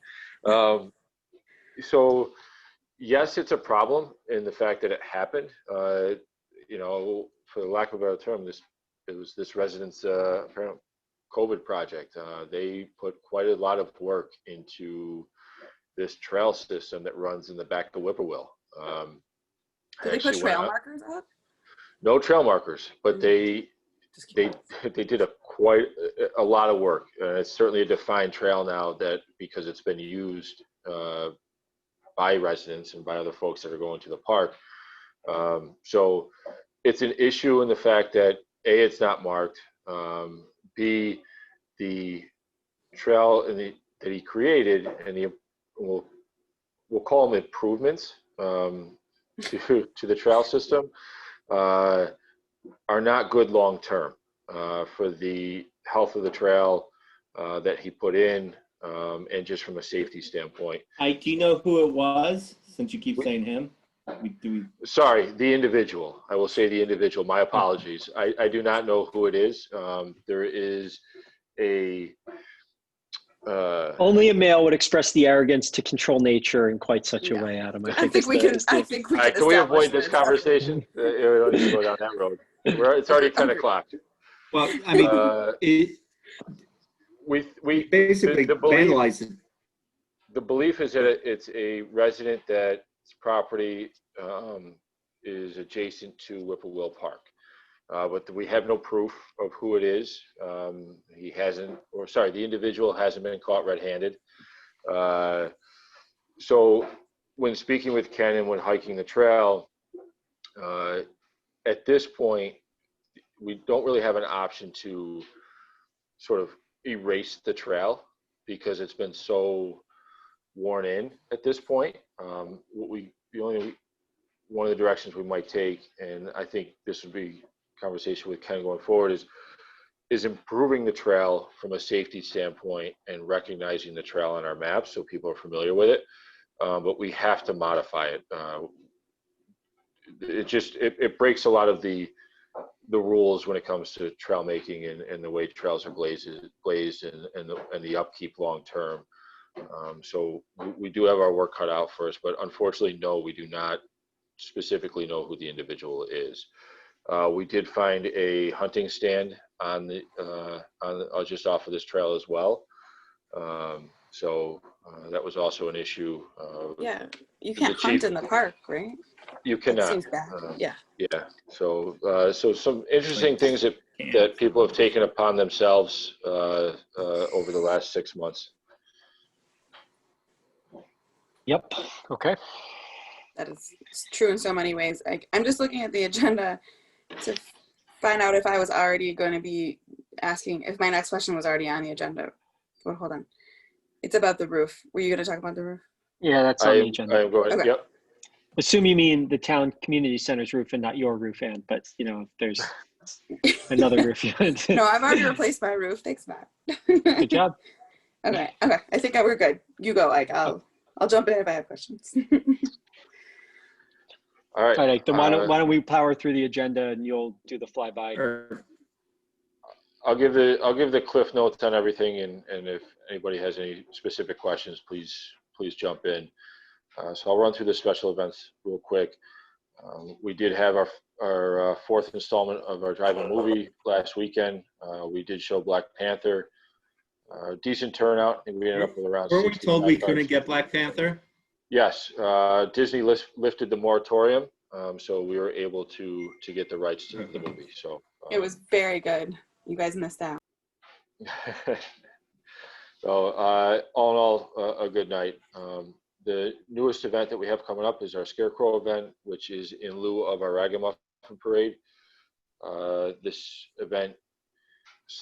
So yes, it's a problem in the fact that it happened. You know, for the lack of a better term, it was this resident's apparent COVID project. They put quite a lot of work into this trail system that runs in the back of Whippoorwill. Do they put trail markers up? No trail markers, but they did quite a lot of work. It's certainly a defined trail now because it's been used by residents and by other folks that are going to the park. So it's an issue in the fact that A, it's not marked. B, the trail that he created and we'll call them improvements to the trail system are not good long term for the health of the trail that he put in, and just from a safety standpoint. Do you know who it was, since you keep saying him? Sorry, the individual. I will say the individual. My apologies. I do not know who it is. There is a... Only a male would express the arrogance to control nature in quite such a way, Adam. I think we can. All right, can we avoid this conversation? We don't need to go down that road. It's already 10 o'clock. Well, I mean, we basically vandalized it. The belief is that it's a resident that's property is adjacent to Whippoorwill Park. But we have no proof of who it is. The individual hasn't been caught red-handed. So when speaking with Ken and when hiking the trail, at this point, we don't really have an option to sort of erase the trail because it's been so worn in at this point. One of the directions we might take, and I think this would be conversation with Ken going forward, is improving the trail from a safety standpoint and recognizing the trail on our maps so people are familiar with it. But we have to modify it. It breaks a lot of the rules when it comes to trail making and the way trails are blazed and the upkeep long term. So we do have our work cut out for us, but unfortunately, no, we do not specifically know who the individual is. We did find a hunting stand just off of this trail as well. So that was also an issue. Yeah, you can't hunt in the park, right? You cannot. That seems bad. Yeah. Yeah. So some interesting things that people have taken upon themselves over the last 6 months. Yep. Okay. That is true in so many ways. I'm just looking at the agenda to find out if I was already going to be asking, if my next question was already on the agenda. Well, hold on. It's about the roof. Were you going to talk about the roof? Yeah, that's on the agenda. I am going. Okay. Yep. Assume you mean the town community center's roof and not your roof, Ann, but if there's another roof. No, I've already replaced my roof. Thanks, Matt. Good job. Okay. I think we're good. You go, Ike. I'll jump in if I have questions. All right. All right. Then why don't we power through the agenda and you'll do the flyby. I'll give the cliff notes on everything, and if anybody has any specific questions, please jump in. So I'll run through the special events real quick. We did have our fourth installment of our drive-in movie last weekend. We did show Black Panther. Decent turnout, and we ended up with around. Were we told we couldn't get Black Panther? Yes, Disney lifted the moratorium, so we were able to get the rights to the movie. So it was very good. You guys missed out. So all in all, a good night. The newest event that we have coming up is our Scarecrow event, which is in lieu of our Ragamuffin Parade. This event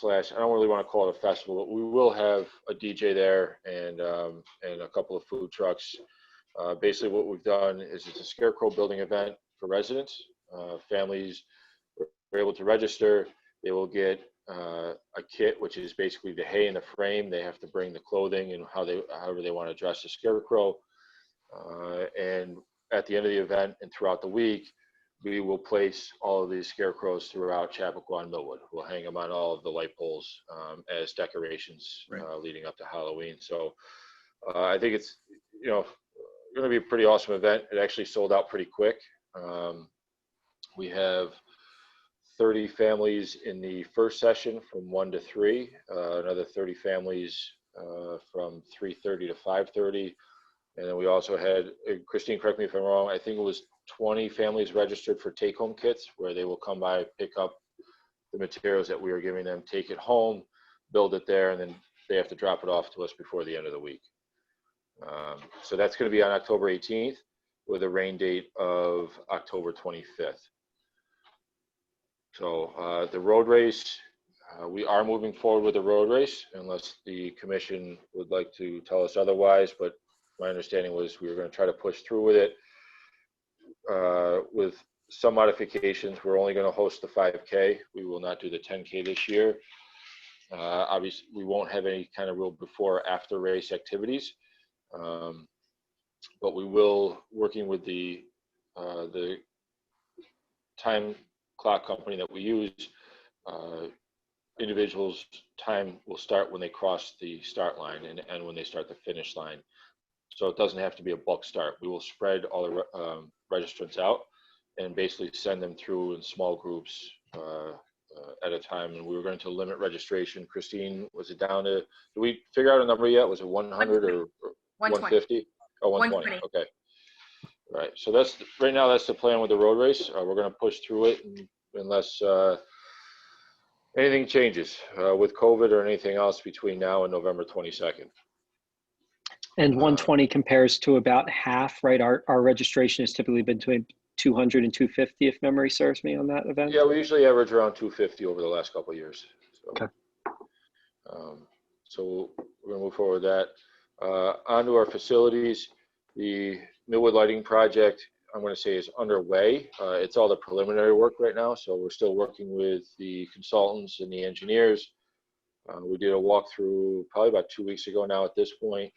I don't really want to call it a festival, but we will have a DJ there and a couple of food trucks Basically what we've done is it's a scarecrow building event for residents. Families are able to register. They will get a kit, which is basically the hay and the frame. They have to bring the clothing and however they want to dress the scarecrow. And at the end of the event and throughout the week, we will place all of these scarecrows throughout Chappaqua and Millwood. We'll hang them on all of the light poles as decorations leading up to Halloween. So I think it's, going to be a pretty awesome event. It actually sold out pretty quick. We have 30 families in the first session from 1 to 3, another 30 families from 3:30 to 5:30. And then we also had, Christine, correct me if I'm wrong, I think it was 20 families registered for take-home kits, where they will come by, pick up the materials that we are giving them, take it home, build it there, and then they have to drop it off to us before the end of the week. So that's going to be on October 18th with a rain date of October 25th. So the road race, we are moving forward with the road race unless the commission would like to tell us otherwise, but my understanding was we were going to try to push through with it with some modifications. We're only going to host the 5K. We will not do the 10K this year. Obviously, we won't have any kind of real before or after race activities. But we will, working with the time clock company that we use, individuals' time will start when they cross the start line and end when they start the finish line. So it doesn't have to be a bulk start. We will spread all the registrants out and basically send them through in small groups at a time. And we were going to limit registration. Christine, was it down to, did we figure out a number yet? Was it 100 or 150? Oh, 120. Okay. All right. So that's right now. That's the plan with the road race. We're going to push through it unless anything changes with COVID or anything else between now and November 22nd. And 120 compares to about half, right? Our registration has typically been between 200 and 250, if memory serves me, on that event. Yeah, we usually average around 250 over the last couple of years. So, okay. So we're gonna move forward with that. Onto our facilities, the Millwood Lighting Project, I'm gonna say, is underway. It's all the preliminary work right now, so we're still working with the consultants and the engineers. We did a walkthrough probably about 2 weeks ago now at this point,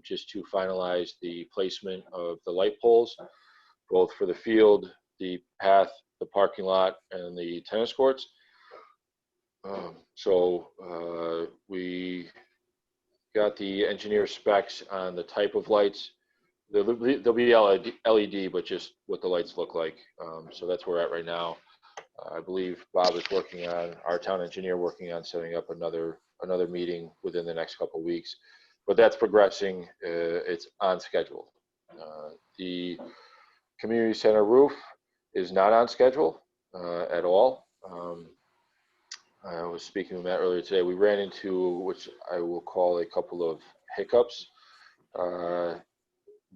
just to finalize the placement of the light poles, both for the field, the path, the parking lot, and the tennis courts. We got the engineer specs on the type of lights. They'll be LED, but just what the lights look like. So that's where we're at right now. I believe Bob is working on, our town engineer, working on setting up another meeting within the next couple of weeks. But that's progressing. It's on schedule. The community center roof is not on schedule at all. I was speaking with Matt earlier today. We ran into, which I will call a couple of hiccups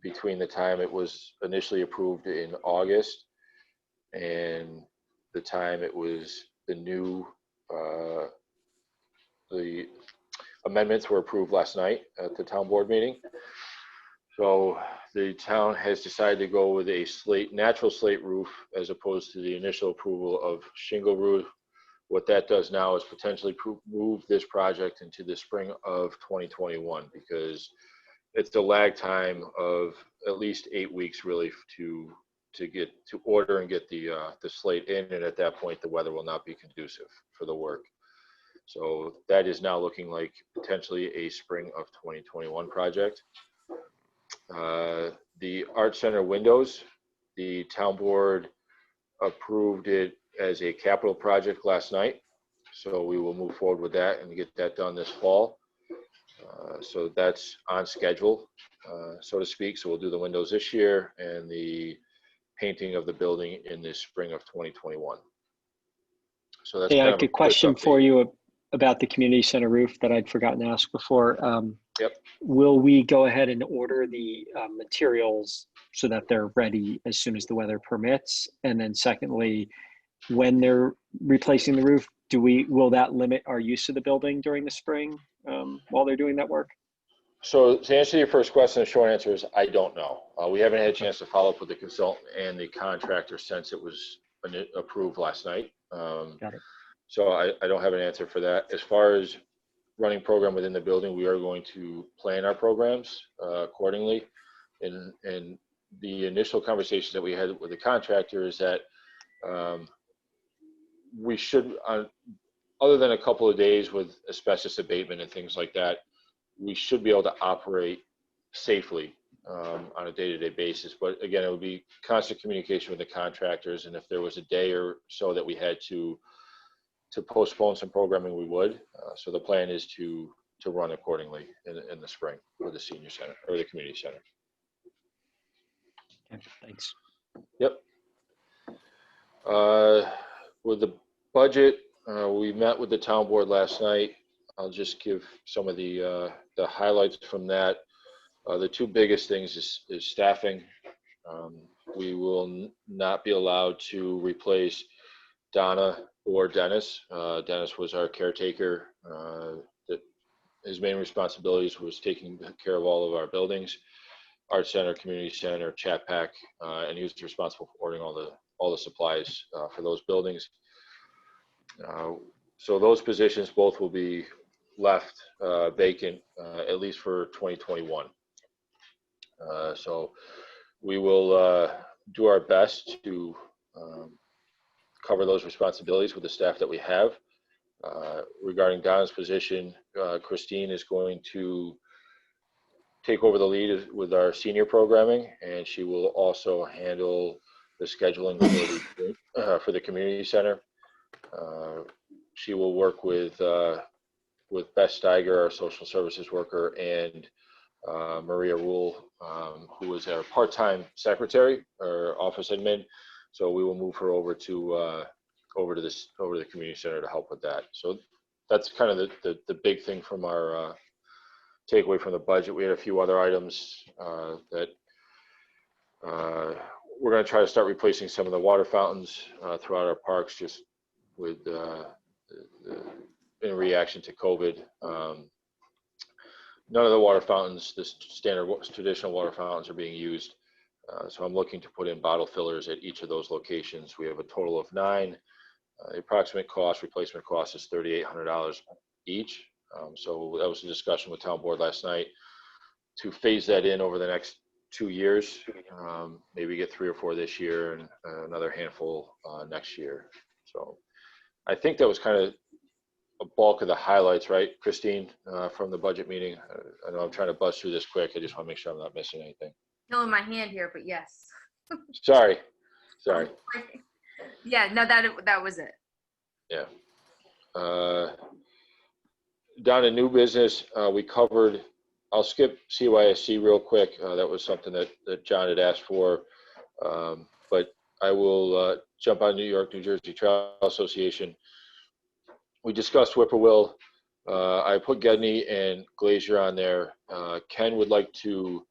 between the time it was initially approved in August and the time it was the amendments were approved last night at the town board meeting. So the town has decided to go with a natural slate roof as opposed to the initial approval of shingle roof. What that does now is potentially move this project into the spring of 2021, because it's a lag time of at least 8 weeks really to order and get the slate in, and at that point the weather will not be conducive for the work. So that is now looking like potentially a spring of 2021 project. The Art Center windows, the town board approved it as a capital project last night. So we will move forward with that and get that done this fall. So that's on schedule, so to speak. So we'll do the windows this year and the painting of the building in the spring of 2021. So that's hey, kind I of have a question for you about the community center roof that I'd forgotten to ask before. Yep. Will we go ahead and order the materials so that they're ready as soon as the weather permits? And then secondly, when they're replacing the roof, will that limit our use of the building during the spring while they're doing that work? So to answer your first question, the short answer is I don't know. We haven't had a chance to follow up with the consultant and the contractor since it was approved last night. Got it. So I don't have an answer for that. As far as running program within the building, we are going to plan our programs accordingly. And the initial conversations that we had with the contractor is that we should, other than a couple of days with asbestos abatement and things like that, we should be able to operate safely on a day-to-day basis. But again, it would be constant communication with the contractors. And if there was a day or so that we had to postpone some programming, we would. So the plan is to run accordingly in the spring with the senior center or the community center. Okay, thanks. Yep. With the budget, we met with the town board last night. I'll just give some of the highlights from that. The two biggest things is staffing. We will not be allowed to replace Donna or Dennis. Dennis was our caretaker. His main responsibilities was taking care of all of our buildings, Art Center, Community Center, Chat Pack, and he was responsible for ordering all the supplies for those buildings. So those positions both will be left vacant at least for 2021. So we will do our best to cover those responsibilities with the staff that we have. Regarding Don's position, Christine is going to take over the lead with our senior programming, and she will also handle the scheduling for the community center. She will work with Beth Steiger, our social services worker, and Maria Rule, who is our part-time secretary or office admin. So we will move her over to the community center to help with that. So that's kind of the big thing from our takeaway from the budget. We had a few other items that we're going to try to start replacing some of the water fountains throughout our parks, just with in reaction to COVID. None of the water fountains, the standard traditional water fountains, are being used. So I'm looking to put in bottle fillers at each of those locations. We have a total of 9. The approximate replacement cost is $3,800 each. So that was a discussion with town board last night to phase that in over the next 2 years. Maybe get 3 or 4 this year and another handful next year. So I think that was kind of a bulk of the highlights, right, Christine, from the budget meeting? I know I'm trying to buzz through this quick. I just want to make sure I'm not missing anything. Killing my hand here, but yes. Sorry. Yeah, no, that was it. Yeah. Down to new business, we covered. I'll skip CYSC real quick. That was something that John had asked for, but I will jump on New Jersey Trail Association. We discussed Whippoorwill. I put Gedney and Glacier on there. Ken would like to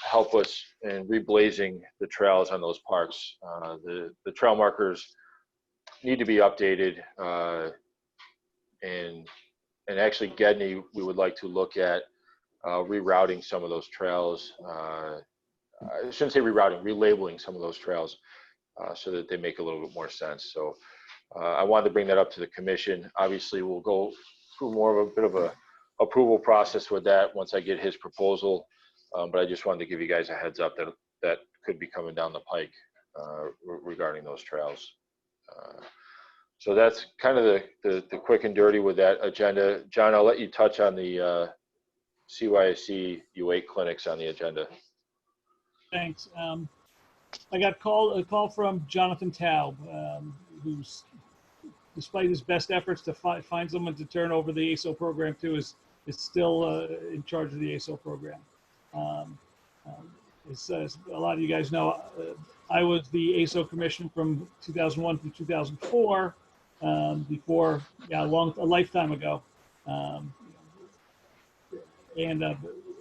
help us in reblazing the trails on those parks. The trail markers need to be updated, and actually Gedney, we would like to look at rerouting some of those trails. I shouldn't say rerouting, relabeling some of those trails so that they make a little bit more sense. So I wanted to bring that up to the commission. Obviously, we'll go through more of a bit of a approval process with that once I get his proposal. But I just wanted to give you guys a heads up that could be coming down the pike regarding those trails. So that's kind of the quick and dirty with that agenda. John, I'll let you touch on the CYSC U8 clinics on the agenda. Thanks. I got a call from Jonathan Taub, who's, despite his best efforts to find someone to turn over the ASO program to, is still in charge of the ASO program. As a lot of you guys know, I was the ASO commission from 2001 to 2004, before, a lifetime ago.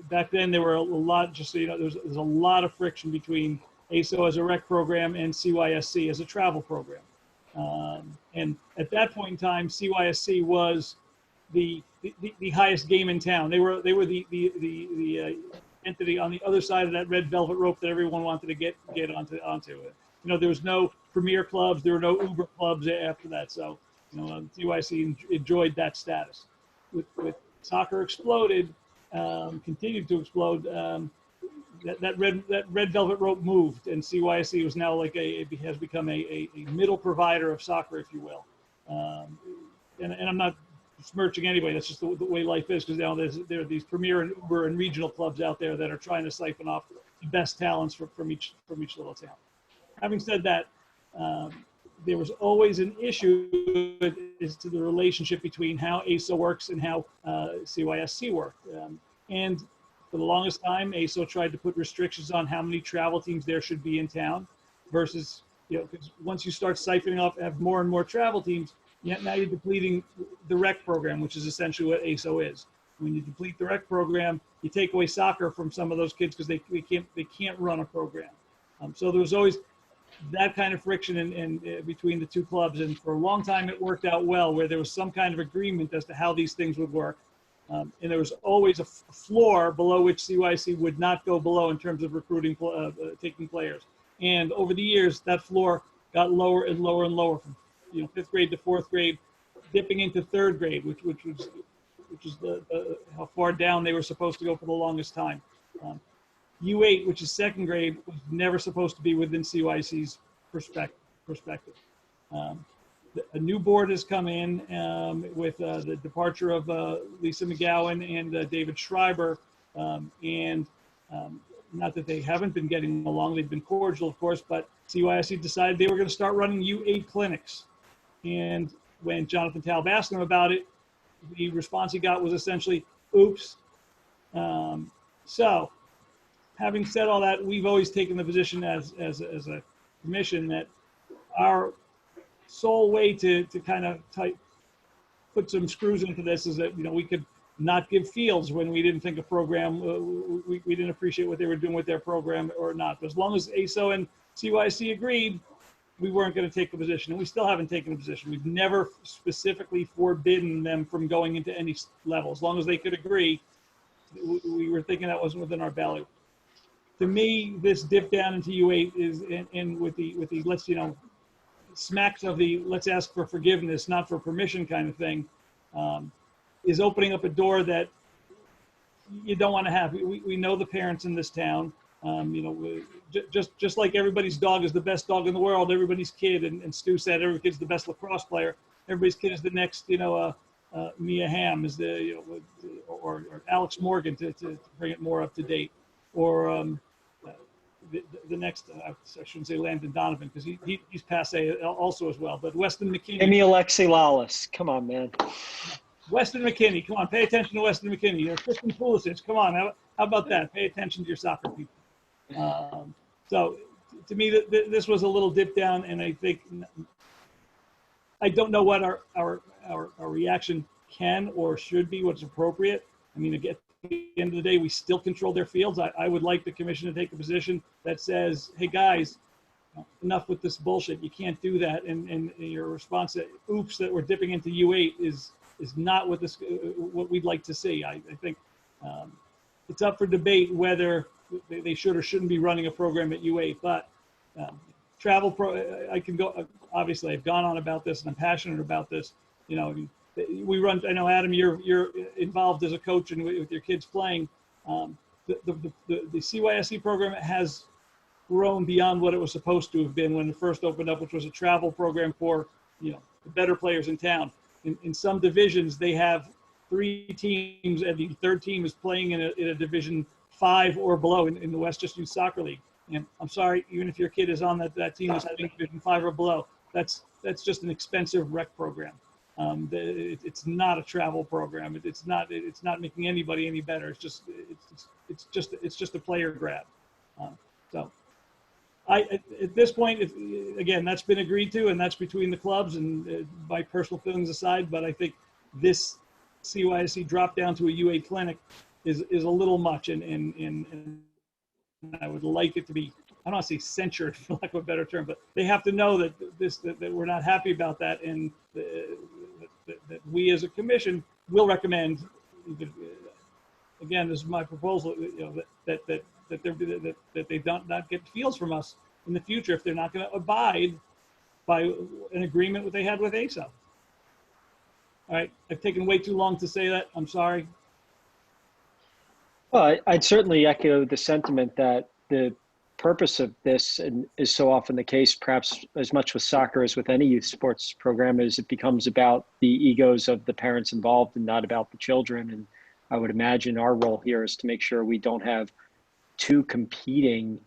Back then there were a lot, just so you know, there's a lot of friction between ASO as a rec program and CYSC as a travel program. And at that point in time, CYSC was the highest game in town. They were the entity on the other side of that red velvet rope that everyone wanted to get onto. You know, there was no premier clubs, there were no Uber clubs after that. So, you know, CYC enjoyed that status. With soccer exploded, continued to explode. That red velvet rope moved, and CYSC was now like has become a middle provider of soccer, if you will. And I'm not smirching anybody. That's just the way life is, because now there are these premier and Uber and regional clubs out there that are trying to siphon off the best talents from each little town. Having said that, there was always an issue as to the relationship between how ASO works and how CYSC worked. And for the longest time, ASO tried to put restrictions on how many travel teams there should be in town versus, you know, because once you start siphoning off, have more and more travel teams, now you're depleting the rec program, which is essentially what ASO is. When you deplete the rec program, you take away soccer from some of those kids because they can't run a program. So there was always that kind of friction in between the two clubs, and for a long time it worked out well, where there was some kind of agreement as to how these things would work. And there was always a floor below which CYC would not go below in terms of recruiting, taking players. And over the years, that floor got lower and lower and lower, from, you know, 5th grade to 4th grade, dipping into 3rd grade, which is how far down they were supposed to go for the longest time. U8, which is 2nd grade, was never supposed to be within CYC's perspective. A new board has come in with the departure of Lisa McGowan and David Schreiber, and not that they haven't been getting along, they've been cordial, of course, but CYSC decided they were going to start running U8 clinics. And when Jonathan Taub asked them about it, the response he got was essentially, oops. So, having said all that, we've always taken the position as a commission that our sole way to kind of put some screws into this is that, you know, we could not give fields when we didn't think a program, we didn't appreciate what they were doing with their program or not. But as long as ASO and CYC agreed, we weren't going to take a position, and we still haven't taken a position. We've never specifically forbidden them from going into any level. As long as they could agree, we were thinking that wasn't within our value. To me, this dip down into U8 is in with the let's, you know, smacks of the let's ask for forgiveness, not for permission kind of thing, is opening up a door that you don't want to have. We know the parents in this town. You know, just like everybody's dog is the best dog in the world, everybody's kid, and Stu said every kid's the best lacrosse player. Everybody's kid is the next, you know, Mia Hamm is the, you know, or Alex Morgan to bring it more up to date, or the next, I shouldn't say Landon Donovan because he's passe also as well, but Weston McKinney. Amy Alexi Lawless, come on, man. Weston McKinney, come on, pay attention to Weston McKinney. You know, Kristen Pulisic, come on, how about that? Pay attention to your soccer people. So to me, this was a little dip down, and I think I don't know what our reaction can or should be, what's appropriate. I mean, again, at the end of the day, we still control their fields. I would like the commission to take a position that says, hey guys, enough with this bullshit. You can't do that. And your response to oops that we're dipping into U8 is not what we'd like to see. I think it's up for debate whether they should or shouldn't be running a program at U8, but I can go, obviously I've gone on about this and I'm passionate about this. You know, we run, I know Adam, you're involved as a coach and with your kids playing. The CYSC program has grown beyond what it was supposed to have been when it first opened up, which was a travel program for, you know, the better players in town. In some divisions, they have 3 teams, and the 3rd team is playing in a Division 5 or below in the Westchester Youth Soccer League. And I'm sorry, even if your kid is on that team that's having Division 5 or below, that's just an expensive rec program. It's not a travel program. It's not making anybody any better. It's just a player grab. So at this point, again, that's been agreed to, and that's between the clubs and my personal feelings aside. But I think this CYSC drop down to a U8 clinic is a little much, and I would like it to be, I don't want to say censured for lack of a better term, but they have to know that we're not happy about that, and that we as a commission will recommend, again, this is my proposal, that they don't not get fields from us in the future if they're not going to abide by an agreement that they had with ASO. All right, I've taken way too long to say that. I'm sorry. Well, I'd certainly echo the sentiment that the purpose of this, and is so often the case, perhaps as much with soccer as with any youth sports program, is it becomes about the egos of the parents involved and not about the children. And I would imagine our role here is to make sure we don't have two competing,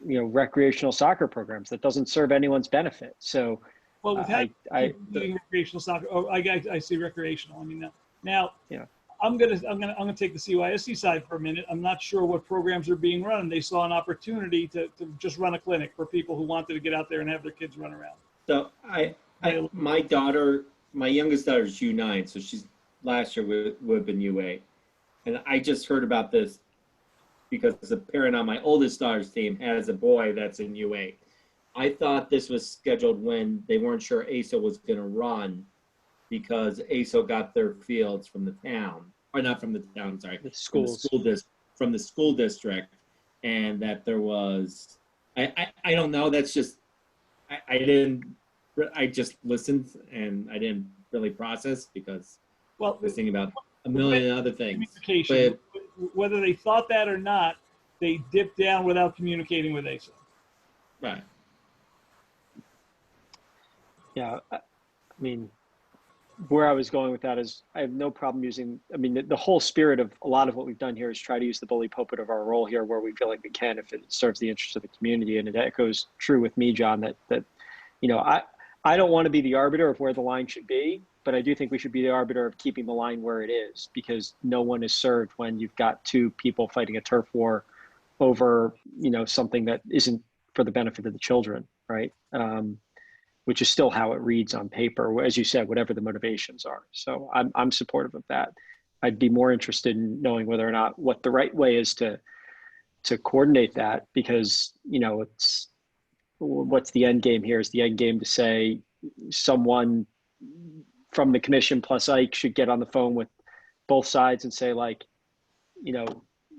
recreational soccer programs. That doesn't serve anyone's benefit. So, well, we've had recreational soccer. Oh, I see recreational. I mean, now yeah. I'm gonna take the CYSC side for a minute. I'm not sure what programs are being run. They saw an opportunity to just run a clinic for people who wanted to get out there and have their kids run around. So my youngest daughter is U9, so she's last year would have been U8, and I just heard about this because the parent on my oldest daughter's team has a boy that's in U8. I thought this was scheduled when they weren't sure ASO was going to run, because ASO got their fields from the town, or not from the town, sorry, from the school district, and that there was, I don't know, that's just, I just listened and I didn't really process because I was thinking about a million other things. But whether they thought that or not, they dipped down without communicating with ASO. Right. Yeah, I mean, where I was going with that is I have no problem using, the whole spirit of a lot of what we've done here is try to use the bully pulpit of our role here where we feel like we can, if it serves the interest of the community. And it echoes true with me, John, that I don't want to be the arbiter of where the line should be, but I do think we should be the arbiter of keeping the line where it is, because no one is served when you've got two people fighting a turf war over, something that isn't for the benefit of the children, right? Which is still how it reads on paper, as you said, whatever the motivations are. So I'm supportive of that. I'd be more interested in knowing whether or not what the right way is to coordinate that, because, it's, what's the end game here? Is the end game to say someone from the commission plus Ike should get on the phone with both sides and say, like,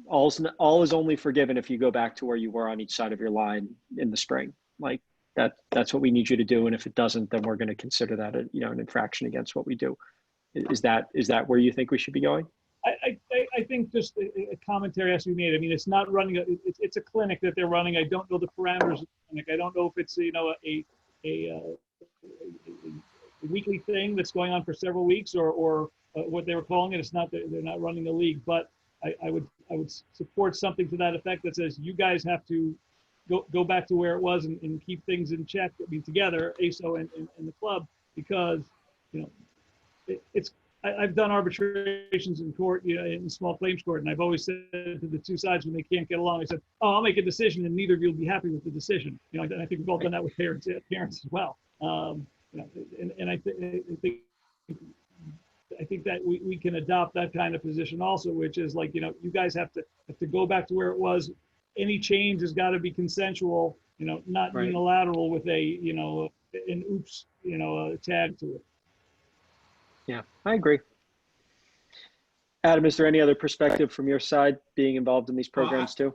all is only forgiven if you go back to where you were on each side of your line in the spring. Like, that's what we need you to do. And if it doesn't, then we're going to consider that an infraction against what we do. Is that where you think we should be going? I think just a commentary has to be made. I mean, it's not running it's a clinic that they're running. I don't know the parameters of the clinic. I don't know if it's a weekly thing that's going on for several weeks, or what they were calling it. It's not that they're not running the league, but I would support something to that effect that says you guys have to go back to where it was and keep things in check. I mean, together, ASO and the club, because I've done arbitrations in court, in small claims court, and I've always said to the two sides when they can't get along, I said, "Oh, I'll make a decision, and neither of you will be happy with the decision." And I think we've all done that with parents as well. And I think that we can adopt that kind of position also, which is like, you guys have to go back to where it was. Any change has got to be consensual, not right. unilateral with an oops, tag to it. Yeah, I agree. Adam, is there any other perspective from your side being involved in these programs too?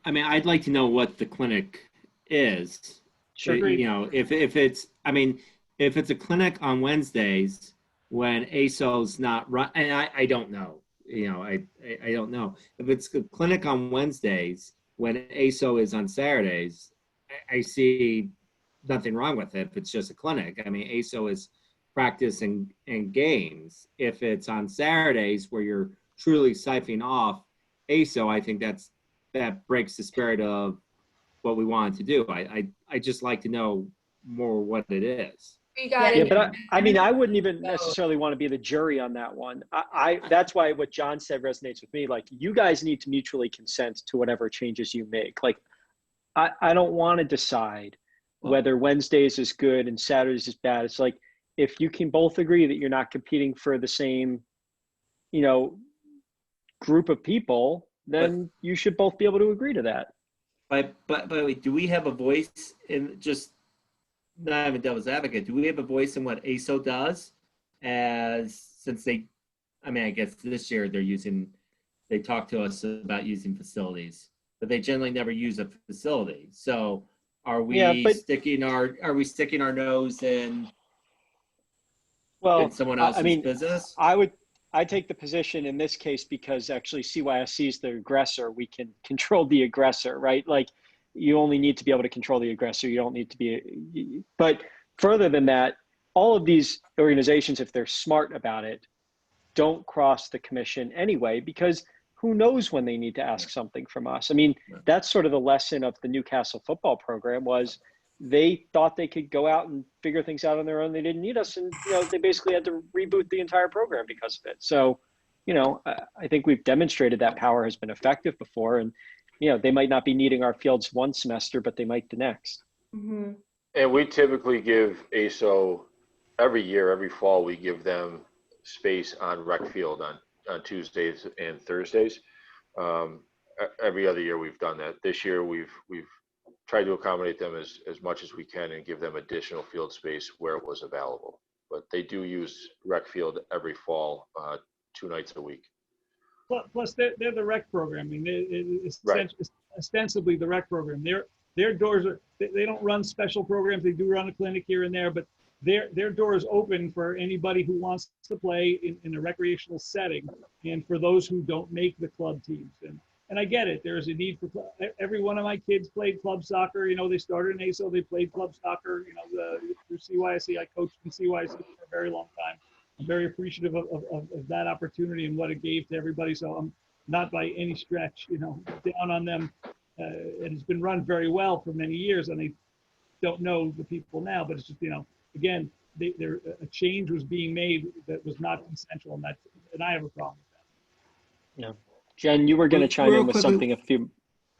I'd like to know what the clinic is. Sure. If it's a clinic on Wednesdays when ASO's not run, and I don't know. I don't know. If it's a clinic on Wednesdays when ASO is on Saturdays, I see nothing wrong with it if it's just a clinic. I mean, ASO is practice and games. If it's on Saturdays where you're truly siphoning off ASO, I think that breaks the spirit of what we wanted to do. I just like to know more what it is. Yeah, but I wouldn't even necessarily want to be the jury on that one. That's why what John said resonates with me. Like, you guys need to mutually consent to whatever changes you make. Like, I don't want to decide whether Wednesdays is good and Saturdays is bad. It's like, if you can both agree that you're not competing for the same, group of people, then you should both be able to agree to that. But wait, do we have a voice in, just not even devil's advocate, do we have a voice in what ASO does as since they, I mean, I guess this year they talked to us about using facilities, but they generally never use a facility. So are we sticking our nose in someone else's business? I take the position in this case because actually CYSC is the aggressor. We can control the aggressor, right? Like you only need to be able to control the aggressor. You don't need to be, but further than that, all of these organizations, if they're smart about it, don't cross the commission anyway, because who knows when they need to ask something from us. I mean, that's sort of the lesson of the Newcastle football program was they thought they could go out and figure things out on their own. They didn't need us. And, they basically had to reboot the entire program because of it. So, I think we've demonstrated that power has been effective before. And, they might not be needing our fields one semester, but they might the next. Mm-hmm. And we typically give ASO every year, every fall, we give them space on rec field on Tuesdays and Thursdays. Every other year we've done that. This year we've tried to accommodate them as much as we can and give them additional field space where it was available. But they do use rec field every fall, 2 nights a week. Plus they're the rec program. I mean, it's ostensibly the rec program. Their doors they don't run special programs. They do run a clinic here and there, but their door is open for anybody who wants to play in a recreational setting, and for those who don't make the club teams. And I get it. There is a need for every one of my kids played club soccer. They started in ASO. They played club soccer. Through CYSC. I coached in CYSC for a very long time. I'm very appreciative of that opportunity and what it gave to everybody. So I'm not by any stretch, down on them. It has been run very well for many years, and they don't know the people now. But it's just, again, a change was being made that was not consensual, and I have a problem with that. Yeah. Jen, you were going to chime in with something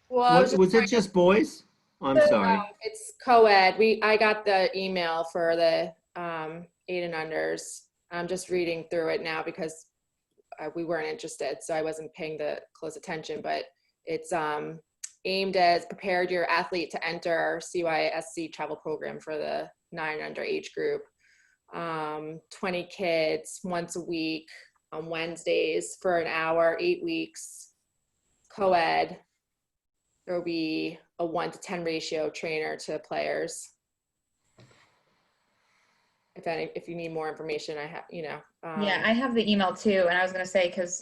Well, was it just boys? I'm sorry. No, it's co-ed. I got the email for the 8 and unders. I'm just reading through it now because we weren't interested, so I wasn't paying the close attention. But it's aimed as prepared your athlete to enter our CYSC travel program for the 9 and under age group. 20 kids once a week on Wednesdays for an hour, 8 weeks, co-ed. There will be a 1-to-10 ratio trainer to players. If you need more information, I have, yeah, I have the email too. And I was going to say, because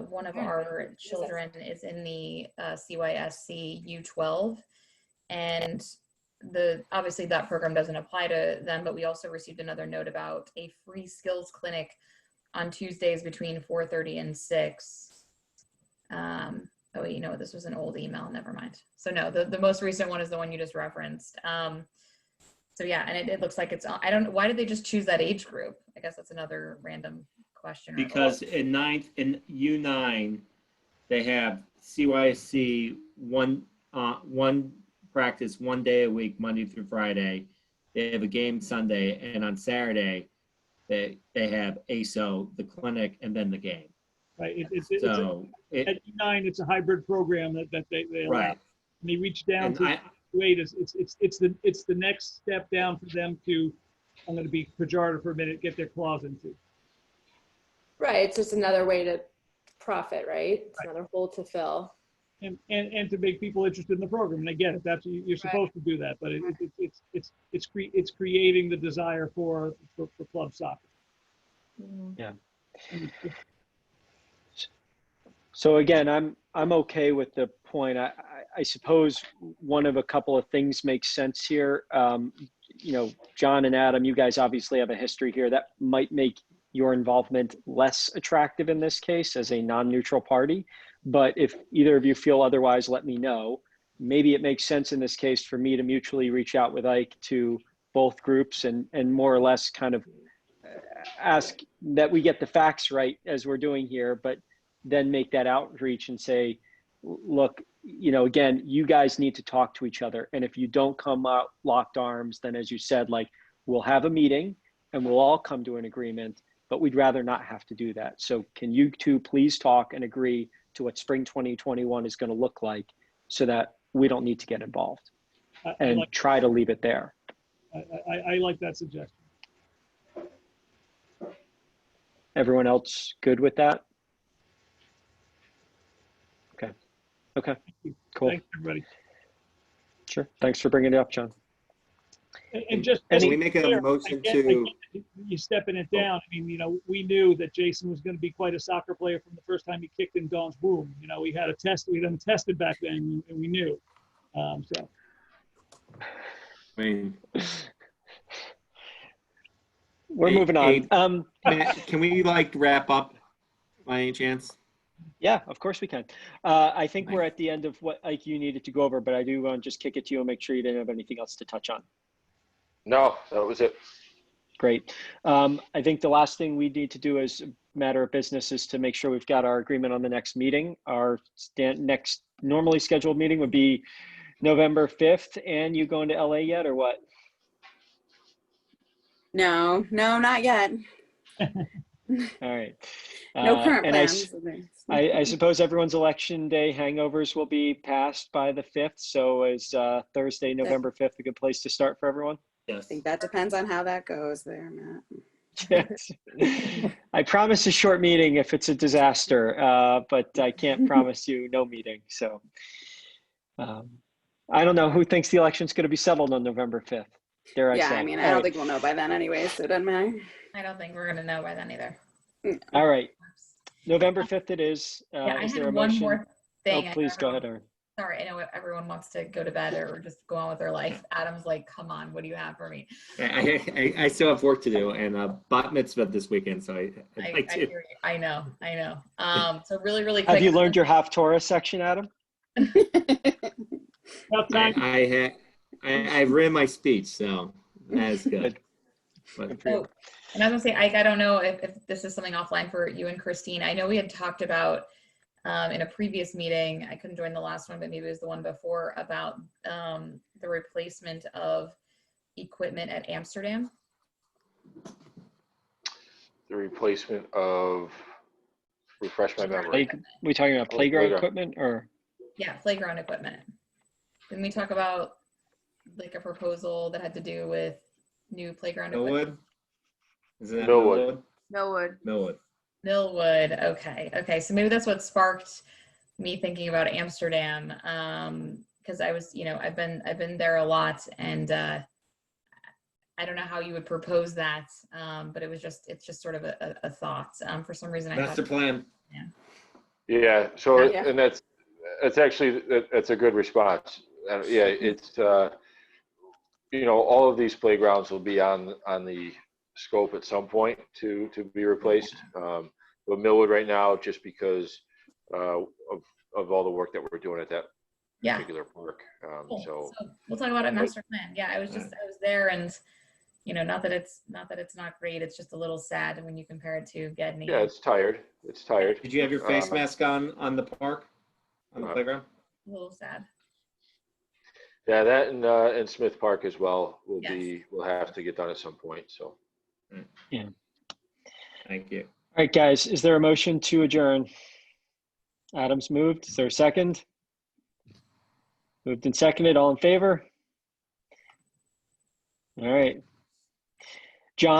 one of our children is in the CYSC U12, and obviously that program doesn't apply to them, but we also received another note about a free skills clinic on Tuesdays between 4:30 and 6. Oh, this was an old email. Never mind. So no, the most recent one is the one you just referenced. So yeah, and it looks like I don't know, why did they just choose that age group? I guess that's another random question. Because in U9, they have CYSC one practice 1 day a week, Monday through Friday. They have a game Sunday, and on Saturday, they have ASO, the clinic, and then the game. Right. At U9, it's a hybrid program that they allow. Right. And they reach down to wait. It's the next step down for them to. I'm going to be pejorative for a minute. Get their claws into. Right. It's just another way to profit. Right. It's another hole to fill. And to make people interested in the program. And I get it. That's you're supposed to do that, but it's creating the desire for club soccer. Yeah. So again, I'm okay with the point. I suppose one of a couple of things makes sense here. John and Adam, you guys obviously have a history here that might make your involvement less attractive in this case as a non-neutral party. But if either of you feel otherwise, let me know. Maybe it makes sense in this case for me to mutually reach out with Ike to both groups and more or less kind of ask that we get the facts right as we're doing here, but then make that outreach and say, look, again, you guys need to talk to each other. And if you don't come out locked arms, then as you said, we'll have a meeting and we'll all come to an agreement, but we'd rather not have to do that. So can you two please talk and agree to what spring 2021 is going to look like so that we don't need to get involved and try to leave it there. I like that suggestion. Everyone else good with that? Okay. Okay. Cool. Thanks, everybody. Sure. Thanks for bringing it up, John. And just Can we to be make a clear, motion I to? get you stepping it down. I mean, we knew that Jason was going to be quite a soccer player from the first time he kicked in Dawn's womb. We had a test. We done tested back then, and we knew. So. I mean, we're moving on. Matt, can we wrap up by any chance? Yeah, of course we can. I think we're at the end of what you needed to go over, but I do want to just kick it to you and make sure you didn't have anything else to touch on. No, that was it. Great. I think the last thing we need to do as a matter of business is to make sure we've got our agreement on the next meeting. Our next normally scheduled meeting would be November 5th. And you going to LA yet or what? No, not yet. All right. No current and plans. I suppose everyone's election day hangovers will be passed by the 5th. So is Thursday, November 5th a good place to start for everyone? I think that depends on how that goes there, Matt. Yes. I promise a short meeting if it's a disaster, but I can't promise you no meeting. So I don't know who thinks the election's going to be settled on November 5th. Dare I say? I mean, I don't think we'll know by then anyway, so it doesn't matter. I don't think we're going to know by then either. All right. November 5th it is. Yeah, I is there had a one motion? more thing. Oh, please go ahead, Erin. Sorry, I know everyone wants to go to bed or just go on with their life. Adam's like, come on, what do you have for me? I still have work to do, and bat mitzvah this weekend, so I hear you. I know. So really quick. Have you learned your Haftorah section, Adam? I've written my speech, so that's good. Good for you. And I was gonna say, I don't know if this is something offline for you and Christine. I know we had talked about in a previous meeting, I couldn't join the last one, but maybe it was the one before, about the replacement of equipment at Amsterdam. The replacement of, refresh my memory. We talking about playground equipment or? Yeah, playground equipment. Didn't we talk about like a proposal that had to do with new playground equipment? Is it Millwood? Millwood. Okay. So maybe that's what sparked me thinking about Amsterdam. Because I was, I've been there a lot, and I don't know how you would propose that. But it's just sort of a thought. For some reason, master plan. Yeah. So and that's actually that's a good response. It's all of these playgrounds will be on the scope at some point to be replaced. But Millwood right now, just because of all the work that we're doing at that particular park. Cool. So we'll talk about it master plan. Yeah, I was there, and not that it's not great. It's just a little sad when you compare it to Gedney. Yeah, it's tired. Did you have your face mask on the park, on the playground? A little sad. Yeah, that and Smith Park as well will have to get done at some point. So. Yeah. Thank you. All right, guys, is there a motion to adjourn? Adam's moved. Is there a second? Moved and seconded. All in favor? All right. John?